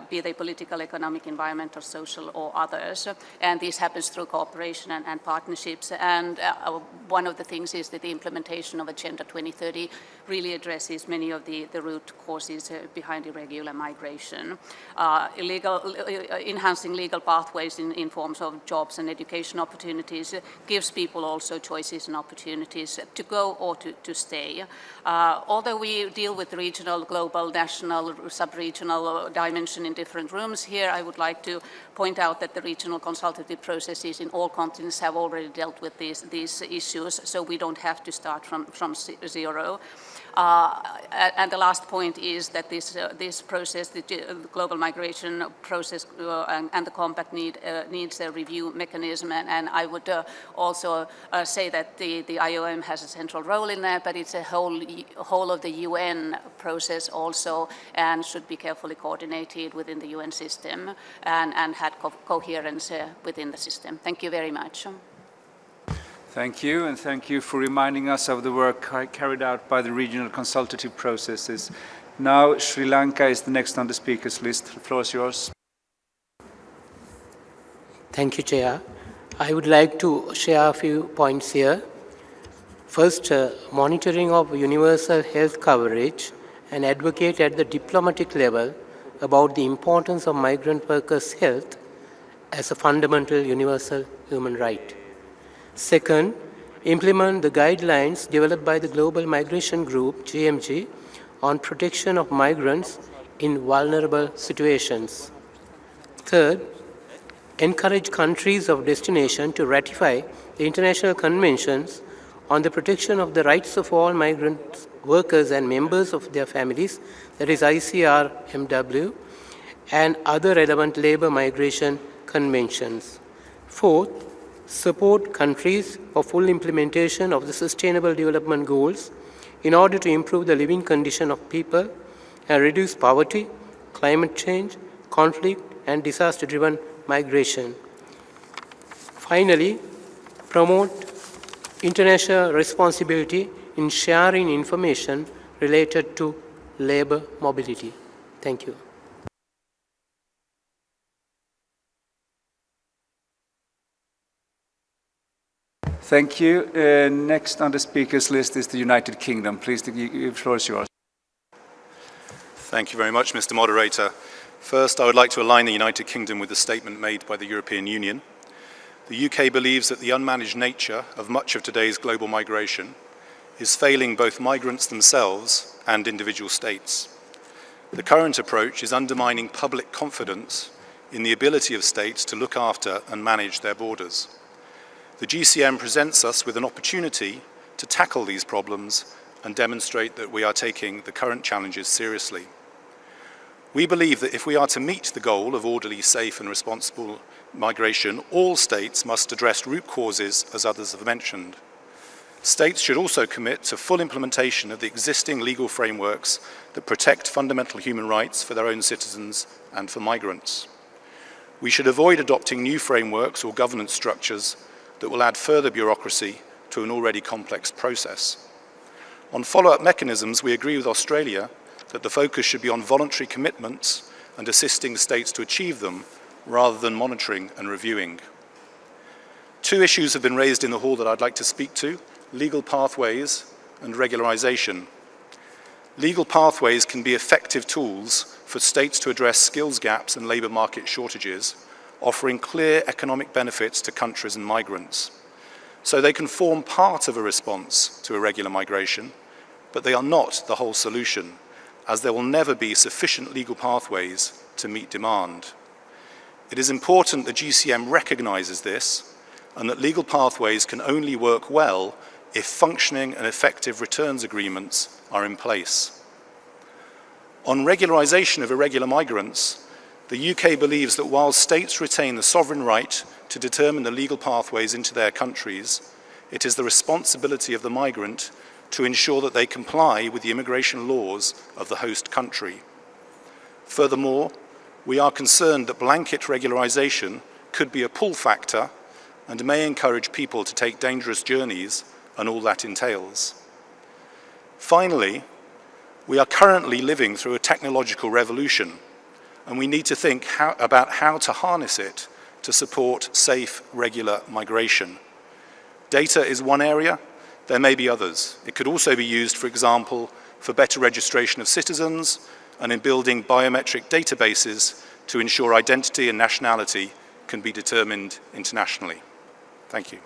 be they political, economic, environmental, social, or others. And this happens through cooperation and partnerships. And one of the things is that the implementation of Agenda 2030 really addresses many of the root causes behind irregular migration. Enhancing legal pathways in forms of jobs and education opportunities gives people also choices and opportunities to go or to stay. Although we deal with regional, global, national, sub-regional dimension in different rooms here, I would like to point out that the regional consultative processes in all continents have already dealt with these issues, so we don't have to start from zero. And the last point is that this process, the global migration process and the compact needs a review mechanism, and I would also say that the IOM has a central role in that, but it's a whole of the UN process also, and should be carefully coordinated within the UN system and had coherence within the system. Thank you very much. Thank you, and thank you for reminding us of the work carried out by the regional consultative processes. Now, Sri Lanka is the next on the speakers list. The floor is yours. Thank you, Chair. I would like to share a few points here. First, monitoring of universal health coverage and advocate at the diplomatic level about the importance of migrant workers' health as a fundamental universal human right. Second, implement the guidelines developed by the Global Migration Group, GMG, on protection of migrants in vulnerable situations. Third, encourage countries of destination to ratify the international conventions on the protection of the rights of all migrant workers and members of their families, that is ICRMW, and other relevant labor migration conventions. Fourth, support countries for full implementation of the Sustainable Development Goals in order to improve the living condition of people and reduce poverty, climate change, conflict, and disaster-driven migration. Finally, promote international responsibility in sharing information related to labor mobility. Thank you. Thank you. Next on the speakers list is the United Kingdom. Please, the floor is yours. Thank you very much, Mr. Moderator. First, I would like to align the United Kingdom with the statement made by the European Union. The UK believes that the unmanaged nature of much of today's global migration is failing both migrants themselves and individual states. The current approach is undermining public confidence in the ability of states to look after and manage their borders. The GCM presents us with an opportunity to tackle these problems and demonstrate that we are taking the current challenges seriously. We believe that if we are to meet the goal of orderly, safe and responsible migration, all states must address root causes, as others have mentioned. States should also commit to full implementation of the existing legal frameworks that protect fundamental human rights for their own citizens and for migrants. We should avoid adopting new frameworks or governance structures that will add further bureaucracy to an already complex process. On follow-up mechanisms, we agree with Australia that the focus should be on voluntary commitments and assisting states to achieve them, rather than monitoring and reviewing. Two issues have been raised in the hall that I'd like to speak to: legal pathways and regularization. Legal pathways can be effective tools for states to address skills gaps and labor market shortages, offering clear economic benefits to countries and migrants. So they can form part of a response to irregular migration, but they are not the whole solution, as there will never be sufficient legal pathways to meet demand. It is important that GCM recognizes this, and that legal pathways can only work well if functioning and effective returns agreements are in place. On regularization of irregular migrants, the UK believes that while states retain the sovereign right to determine the legal pathways into their countries, it is the responsibility of the migrant to ensure that they comply with the immigration laws of the host country. Furthermore, we are concerned that blanket regularization could be a pull factor and may encourage people to take dangerous journeys and all that entails. Finally, we are currently living through a technological revolution, and we need to think about how to harness it to support safe, regular migration. Data is one area. There may be others. It could also be used, for example, for better registration of citizens and in building biometric databases to ensure identity and nationality can be determined internationally. Thank you.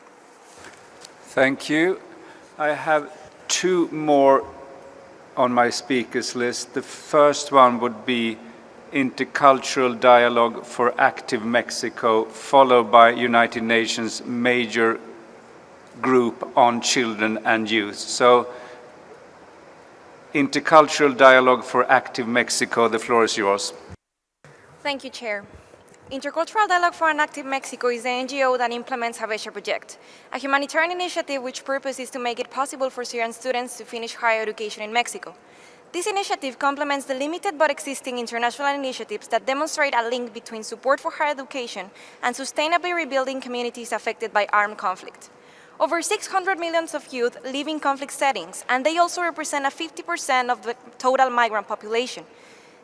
Thank you. I have two more on my speakers list. The first one would be Intercultural Dialogue for Active Mexico, followed by United Nations Major Group on Children and Youth. So, Intercultural Dialogue for Active Mexico, the floor is yours. Thank you, Chair. Intercultural Dialogue for an Active Mexico is the NGO that implements Havesha Project, a humanitarian initiative which purpose is to make it possible for Syrian students to finish higher education in Mexico. This initiative complements the limited but existing international initiatives that demonstrate a link between support for higher education and sustainably rebuilding communities affected by armed conflict. Over 600 million of youth live in conflict settings, and they also represent 50% of the total migrant population.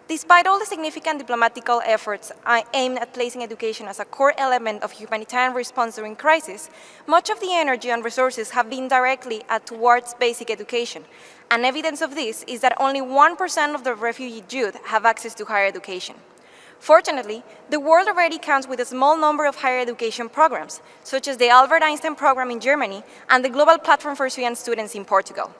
Despite all the significant diplomatical efforts aimed at placing education as a core element of humanitarian response during crisis, much of the energy and resources have been directly towards basic education. And evidence of this is that only 1% of the refugee youth have access to higher education. Fortunately, the world already counts with a small number of higher education programs, such as the Albert Einstein program in Germany and the Global Platform for Syrian Students in Portugal.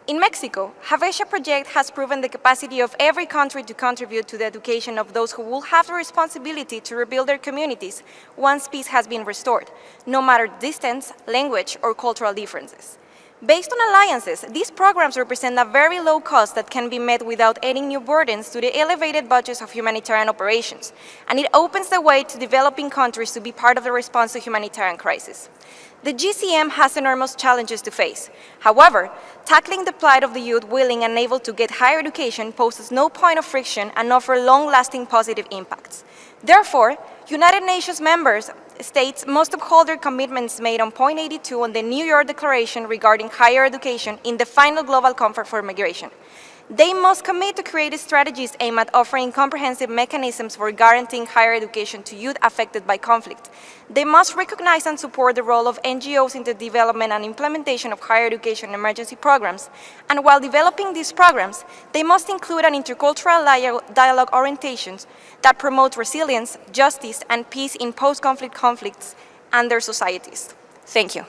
In Mexico, Havesha Project has proven the capacity of every country to contribute to the education of those who will have the responsibility to rebuild their communities once peace has been restored, no matter distance, language, or cultural differences. Based on alliances, these programs represent a very low cost that can be met without adding new burdens to the elevated budgets of humanitarian operations, and it opens the way to developing countries to be part of the response to humanitarian crisis. The GCM has enormous challenges to face. However, tackling the plight of the youth willing and able to get higher education poses no point of friction and offers long-lasting positive impacts. Therefore, United Nations members states must uphold their commitments made on point 82 on the New York Declaration regarding higher education in the final Global Compact for Migration. They must commit to create strategies aimed at offering comprehensive mechanisms for guaranteeing higher education to youth affected by conflict. They must recognize and support the role of NGOs in the development and implementation of higher education emergency programs. And while developing these programs, they must include an intercultural dialogue orientations that promote resilience, justice, and peace in post-conflict conflicts and their societies. Thank you.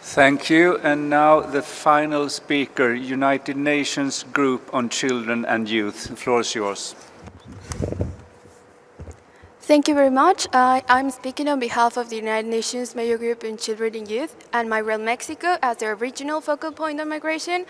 Thank you. And now the final speaker, United Nations Group on Children and Youth. The floor is yours. Thank you very much. I'm speaking on behalf of the United Nations Major Group on Children and Youth and Migrate Mexico as the regional focal point on migration.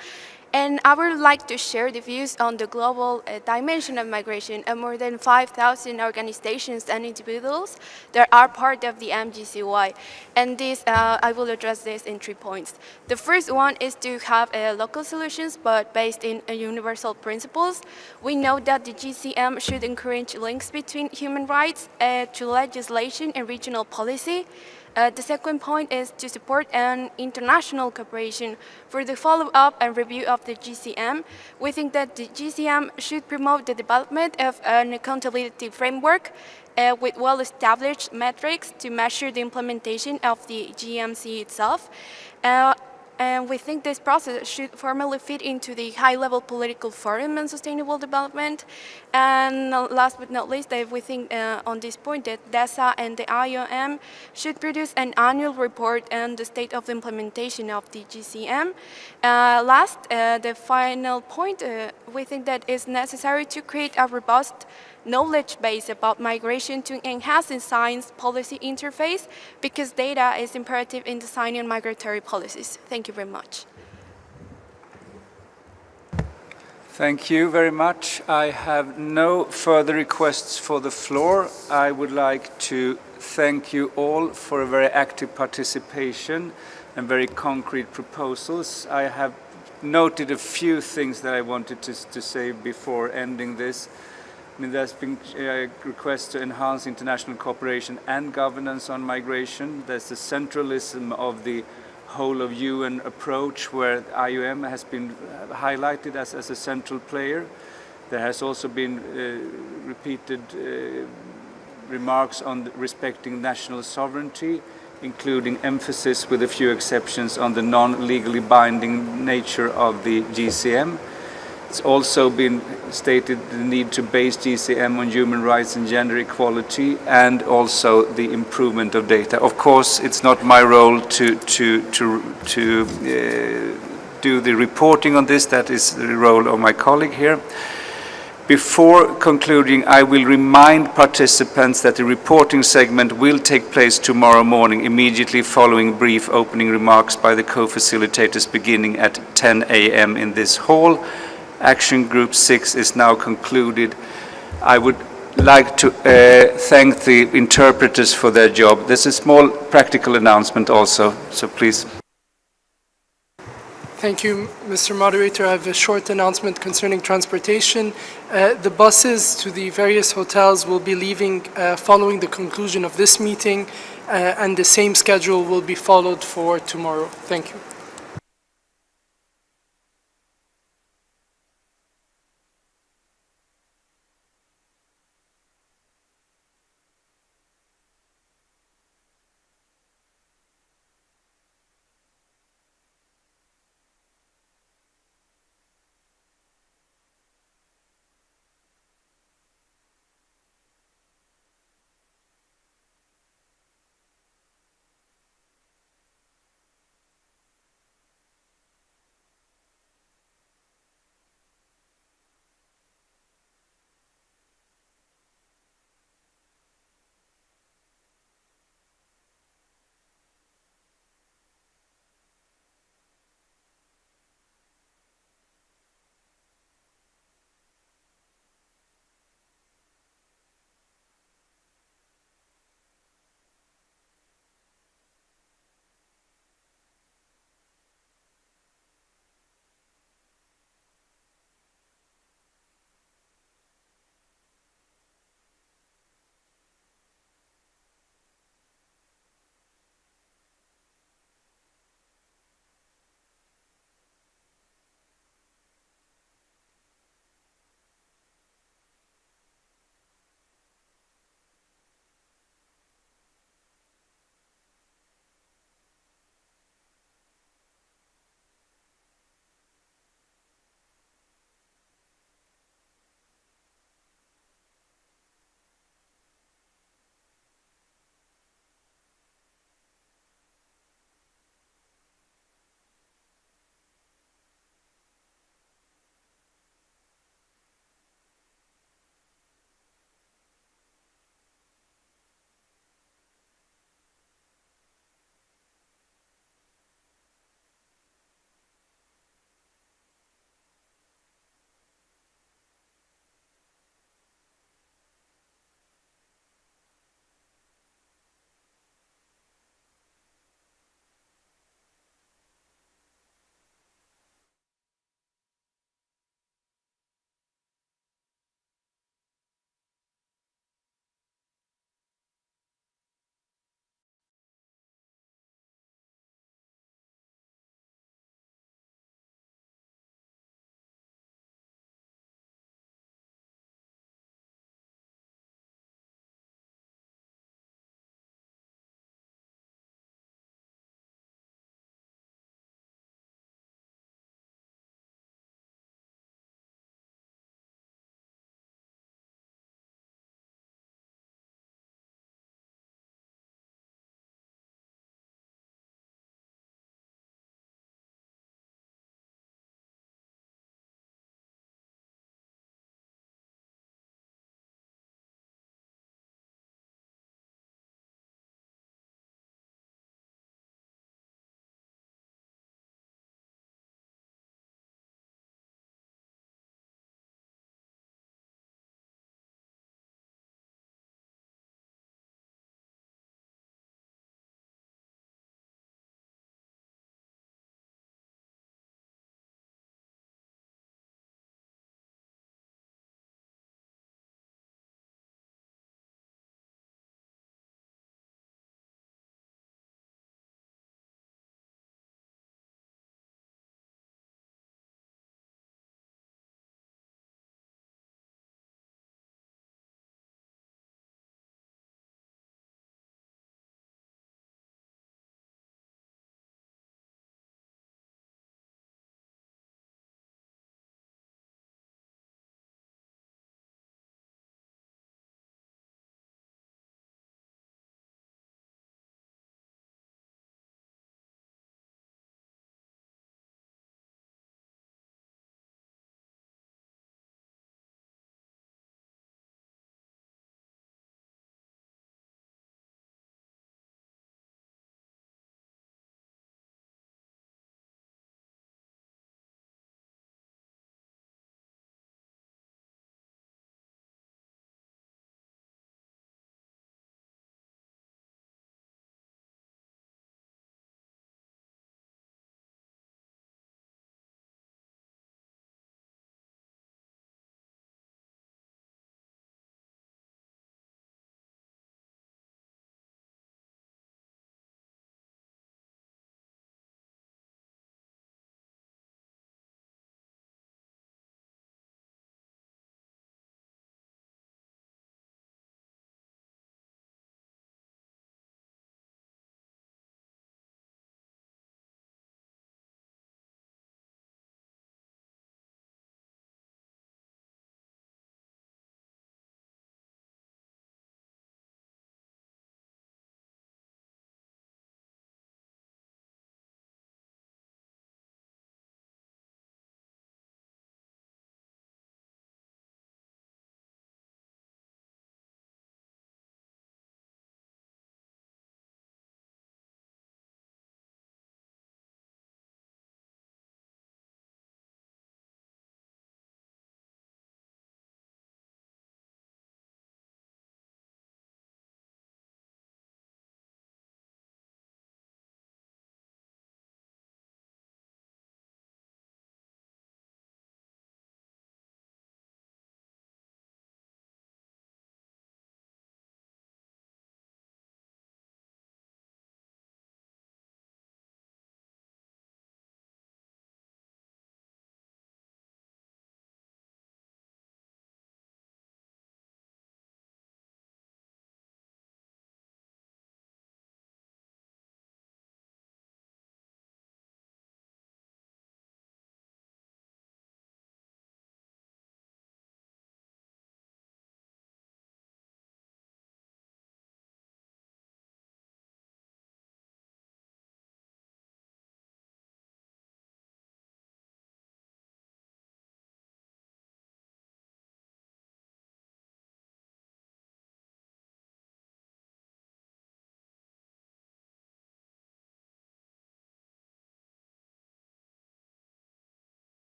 And I would like to share the views on the global dimension of migration of more than 5,000 organizations and individuals that are part of the MGCY. And this, I will address this in 3 points. The first one is to have local solutions, but based in universal principles. We know that the GCM should encourage links between human rights to legislation and regional policy. The second point is to support an international cooperation for the follow-up and review of the GCM. We think that the GCM should promote the development of an accountability framework with well-established metrics to measure the implementation of the GMC itself. And we think this process should formally fit into the high-level political forum on sustainable development. And last but not least, we think on this point that DESA and the IOM should produce an annual report on the state of implementation of the GCM. Last, the final point, we think that it's necessary to create a robust knowledge base about migration to enhance the science policy interface because data is imperative in designing migratory policies. Thank you very much. Thank you very much. I have no further requests for the floor. I would like to thank you all for a very active participation and very concrete proposals. I have noted a few things that I wanted to say before ending this. I mean, there's been requests to enhance international cooperation and governance on migration. There's the centralism of the whole of UN approach where the IOM has been highlighted as a central player. There has also been repeated remarks on respecting national sovereignty, including emphasis with a few exceptions on the non-legally binding nature of the GCM. It's also been stated the need to base GCM on human rights and gender equality and also the improvement of data. Of course, it's not my role to do the reporting on this. That is the role of my colleague here. Before concluding, I will remind participants that the reporting segment will take place tomorrow morning, immediately following brief opening remarks by the co-facilitators beginning at 10 a.m. in this hall. Action Group 6 is now concluded. I would like to thank the interpreters for their job. There's a small practical announcement also, so please. Thank you, Mr. Moderator. I have a short announcement concerning transportation. The buses to the various hotels will be leaving following the conclusion of this meeting, and the same schedule will be followed for tomorrow. Thank you.